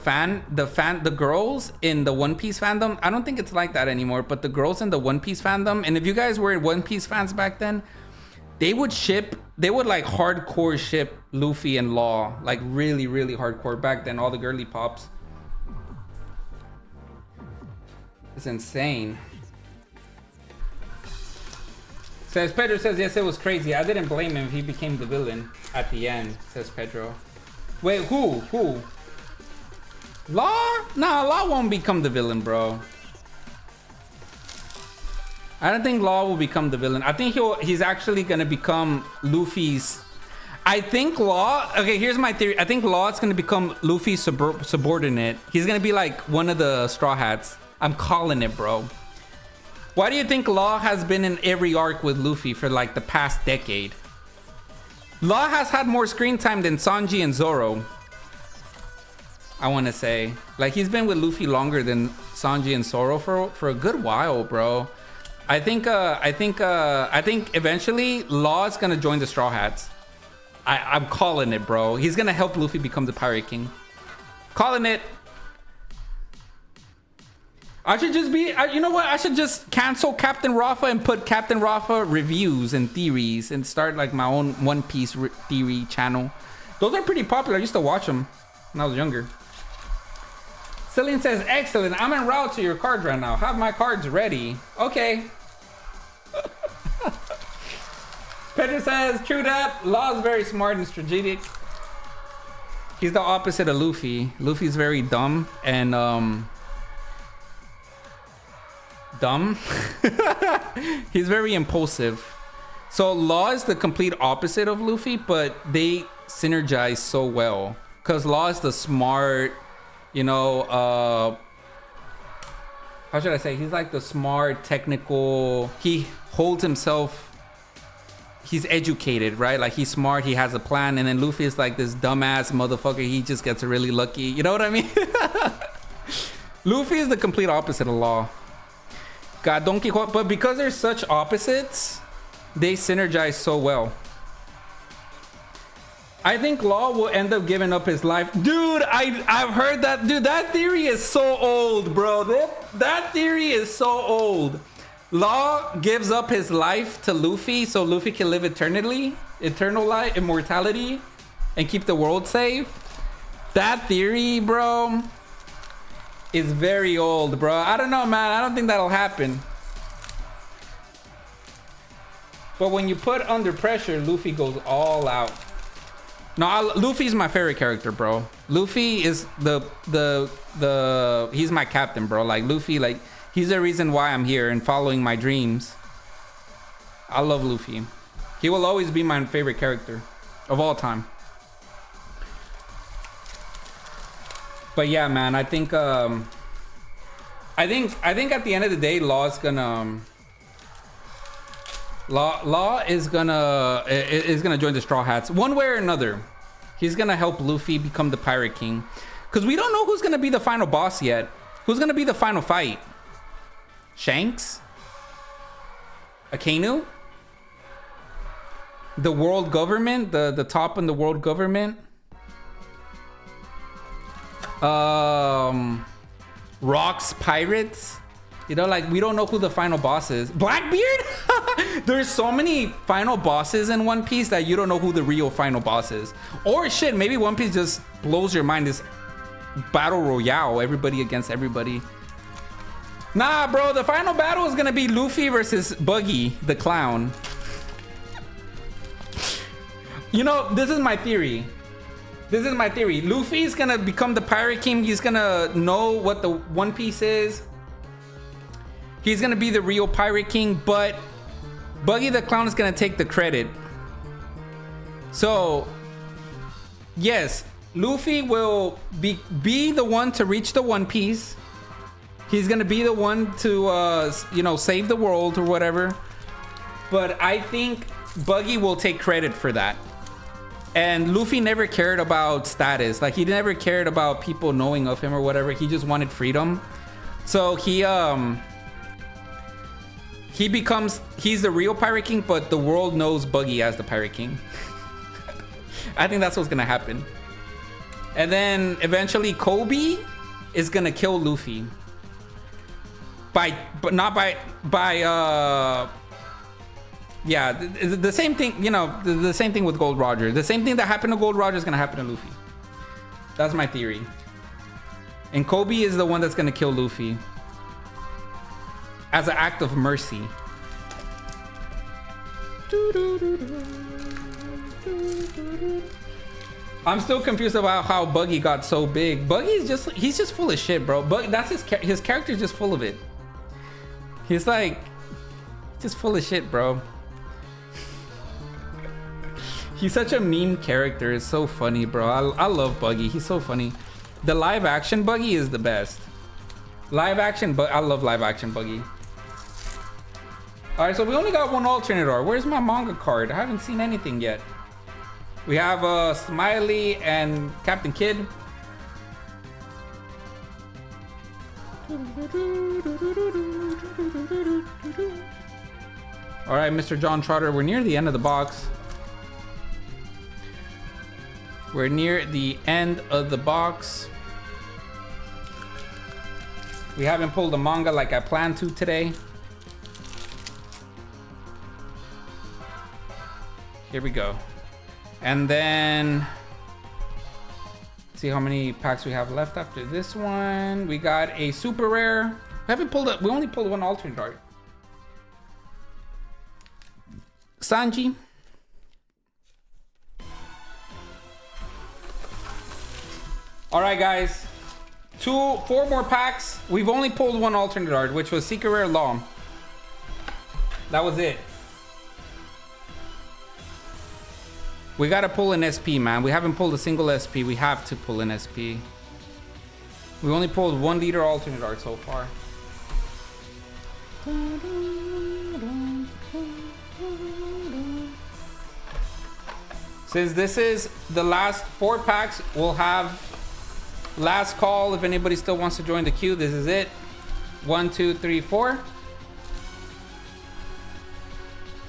Speaker 1: girls in the One Piece fandom, I don't think it's like that anymore, but the girls in the One Piece fandom, and if you guys were One Piece fans back then, they would like hardcore ship Luffy and Law, like really, really hardcore back then, all the girly pops. It's insane. Says Pedro says, yes, it was crazy. I didn't blame him if he became the villain at the end, says Pedro. Wait, who? Law? Nah, Law won't become the villain, bro. I don't think Law will become the villain. I think he's actually gonna become Luffy's. I think Law. Okay, here's my theory. I think Law is gonna become Luffy's subordinate. He's gonna be like one of the Straw Hats. I'm calling it, bro. Why do you think Law has been in every arc with Luffy for like the past decade? Law has had more screen time than Sanji and Zoro. I want to say, like, he's been with Luffy longer than Sanji and Zoro for a good while, bro. I think eventually Law is gonna join the Straw Hats. I'm calling it, bro. He's gonna help Luffy become the Pirate King. Calling it. I should just be, you know what? I should just cancel Captain Rafa and put Captain Rafa reviews and theories and start like my own One Piece theory channel. Those are pretty popular. I used to watch them when I was younger. Cillian says, excellent. I'm en route to your cards right now. Have my cards ready. Okay. Pedro says, true that. Law is very smart and strategic. He's the opposite of Luffy. Luffy's very dumb and dumb. He's very impulsive. So Law is the complete opposite of Luffy, but they synergize so well. Because Law is the smart, you know, how should I say? He's like the smart, technical. He holds himself. He's educated, right? Like he's smart. He has a plan. And then Luffy is like this dumbass motherfucker. He just gets really lucky. You know what I mean? Luffy is the complete opposite of Law. God, Don Quixote. But because they're such opposites, they synergize so well. I think Law will end up giving up his life. Dude, I've heard that. Dude, that theory is so old, bro. That theory is so old. Law gives up his life to Luffy so Luffy can live eternal life, immortality, and keep the world safe. That theory, bro, is very old, bro. I don't know, man. I don't think that'll happen. But when you put under pressure, Luffy goes all out. No, Luffy's my favorite character, bro. Luffy is he's my captain, bro. Like Luffy, like he's the reason why I'm here and following my dreams. I love Luffy. He will always be my favorite character of all time. But yeah, man, I think at the end of the day, Law is gonna join the Straw Hats one way or another. He's gonna help Luffy become the Pirate King, because we don't know who's gonna be the final boss yet. Who's gonna be the final fight? Shanks? Akainu? The world government? The top in the world government? Rock's pirates? You know, like, we don't know who the final boss is. Blackbeard? There's so many final bosses in One Piece that you don't know who the real final boss is. Or shit, maybe One Piece just blows your mind. This battle royale, everybody against everybody. Nah, bro, the final battle is gonna be Luffy versus Buggy, the clown. You know, this is my theory. Luffy's gonna become the Pirate King. He's gonna know what the One Piece is. He's gonna be the real Pirate King, but Buggy the Clown is gonna take the credit. So, yes, Luffy will be the one to reach the One Piece. He's gonna be the one to, save the world or whatever. But I think Buggy will take credit for that. And Luffy never cared about status. Like, he never cared about people knowing of him or whatever. He just wanted freedom. So he's the real Pirate King, but the world knows Buggy as the Pirate King. I think that's what's gonna happen. And then eventually Kobe is gonna kill Luffy. The same thing, the same thing with Gold Roger. The same thing that happened to Gold Roger is gonna happen to Luffy. That's my theory. And Kobe is the one that's gonna kill Luffy as an act of mercy. I'm still confused about how Buggy got so big. Buggy's he's just full of shit, bro. That's his character's just full of it. He's like just full of shit, bro. He's such a meme character. It's so funny, bro. I love Buggy. He's so funny. The live action Buggy is the best. I love live action Buggy. All right, so we only got one alternate art. Where's my manga card? I haven't seen anything yet. We have Smiley and Captain Kidd. All right, Mr. John Trotter, we're near the end of the box. We're near the end of the box. We haven't pulled a manga like I planned to today. Here we go. And then see how many packs we have left after this one. We got a super rare. We haven't pulled up. We only pulled one alternate art. Sanji. All right, guys. 4 more packs. We've only pulled one alternate art, which was Secret Rare Law. That was it. We gotta pull an SP, man. We haven't pulled a single SP. We have to pull an SP. We only pulled 1 liter alternate art so far. Since this is the last 4 packs, we'll have last call. If anybody still wants to join the queue, this is it. 1, 2, 3, 4.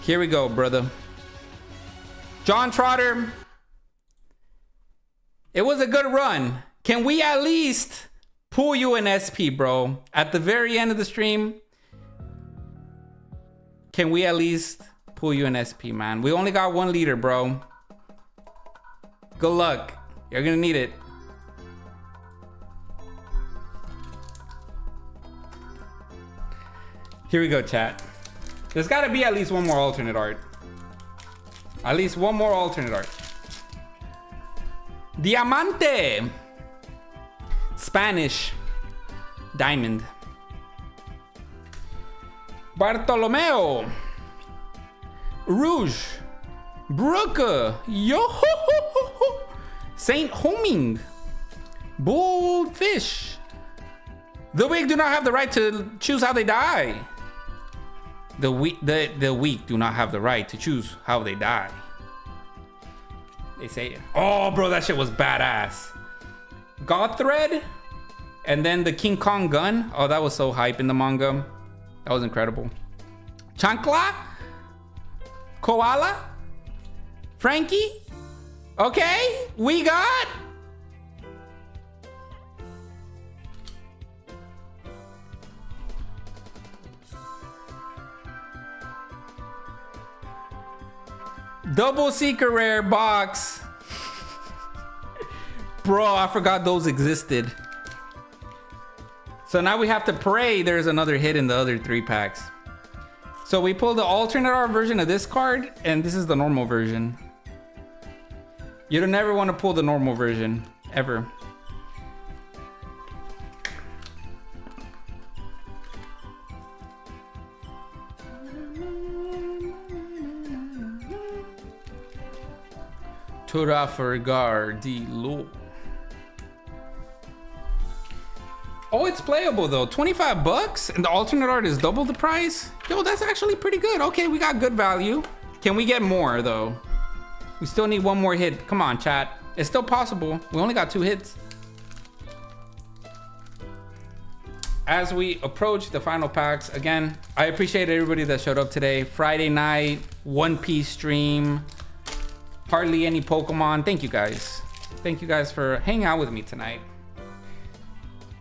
Speaker 1: Here we go, brother. John Trotter. It was a good run. Can we at least pull you an SP, bro? At the very end of the stream, can we at least pull you an SP, man? We only got 1 liter, bro. Good luck. You're gonna need it. Here we go, chat. There's gotta be at least 1 more alternate art. At least 1 more alternate art. Diamante. Spanish. Diamond. Bartolomeo. Rouge. Brooke. Yo. Saint Homing. Bullfish. The weak do not have the right to choose how they die. The weak do not have the right to choose how they die. They say, oh, bro, that shit was badass. God Thread, and then the King Kong gun. Oh, that was so hype in the manga. That was incredible. Chancla, Koala, Frankie. Okay, we got. Double secret rare box. Bro, I forgot those existed. So now we have to pray there's another hit in the other 3 packs. So we pulled the alternate art version of this card, and this is the normal version. You don't ever want to pull the normal version, ever. Trafalgar de Lo. Oh, it's playable though. 25 bucks and the alternate art is double the price. Yo, that's actually pretty good. Okay, we got good value. Can we get more though? We still need 1 more hit. Come on, chat. It's still possible. We only got 2 hits. As we approach the final packs, again, I appreciate everybody that showed up today. Friday night, One Piece stream. Hardly any Pokemon. Thank you guys. Thank you guys for hanging out with me tonight.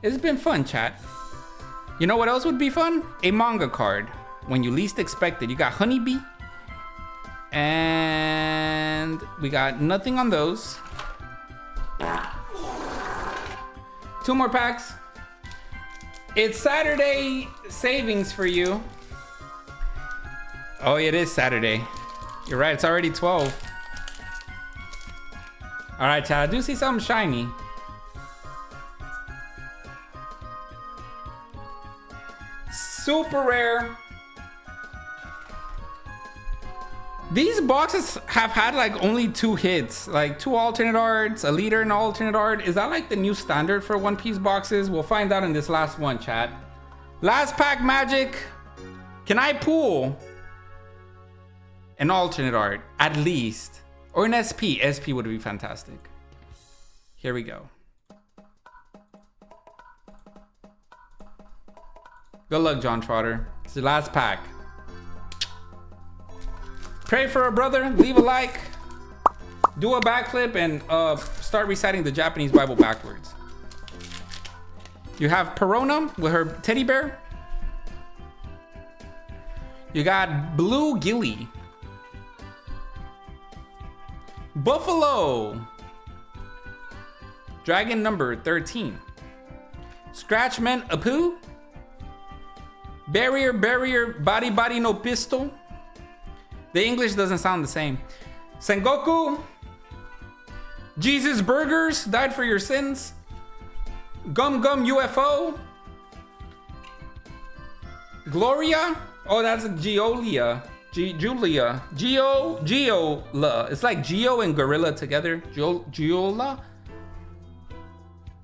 Speaker 1: It's been fun, chat. You know what else would be fun? A manga card. When you least expect it. You got Honeybee. And we got nothing on those. 2 more packs. It's Saturday savings for you. Oh, it is Saturday. You're right. It's already 12. All right, chat. I do see something shiny. Super rare. These boxes have had like only 2 hits, like 2 alternate arts, a leader and alternate art. Is that like the new standard for One Piece boxes? We'll find out in this last one, chat. Last pack magic. Can I pull an alternate art at least? Or an SP. SP would be fantastic. Here we go. Good luck, John Trotter. It's the last pack. Pray for a brother. Leave a like. Do a backflip and start reciting the Japanese Bible backwards. You have Perona with her teddy bear. You got Blue Gilly. Buffalo. Dragon number 13. Scratchman Apu. Barrier, body, no pistol. The English doesn't sound the same. Sengoku. Jesus Burgers, died for your sins. Gum UFO. Gloria. Oh, that's Geolia. Julia. Geola. It's like Geo and Gorilla together. Geola.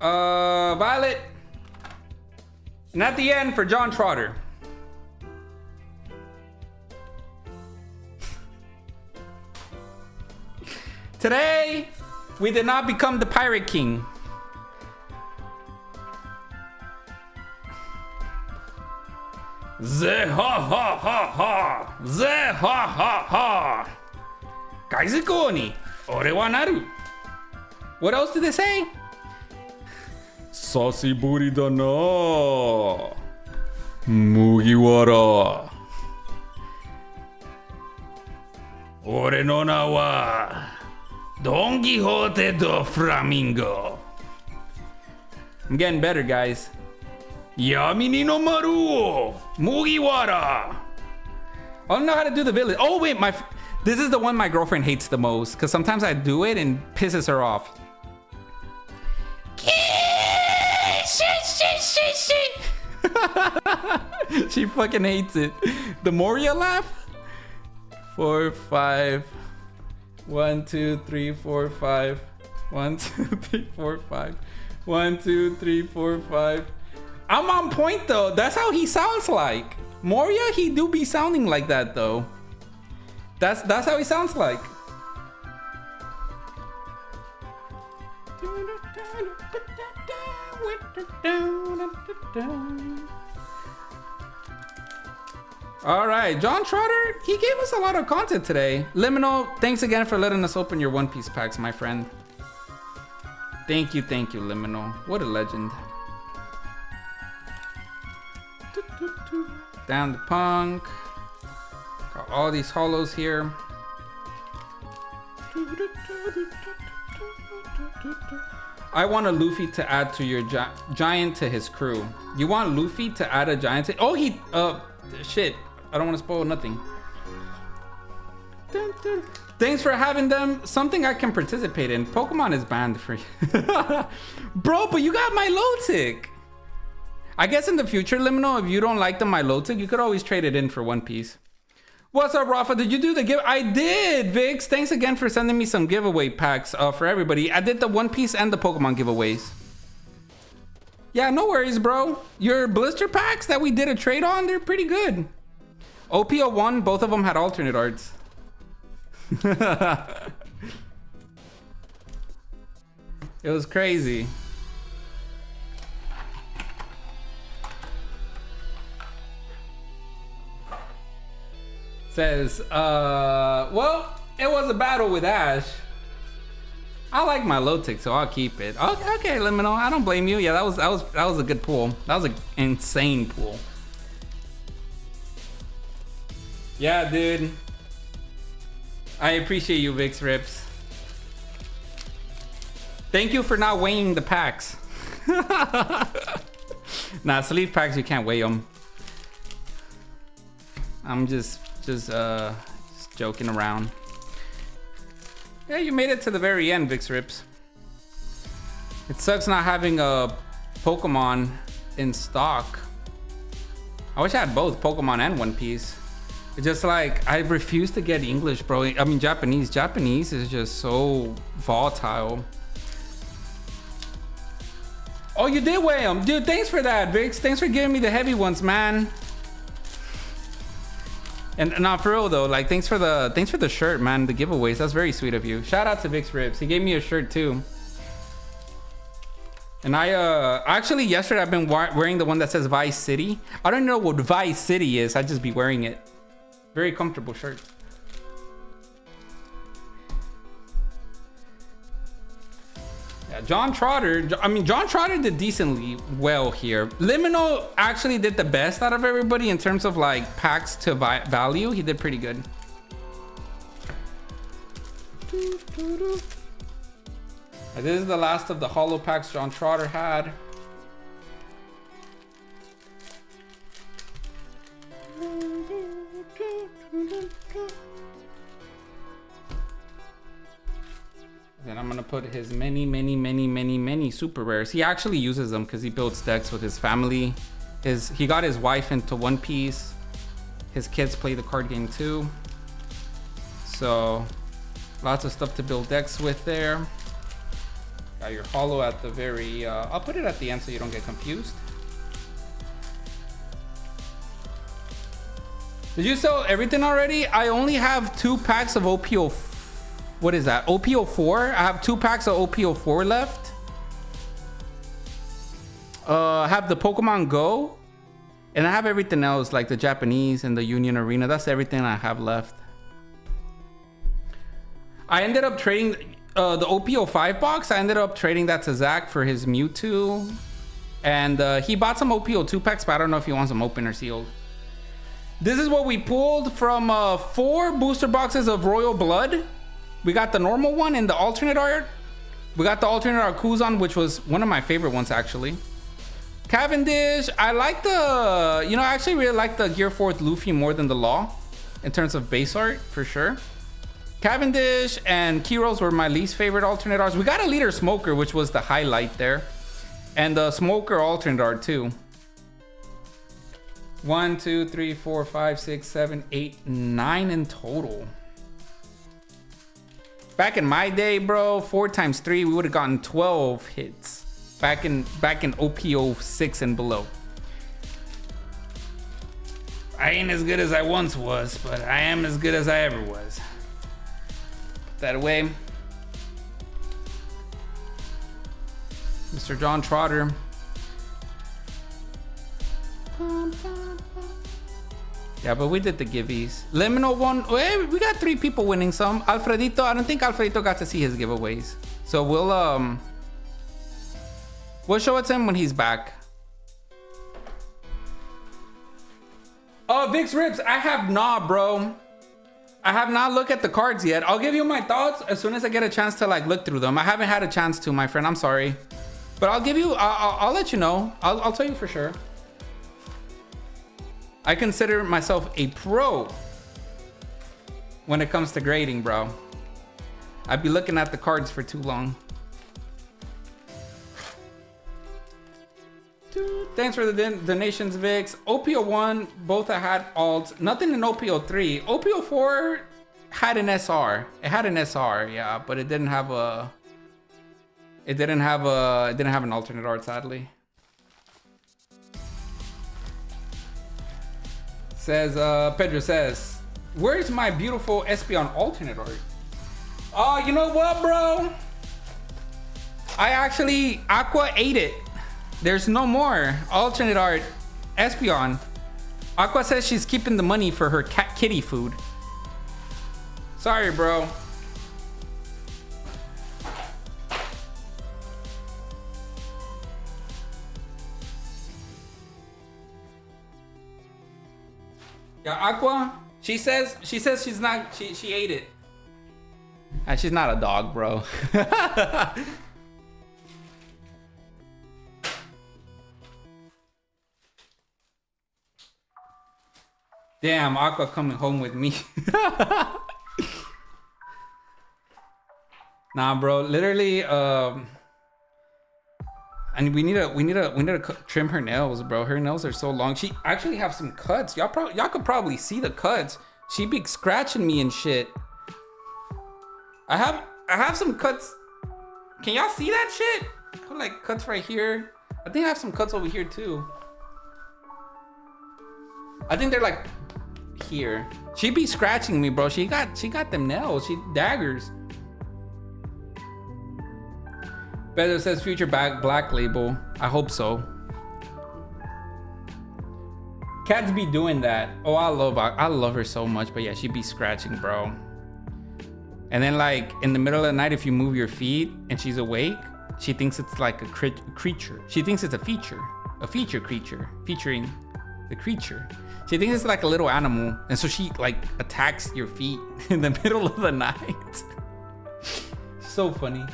Speaker 1: Violet. And at the end for John Trotter. Today, we did not become the Pirate King. Ze ha ha ha ha. Ze ha ha ha. Kaizuko ni ore wa naru. What else did they say? Sasiburi da na. Mugiwara. Ore no na wa Don Quixote do Flamingo. I'm getting better, guys. Yamini no Maru Mugiwara. I don't know how to do the village. Oh wait, this is the one my girlfriend hates the most because sometimes I do it and pisses her off. She fucking hates it. The Moria laugh. 4, 5. 1, 2, 3, 4, 5. 1, 2, 3, 4, 5. 1, 2, 3, 4, 5. I'm on point though. That's how he sounds like. Moria, he do be sounding like that though. That's how he sounds like. All right, John Trotter, he gave us a lot of content today. Limino, thanks again for letting us open your One Piece packs, my friend. Thank you, Limino. What a legend. Down the punk. Got all these holos here. I want a Luffy to add to your giant to his crew. You want Luffy to add a giant to... Oh, he... shit. I don't want to spoil nothing. Thanks for having them. Something I can participate in. Pokemon is banned for you. Bro, but you got Milotic. I guess in the future, Limino, if you don't like the Milotic, you could always trade it in for One Piece. What's up, Rafa? Did you do the give? I did, Vix. Thanks again for sending me some giveaway packs for everybody. I did the One Piece and the Pokemon giveaways. Yeah, no worries, bro. Your blister packs that we did a trade on, they're pretty good. OP10, both of them had alternate arts. It was crazy. Says, well, it was a battle with Ash. I like my low tick, so I'll keep it. Okay, Limino, I don't blame you. Yeah, that was a good pool. That was an insane pool. Yeah, dude. I appreciate you, Vix Rips. Thank you for not weighing the packs. Nah, sleeve packs, you can't weigh them. I'm just joking around. Yeah, you made it to the very end, Vix Rips. It sucks not having a Pokemon in stock. I wish I had both Pokemon and One Piece. It's just like, I refuse to get English, bro. I mean, Japanese. Japanese is just so volatile. Oh, you did weigh them. Dude, thanks for that, Vix. Thanks for giving me the heavy ones, man. And not for real though, like thanks for the shirt, man, the giveaways. That's very sweet of you. Shout out to Vix Rips. He gave me a shirt too. And I actually yesterday I've been wearing the one that says Vice City. I don't know what Vice City is. I just be wearing it. Very comfortable shirt. Yeah, John Trotter. I mean, John Trotter did decently well here. Limino actually did the best out of everybody in terms of like packs to value. He did pretty good. This is the last of the holo packs John Trotter had. Then I'm gonna put his many super rares. He actually uses them because he builds decks with his family. He got his wife into One Piece. His kids play the card game too. So lots of stuff to build decks with there. Got your holo at the very, I'll put it at the end so you don't get confused. Did you sell everything already? I only have 2 packs of OP10. What is that? OP10? I have 2 packs of OP10 left. I have the Pokemon Go. And I have everything else, like the Japanese and the Union Arena. That's everything I have left. I ended up trading the OP05 box. I ended up trading that to Zach for his Mewtwo. And he bought some OP02 packs, but I don't know if he wants them open or sealed. This is what we pulled from 4 booster boxes of Royal Blood. We got the normal one and the alternate art. We got the alternate art Kuzan, which was one of my favorite ones actually. Cavendish, I like the, I actually really like the Gear 4th Luffy more than the Law in terms of base art for sure. Cavendish and Kiros were my least favorite alternate arts. We got a Leader Smoker, which was the highlight there. And the Smoker alternate art too. 1, 2, 3, 4, 5, 6, 7, 8, 9 in total. Back in my day, bro, 4 times 3, we would have gotten 12 hits. Back in OP06 and below. I ain't as good as I once was, but I am as good as I ever was. Put that away. Mr. John Trotter. Yeah, but we did the giveies. Limino won. We got 3 people winning some. Alfredito, I don't think Alfredito got to see his giveaways. So we'll show it to him when he's back. Oh, Vix Rips, I have not, bro. I have not looked at the cards yet. I'll give you my thoughts as soon as I get a chance to look through them. I haven't had a chance to, my friend. I'm sorry. But I'll give you, I'll let you know. I'll tell you for sure. I consider myself a pro when it comes to grading, bro. I'd be looking at the cards for too long. Thanks for the donations, Vix. OP01, both I had alts. Nothing in OP03. OP04 had an SR. It had an SR, yeah, but it didn't have a. It didn't have an alternate art, sadly. Says Pedro says, "Where's my beautiful Espeon alternate art?" Oh, you know what, bro? I actually Aqua ate it. There's no more alternate art Espeon. Aqua says she's keeping the money for her kitty food. Sorry, bro. Yeah, Aqua, she says she's not, she ate it. And she's not a dog, bro. Damn, Aqua coming home with me. Nah, bro, literally, and we need to trim her nails, bro. Her nails are so long. She actually have some cuts. Y'all could probably see the cuts. She be scratching me and shit. I have some cuts. Can y'all see that shit? I have, like, cuts right here. I think I have some cuts over here too. I think they're like here. She be scratching me, bro. She got them nails. She daggers. Pedro says future black label. I hope so. Cats be doing that. Oh, I love her so much. But yeah, she be scratching, bro. And then, like, in the middle of the night, if you move your feet and she's awake, she thinks it's like a creature. She thinks it's a feature creature featuring the creature. She thinks it's like a little animal, and so she like attacks your feet in the middle of the night. So funny.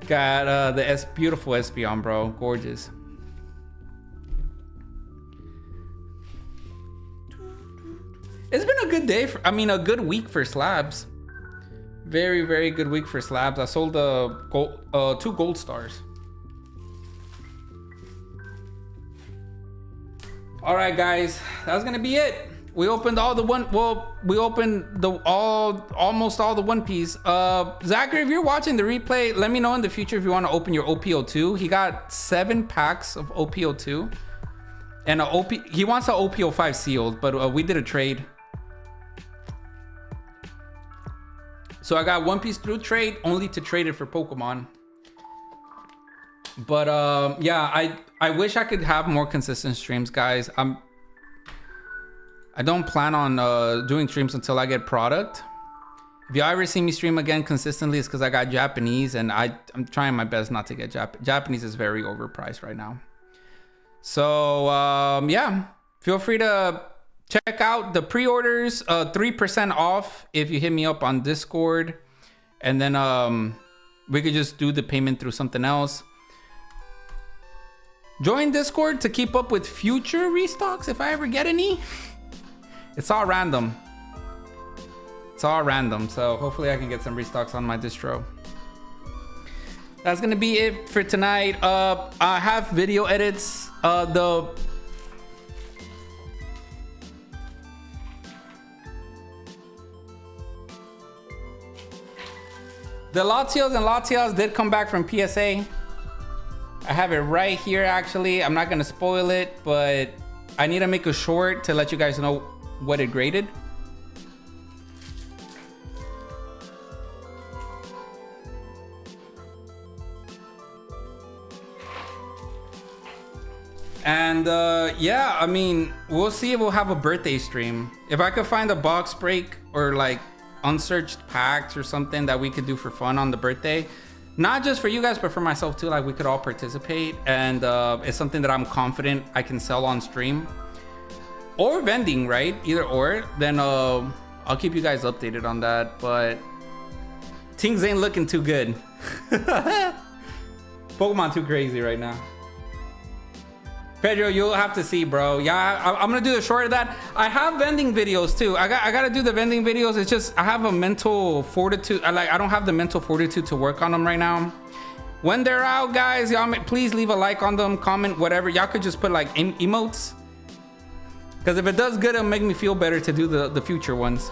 Speaker 1: Got the beautiful Espeon, bro. Gorgeous. It's been a good day. A good week for slabs. Very, very good week for slabs. I sold 2 gold stars. All right, guys, that's gonna be it. We opened all the we opened almost all the One Piece. Zachary, if you're watching the replay, let me know in the future if you want to open your OP02. He got 7 packs of OP02, and he wants an OP05 sealed, but we did a trade. So I got One Piece through trade, only to trade it for Pokemon. But yeah, I wish I could have more consistent streams, guys. I don't plan on doing streams until I get product. If you ever see me stream again consistently, it's because I got Japanese, and I'm trying my best not to get Japanese is very overpriced right now. So yeah, feel free to check out the pre-orders, 3% off if you hit me up on Discord, and then we could just do the payment through something else. Join Discord to keep up with future restocks if I ever get any. It's all random. It's all random. So hopefully I can get some restocks on my distro. That's gonna be it for tonight. I have video edits. The Latios and Latias did come back from PSA. I have it right here, actually. I'm not gonna spoil it, but I need to make a short to let you guys know what it graded. And yeah, I mean, we'll see if we'll have a birthday stream. If I could find a box break or like unsearched packs or something that we could do for fun on the birthday, not just for you guys, but for myself too, like we could all participate. And it's something that I'm confident I can sell on stream or vending, right? Either or. Then I'll keep you guys updated on that. But things ain't looking too good. Pokemon too crazy right now. Pedro, you'll have to see, bro. Yeah, I'm gonna do the short of that. I have vending videos too. I gotta do the vending videos. It's just I have a mental fortitude. I don't have the mental fortitude to work on them right now. When they're out, guys, y'all please leave a like on them, comment, whatever. Y'all could just put like emotes, because if it does good, it'll make me feel better to do the future ones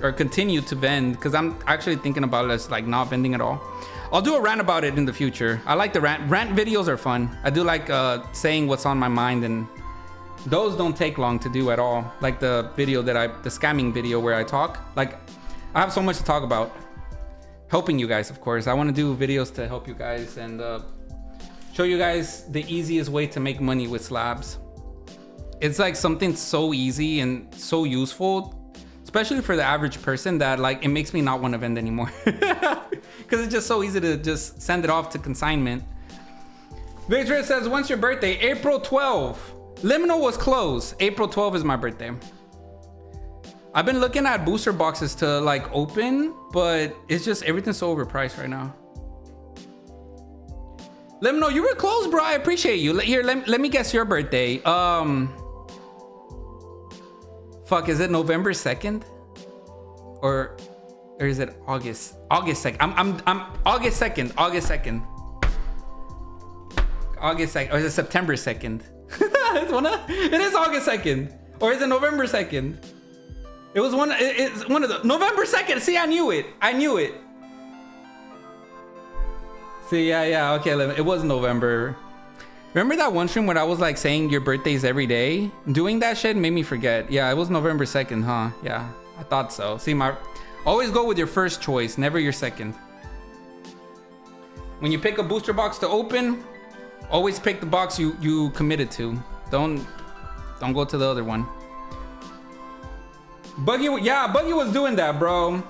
Speaker 1: or continue to vend. Because I'm actually thinking about it as like not vending at all. I'll do a rant about it in the future. I like the rant videos are fun. I do like saying what's on my mind, and those don't take long to do at all. Like the video the scamming video where I talk. Like I have so much to talk about. Helping you guys, of course. I want to do videos to help you guys and show you guys the easiest way to make money with slabs. It's like something so easy and so useful, especially for the average person, that like it makes me not want to vend anymore. Because it's just so easy to just send it off to consignment. Victor says, when's your birthday? April 12. Limino was closed. April 12 is my birthday. I've been looking at booster boxes to like open, but it's just everything's so overpriced right now. Limino, you were close, bro. I appreciate you. Here, let me guess your birthday. Fuck, is it November 2nd? Or is it August 2nd? I'm August 2nd. August 2nd. August 2nd. Or is it September 2nd? It is August 2nd. Or is it November 2nd? It's one of the November 2nd. See, I knew it. See, yeah, okay. It was November. Remember that one stream when I was like saying your birthdays every day? Doing that shit made me forget. Yeah, it was November 2nd, huh? Yeah, I thought so. See, always go with your first choice, never your second. When you pick a booster box to open, always pick the box you committed to. Don't go to the other one. Buggy was doing that, bro.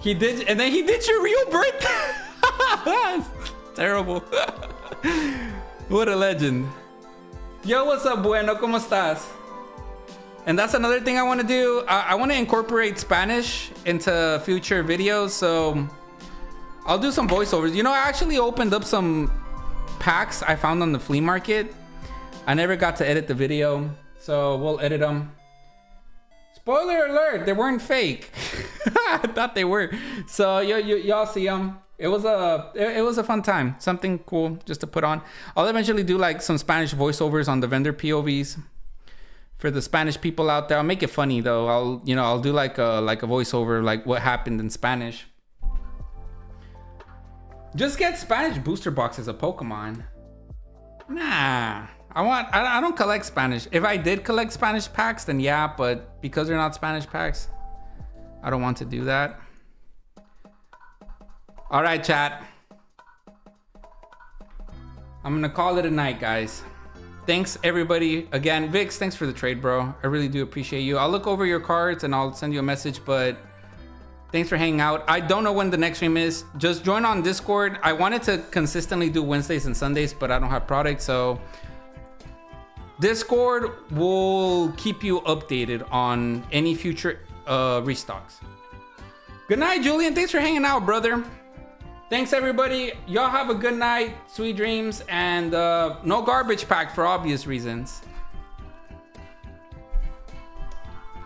Speaker 1: He did, and then he did your real birthday. Terrible. What a legend. Yo, what's up, bueno? ¿Cómo estás? And that's another thing I want to do. I want to incorporate Spanish into future videos. So I'll do some voiceovers. You know, I actually opened up some packs I found on the flea market. I never got to edit the video, so we'll edit them. Spoiler alert, they weren't fake. I thought they were. So y'all see them. It was a fun time. Something cool just to put on. I'll eventually do like some Spanish voiceovers on the vendor POVs for the Spanish people out there. I'll make it funny though. I'll do like a voiceover, like what happened in Spanish. Just get Spanish booster boxes of Pokemon. Nah. I don't collect Spanish. If I did collect Spanish packs, then yeah, but because they're not Spanish packs, I don't want to do that. All right, chat. I'm gonna call it a night, guys. Thanks everybody. Again, Vix, thanks for the trade, bro. I really do appreciate you. I'll look over your cards and I'll send you a message, but thanks for hanging out. I don't know when the next stream is. Just join on Discord. I wanted to consistently do Wednesdays and Sundays, but I don't have product, so Discord will keep you updated on any future restocks. Good night, Julian. Thanks for hanging out, brother. Thanks, everybody. Y'all have a good night. Sweet dreams. And no garbage pack for obvious reasons.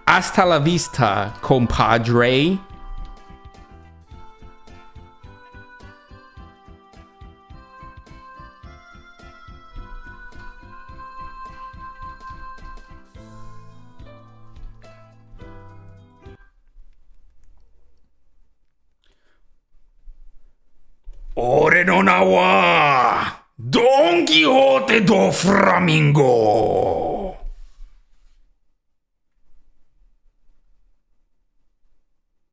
Speaker 1: Hasta la vista, compadre. Ore no nawa Don Quixote do Flamingo.